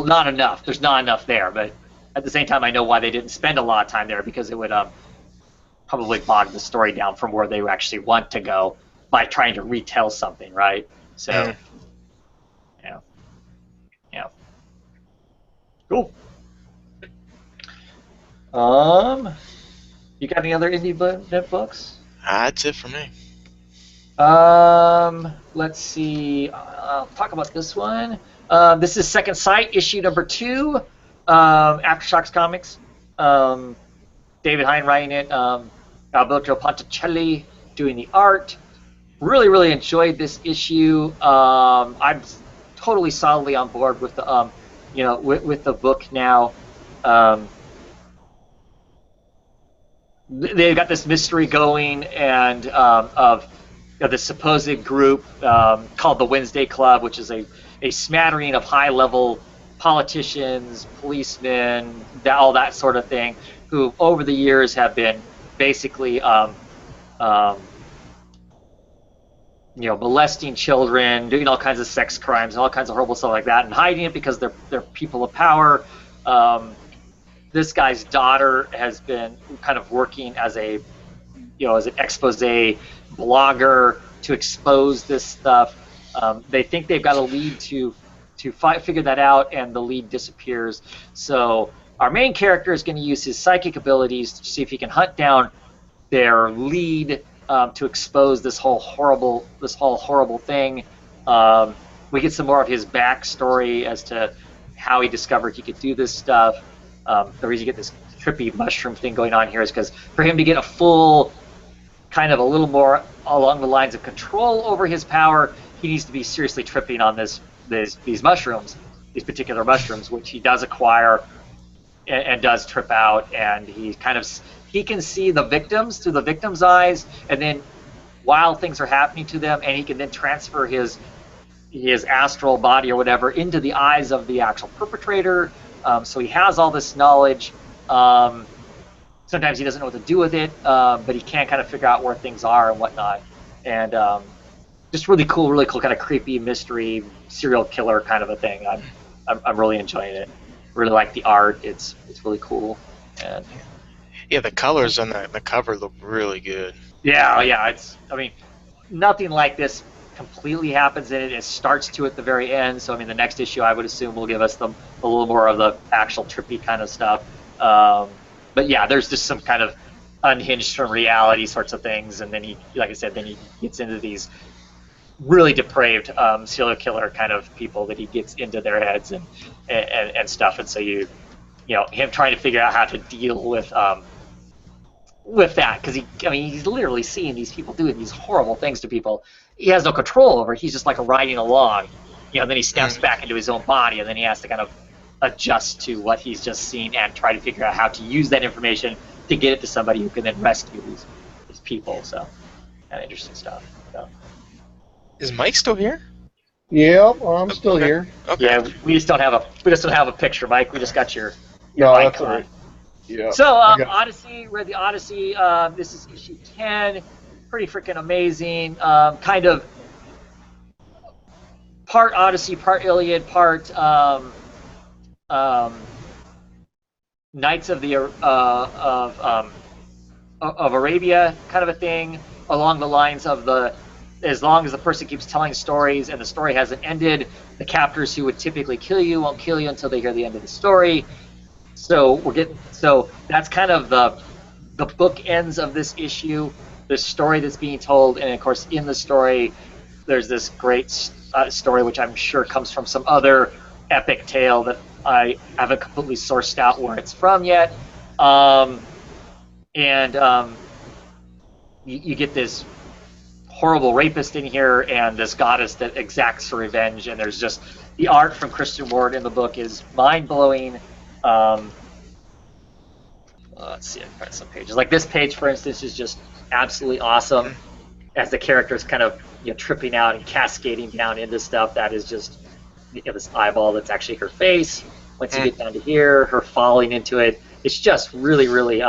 not enough. There's not enough there, but at the same time, I know why they didn't spend a lot of time there, because it would probably bog the story down from where they actually want to go by trying to retell something, right? So, yeah. Cool. You got any other indie books? That's it for me. Let's see. I'll talk about this one. This is Second Sight, issue number 2. Aftershocks Comics. David Hein writing it. Alberto Ponticelli doing the art. Really, really enjoyed this issue. I'm totally solidly on board with the, with the book now. They've got this mystery going, and of this supposed group called the Wednesday Club, which is a smattering of high-level politicians, policemen, all that sort of thing, who over the years have been basically molesting children, doing all kinds of sex crimes, and all kinds of horrible stuff like that, and hiding it because they're people of power. This guy's daughter has been kind of working as an expose blogger to expose this stuff. They think they've got a lead to figure that out, and the lead disappears. So our main character is going to use his psychic abilities to see if he can hunt down their lead to expose this whole horrible thing. We get some more of his backstory as to how he discovered he could do this stuff. The reason you get this trippy mushroom thing going on here is because for him to get a full, kind of a little more along the lines of control over his power, he needs to be seriously tripping on these mushrooms, these particular mushrooms, which he does acquire and does trip out, and he can see the victims through the victim's eyes, and then while things are happening to them, and he can then transfer his astral body or whatever into the eyes of the actual perpetrator. So he has all this knowledge. Sometimes he doesn't know what to do with it, but he can kind of figure out where things are and whatnot. And just really cool, kind of creepy mystery serial killer kind of a thing. I'm really enjoying it. Really like the art. It's really cool. And yeah, the colors on the cover look really good. Yeah. Nothing like this completely happens in it. It starts to at the very end. So the next issue I would assume will give us a little more of the actual trippy kind of stuff. But yeah, there's just some kind of unhinged from reality sorts of things, and then he gets into these really depraved serial killer kind of people that he gets into their heads and stuff. And so him trying to figure out how to deal with that, because he's literally seeing these people doing these horrible things to people. He has no control over it. He's just like riding along, and then he snaps back into his own body, and then he has to kind of adjust to what he's just seen and try to figure out how to use that information to get it to somebody who can then rescue these people. So kind of interesting stuff. So. Is Mike still here? Yeah, I'm still here. Okay. Yeah, we just don't have a picture, Mike. We just got your No, icon. that's all right. Yeah. So Odyssey, read the Odyssey. This is issue 10. Pretty freaking amazing. Kind of part Odyssey, part Iliad, part Knights of the of Arabia kind of a thing, along the lines of as long as the person keeps telling stories and the story hasn't ended, the captors who would typically kill you won't kill you until they hear the end of the story. So that's kind of the bookends of this issue, the story that's being told, and of course in the story there's this great story which I'm sure comes from some other epic tale that I haven't completely sourced out where it's from yet. You get this horrible rapist in here and this goddess that exacts her revenge, and there's just the art from Christian Ward in the book is mind-blowing. Let's see, I can find some pages. Like this page, for instance, is just absolutely awesome, as the character's kind of tripping out and cascading down into stuff that is just this eyeball that's actually her face. Once you get down to here, her falling into it. It's just really, really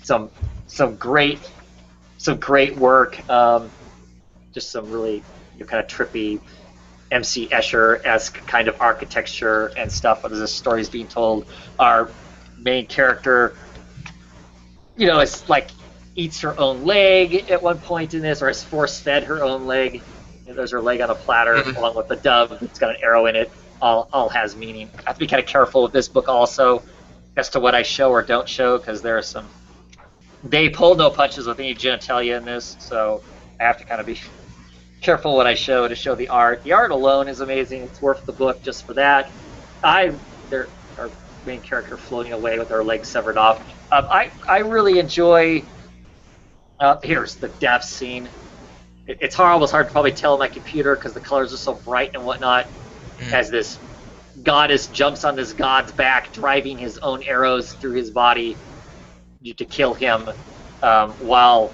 some great work. Just some really kind of trippy MC Escher-esque kind of architecture and stuff. As the story's being told, our main character, it's like eats her own leg at one point in this, or is force-fed her own leg. There's her leg on a platter along with the dove that's got an arrow in it. All has meaning. I have to be kind of careful with this book also. as to what I show or don't show, because there are some. They pull no punches with any genitalia in this, so I have to kind of be careful what I show to show the art. The art alone is amazing. It's worth the book just for that. There our main character floating away with her legs severed off. I really enjoy. Here's the death scene. It's almost hard to probably tell on my computer because the colors are so bright and whatnot. As this goddess jumps on this god's back, driving his own arrows through his body to kill him, while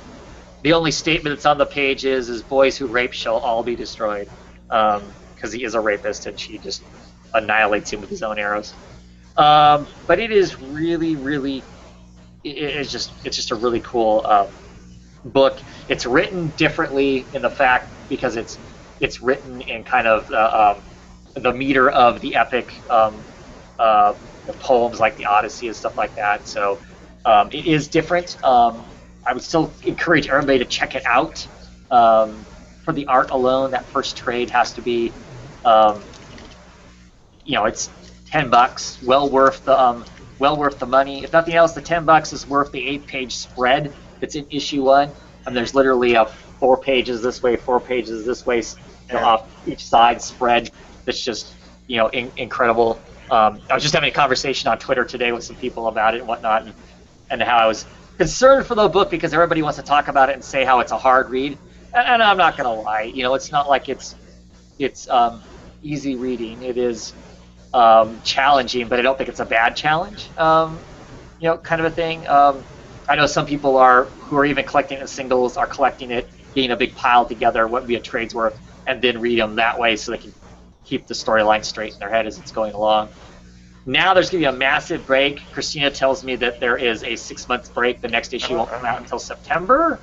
the only statement that's on the page is boys who rape shall all be destroyed, because he is a rapist and she just annihilates him with his own arrows. But it is really it's just a really cool book. It's written differently in the fact because it's written in kind of the meter of the epic, the poems like the Odyssey and stuff like that. So it is different. I would still encourage everybody to check it out. For the art alone, that first trade has to be, it's $10, well worth the money. If nothing else, the $10 is worth the 8-page spread that's in issue 1. And there's literally 4 pages this way, 4 pages this way, off each side spread. That's just incredible. I was just having a conversation on Twitter today with some people about it and whatnot, and how I was concerned for the book because everybody wants to talk about it and say how it's a hard read, and I'm not gonna lie. It's not like it's easy reading. It is challenging, but I don't think it's a bad challenge. Kind of a thing. I know some people who are even collecting it in singles are collecting it, getting a big pile together, what would be a trade's worth, and then read them that way so they can keep the storyline straight in their head as it's going along. Now there's going to be a massive break. Christina tells me that there is a 6-month break. The next issue won't come out until September,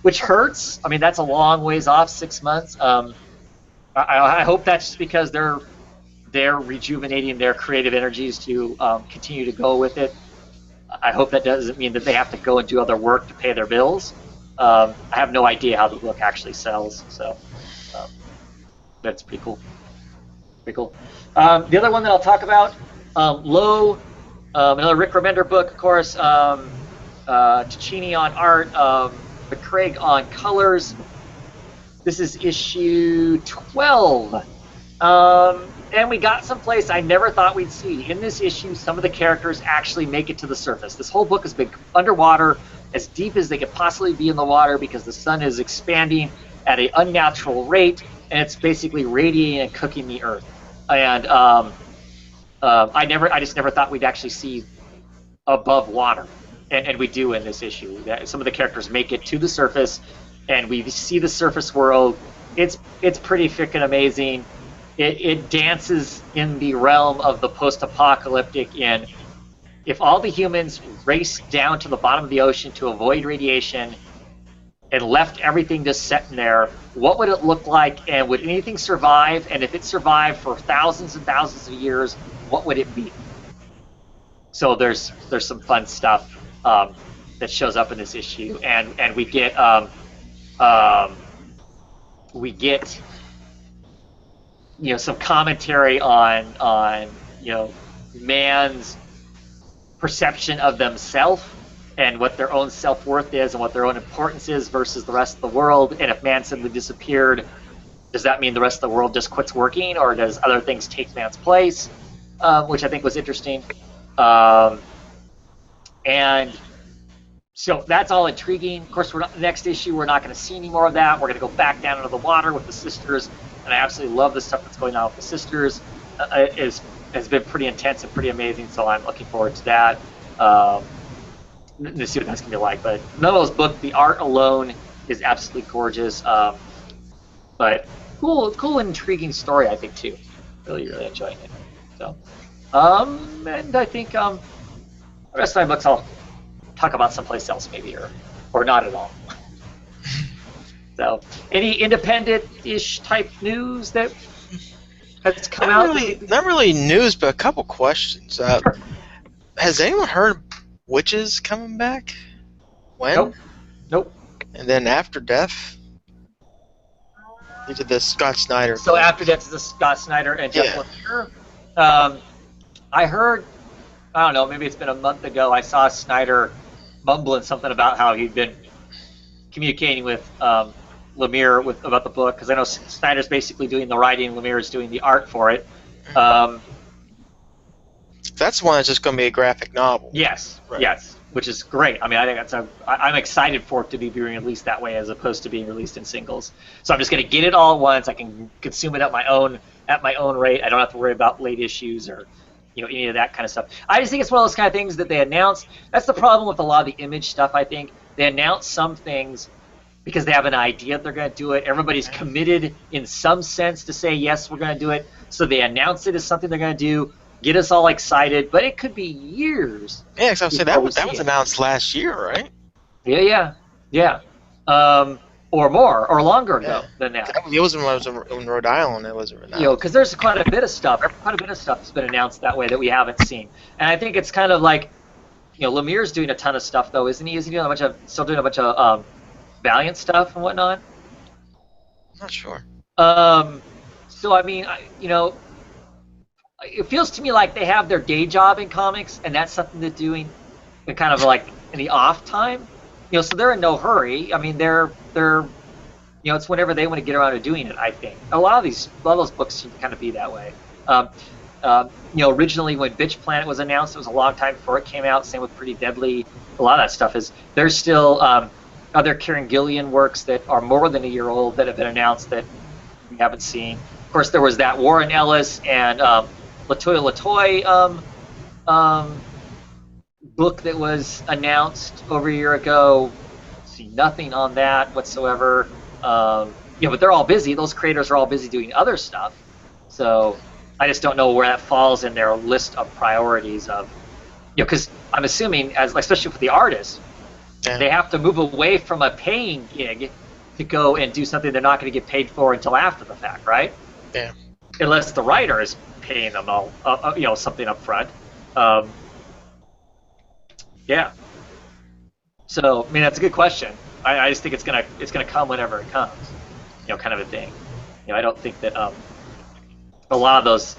which hurts. I mean, that's a long ways off, 6 months. I hope that's just because they're rejuvenating their creative energies to continue to go with it. I hope that doesn't mean that they have to go and do other work to pay their bills. I have no idea how the book actually sells, so that's pretty cool. Pretty cool. The other one that I'll talk about, Low, another Rick Remender book, of course. Ticini on art, McCraig on colors. This is issue 12. And we got someplace I never thought we'd see. In this issue, some of the characters actually make it to the surface. This whole book has been underwater, as deep as they could possibly be in the water, because the sun is expanding at an unnatural rate, and it's basically radiating and cooking the earth. And I just never thought we'd actually see above water, and we do in this issue. Some of the characters make it to the surface, and we see the surface world. It's pretty freaking amazing. It dances in the realm of the post-apocalyptic. In if all the humans raced down to the bottom of the ocean to avoid radiation and left everything just sitting there, what would it look like, and would anything survive? And if it survived for thousands and thousands of years, what would it be? So there's some fun stuff that shows up in this issue, and we get some commentary on man's perception of themselves and what their own self-worth is and what their own importance is versus the rest of the world. And if man suddenly disappeared, does that mean the rest of the world just quits working, or does other things take man's place? Which I think was interesting. And so that's all intriguing. Of course, next issue, we're not going to see any more of that. We're going to go back down into the water with the sisters, and I absolutely love the stuff that's going on with the sisters. It has been pretty intense and pretty amazing, so I'm looking forward to that. To see what that's going to be like. But none of those books, the art alone is absolutely gorgeous. But cool and intriguing story, I think, too. Really enjoying it. So, and I think the rest of my books I'll talk about someplace else maybe, or not at all. So, any independent-ish type news that's come out? Not really news, but a couple questions. Sure. Has anyone heard Witches coming back? When? Nope. And then After Death? These are the Scott Snyder. So After Death is the Scott Snyder and Jeff Lemire. I heard I don't know, maybe it's been a month ago, I saw Snyder mumbling something about how he'd been communicating with Lemire about the book, because I know Snyder's basically doing the writing, Lemire is doing the art for it. That's one that's just going to be a graphic novel. Yes, Right. yes, which is great. I mean, I think I'm excited for it to be released that way as opposed to being released in singles. So I'm just going to get it all at once. I can consume it at my own rate. I don't have to worry about late issues or any of that kind of stuff. I just think it's one of those kind of things that they announce. That's the problem with a lot of the Image stuff, I think. They announce some things because they have an idea that they're going to do it. Everybody's committed in some sense to say, yes, we're going to do it. So they announce it as something they're going to do, get us all excited, but it could be years. Yeah, because I was saying that was announced last year, right? Yeah. Or more, or longer ago than that. It was in Rhode Island. It wasn't announced. Because there's quite a bit of stuff that's been announced that way that we haven't seen, and I think it's kind of like, Lemire's doing a ton of stuff though, isn't he? Is he doing still doing a bunch of Valiant stuff and whatnot? I'm not sure. So I mean, it feels to me like they have their day job in comics, and that's something they're doing, in kind of like in the off time. So they're in no hurry. I mean, they're it's whenever they want to get around to doing it. I think a lot of those books seem to kind of be that way. Originally when Bitch Planet was announced, it was a long time before it came out. Same with Pretty Deadly. A lot of that stuff is there's still other Kieran Gillian works that are more than a year old that have been announced that we haven't seen. Of course, there was that Warren Ellis and Latoya book that was announced over a year ago. See nothing on that whatsoever. But they're all busy. Those creators are all busy doing other stuff. So I just don't know where that falls in their list of priorities of, because I'm assuming, especially for the artists, they have to move away from a paying gig to go and do something they're not going to get paid for until after the fact, right? Yeah. Unless the writer is paying them all, something up front. Yeah. So I mean, that's a good question. I just think it's gonna come whenever it comes, kind of a thing. I don't think that a lot of those,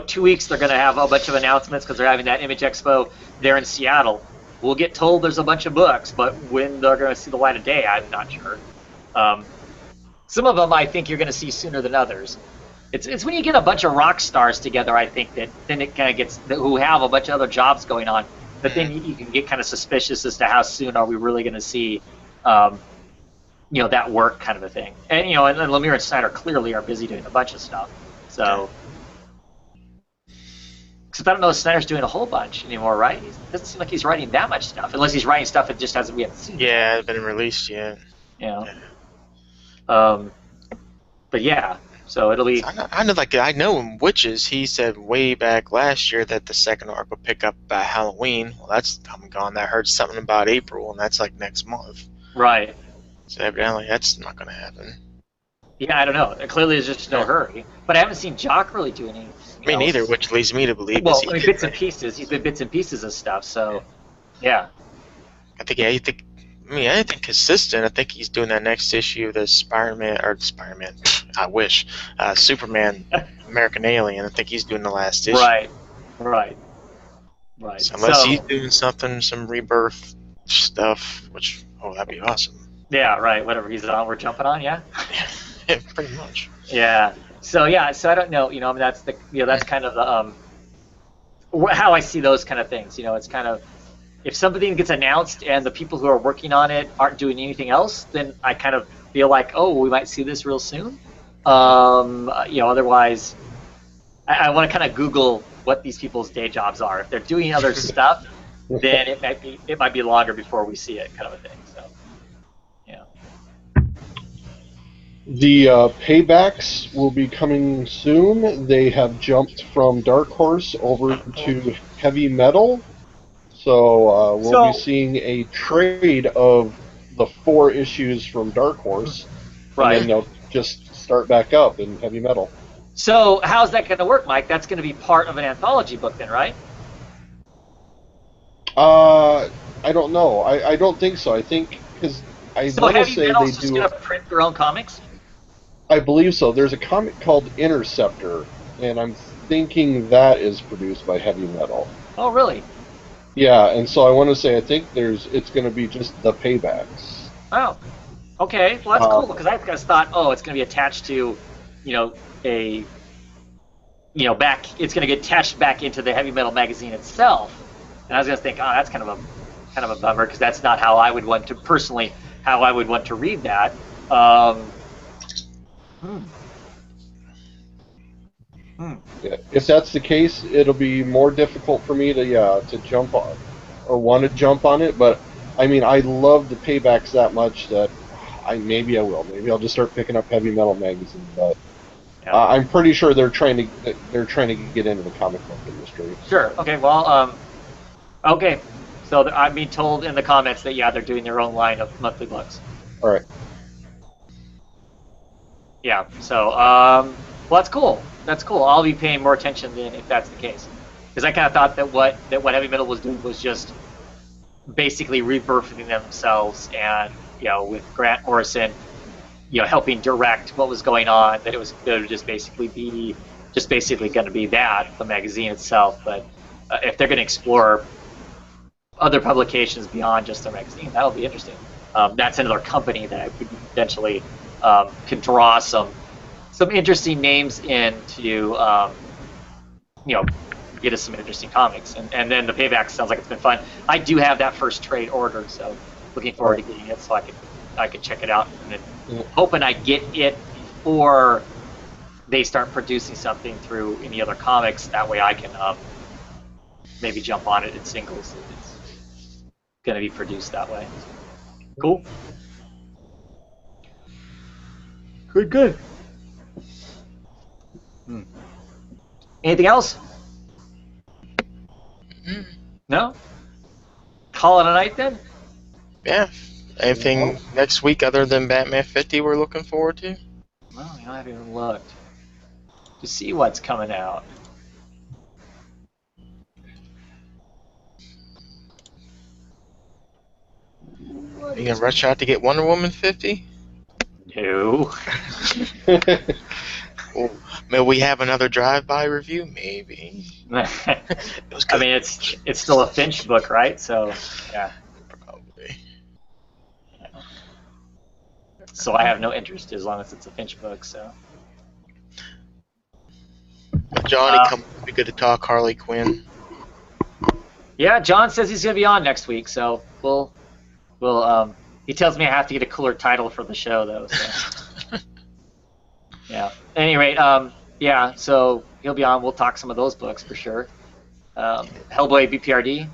2 weeks they're gonna have a bunch of announcements because they're having that Image Expo there in Seattle. We'll get told there's a bunch of books, but when they're gonna see the light of day, I'm not sure. Some of them I think you're gonna see sooner than others. It's when you get a bunch of rock stars together, I think, that then it kind of gets, who have a bunch of other jobs going on. But then you can get kind of suspicious as to how soon are we really going to see, that work kind of a thing. And and Lemire and Snyder clearly are busy doing a bunch of stuff. So, except I don't know if Snyder's doing a whole bunch anymore, right? It doesn't seem like he's writing that much stuff, unless he's writing stuff that just we haven't seen. Yeah, it hasn't been released yet. But yeah. So it'll be. I know in Witches, he said way back last year that the second arc will pick up by Halloween. Well, that's come and gone. I heard something about April, and that's next month. Right. So evidently that's not going to happen. Yeah, I don't know. Clearly, there's just no hurry. But I haven't seen Jock really do anything. Me neither, which leads me to believe. Well, bits and pieces. He's been bits and pieces of stuff. So, yeah. I think anything consistent. I think he's doing that next issue of the Spider-Man. I wish. Superman, American Alien. I think he's doing the last issue. Right. So unless he's doing some Rebirth stuff, which that'd be awesome. Yeah, right. Whatever he's on, we're jumping on. Yeah. Yeah, pretty much. Yeah. So I don't know. I mean, that's that's kind of the how I see those kind of things. It's kind of, if something gets announced and the people who are working on it aren't doing anything else, then I kind of feel like, we might see this real soon. Otherwise, I want to kind of Google what these people's day jobs are. If they're doing other stuff, then it might be longer before we see it, kind of a thing. So, yeah. The paybacks will be coming soon. They have jumped from Dark Horse over to Heavy Metal. So we'll be seeing a trade of the 4 issues from Dark Horse, right? And then they'll just start back up in Heavy Metal. So how's that going to work, Mike? That's going to be part of an anthology book, then, right? I don't know. I don't think so. I think because I want to say they just going to print their own comics. I believe so. There's a comic called Interceptor, and I'm thinking that is produced by Heavy Metal. Oh, really? Yeah, and so I want to say I think it's going to be just the paybacks. Oh, okay. Well, that's cool Uh, because I just thought, oh, it's going to be attached to, you know, a, back. It's going to get attached back into the heavy metal magazine itself. And I was going to think, oh, that's kind of a bummer because that's not how I would want to personally how I would want to read that. Hmm. Hmm. Yeah, if that's the case, it'll be more difficult for me to jump on or want to jump on it. But I mean, I love the paybacks that much that maybe I will. Maybe I'll just start picking up heavy metal magazine. But Yeah. I'm pretty sure they're trying to get into the comic book industry. Sure. Okay. Well. Okay. So I'm being told in the comments that yeah, they're doing their own line of monthly books. All right. Yeah. So well, that's cool. That's cool. I'll be paying more attention then if that's the case, because I kind of thought that what Heavy Metal was doing was just basically rebirthing themselves, and with Grant Morrison, helping direct what was going on. That it would just basically going to be that the magazine itself. But if they're going to explore other publications beyond just their magazine, that'll be interesting. That's another company that I could potentially can draw some interesting names in to get us some interesting comics, and then the payback sounds like it's been fun. I do have that first trade ordered, so looking forward to getting it so I can check it out, and then hoping I get it before they start producing something through any other comics. That way I can maybe jump on it in singles if it's going to be produced that way. Cool. Good. Anything else? No? Call it a night then? Yeah. Anything next week other than Batman 50 we're looking forward to? Well, I haven't even looked to see what's coming out. You gonna rush out to get Wonder Woman 50? No. Well, may we have another drive-by review? Maybe. I mean, it's still a Finch book, right? So, yeah. Probably. So I have no interest as long as it's a Finch book. So. Johnny, come be good to talk Harley Quinn. Yeah, John says he's gonna be on next week, so we'll. He tells me I have to get a cooler title for the show though. So. Yeah. At any rate, yeah. So he'll be on. We'll talk some of those books for sure. Hellboy BPRD,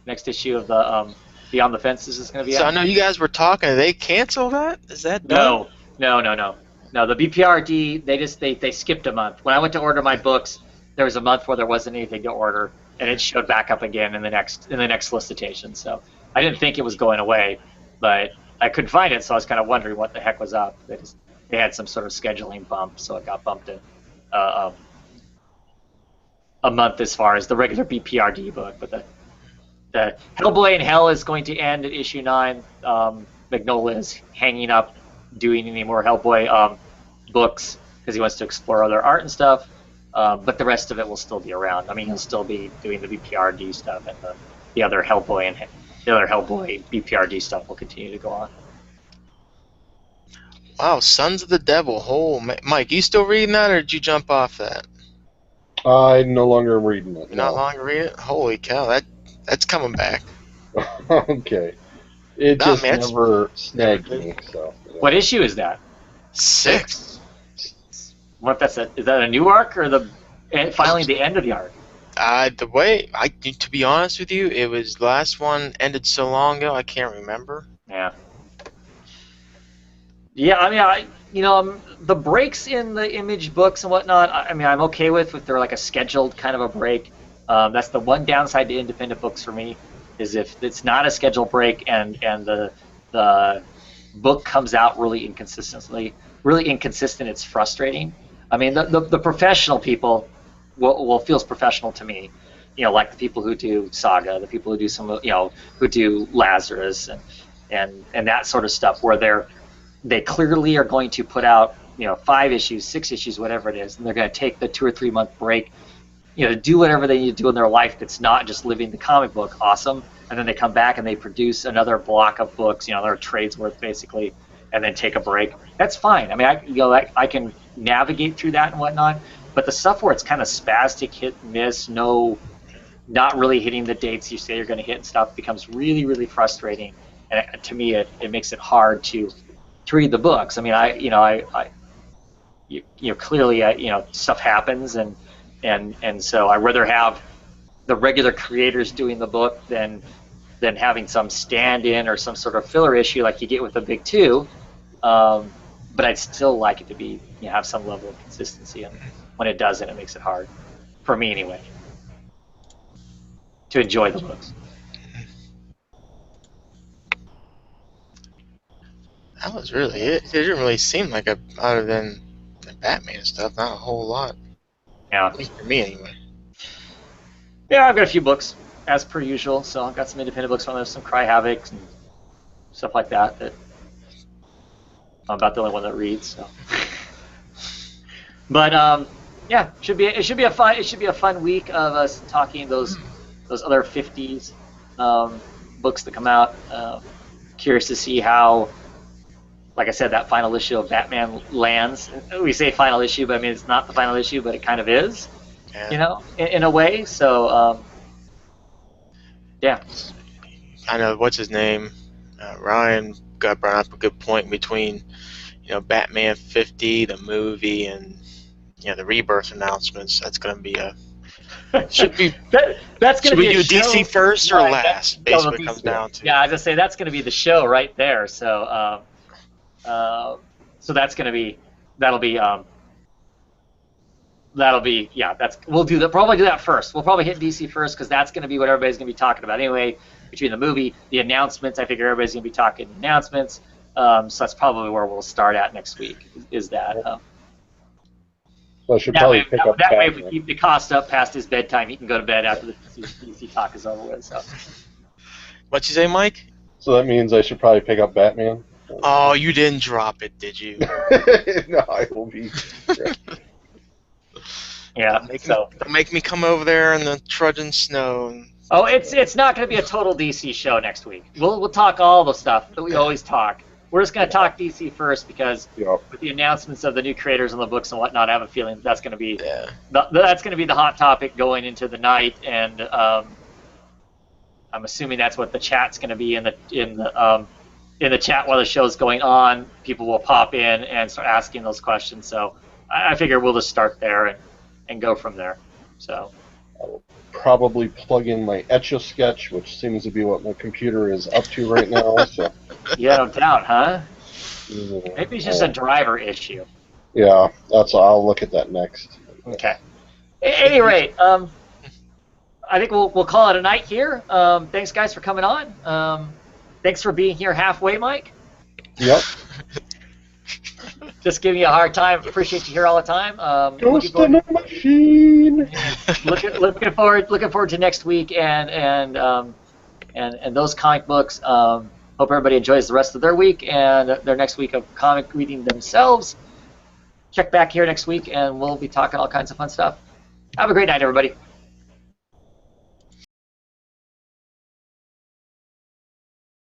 next issue of the Beyond the Fences is going to be out. So I know you guys were talking. Did they cancel that? Is that done? No. The BPRD they skipped a month. When I went to order my books, there was a month where there wasn't anything to order, and it showed back up again in the next solicitation. So I didn't think it was going away, but I couldn't find it, so I was kind of wondering what the heck was up. They had some sort of scheduling bump, so it got bumped in a month as far as the regular BPRD book. But the Hellboy in Hell is going to end at issue 9. Mignola is hanging up doing any more Hellboy books because he wants to explore other art and stuff. But the rest of it will still be around. I mean, he'll still be doing the BPRD stuff, and the other Hellboy BPRD stuff will continue to go on. Wow, Sons of the Devil. Oh, Mike, you still reading that, or did you jump off that? I no longer am reading it. You're not longer reading it? Holy cow, that's coming back. Okay. It just never snagged me. So. Yeah. What issue is that? 6. What is that a new arc or finally the end of the arc? To be honest with you, it was the last one ended so long ago I can't remember. Yeah. Yeah, I mean, the breaks in the Image books and whatnot, I mean, I'm okay with if they're like a scheduled kind of a break. That's the one downside to independent books for me, is if it's not a scheduled break and the book comes out really inconsistent, it's frustrating. I mean, the professional people feels professional to me, like the people who do Saga, the people who do who do Lazarus and that sort of stuff, where they clearly are going to put out 5 issues, 6 issues, whatever it is, and they're going to take the 2 or 3 month break do whatever they need to do in their life that's not just living the comic book, awesome. And then they come back and they produce another block of books, their trade's worth basically, and then take a break. That's fine. I mean, I can navigate through that and whatnot. But the stuff where it's kind of spastic, hit and miss, not really hitting the dates you say you're going to hit and stuff becomes really, really frustrating. And to me, it makes it hard to read the books. I mean, clearly, stuff happens, and so I'd rather have the regular creators doing the book than having some stand-in or some sort of filler issue like you get with the big two. But I'd still like it to be have some level of consistency, and when it doesn't, it makes it hard for me anyway to enjoy the books. That was really it. It didn't really seem like other than the Batman stuff, not a whole lot. Yeah. At least for me, anyway. Yeah, I've got a few books, as per usual. So I've got some independent books from there, some Cry Havoc and stuff like that. That I'm about the only one that reads. So. But yeah, it should be a fun week of us talking those other 50s books that come out. Curious to see how, like I said, that final issue of Batman lands. We say final issue, but I mean it's not the final issue, but it kind of is, in a way. So, yeah. I know what's his name. Ryan got brought up a good point between, Batman 50, the movie, and the Rebirth announcements. That's going to be a should be. That's going to be. Should we do DC first or last? Basically, comes down to. Yeah, I was gonna say that's going to be the show right there. So. So that's going to be, that'll be, we'll do that, probably do that first. We'll probably hit DC first because that's going to be what everybody's going to be talking about anyway. Between the movie, the announcements, I figure everybody's going to be talking announcements. So that's probably where we'll start at next week, is that. So I should probably pick up that way, if we keep the cost up past his bedtime, he can go to bed after the DC talk is over with. So. What'd you say, Mike? So that means I should probably pick up Batman? Oh, you didn't drop it, did you? No, I will be. Yeah. Don't make me come over there in the trudging snow. Oh, it's not going to be a total DC show next week. We'll talk all the stuff that we always talk. We're just going to talk DC first because with the announcements of the new creators on the books and whatnot, I have a feeling that's going to be that's going to be the hot topic going into the night, and I'm assuming that's what the chat's going to be in the chat while the show's going on. People will pop in and start asking those questions. So I figure we'll just start there and go from there. So I will probably plug in my Etch-a-Sketch, which seems to be what my computer is up to right now. So. Yeah, no doubt, huh? Maybe it's just a driver issue. Yeah, I'll look at that next. Okay. At any rate, I think we'll call it a night here. Thanks, guys, for coming on. Thanks for being here halfway, Mike. Yep. Just giving you a hard time. Appreciate you here all the time. Ghost in the machine. Looking forward to next week and those comic books. Hope everybody enjoys the rest of their week and their next week of comic reading themselves. Check back here next week, and we'll be talking all kinds of fun stuff. Have a great night, everybody.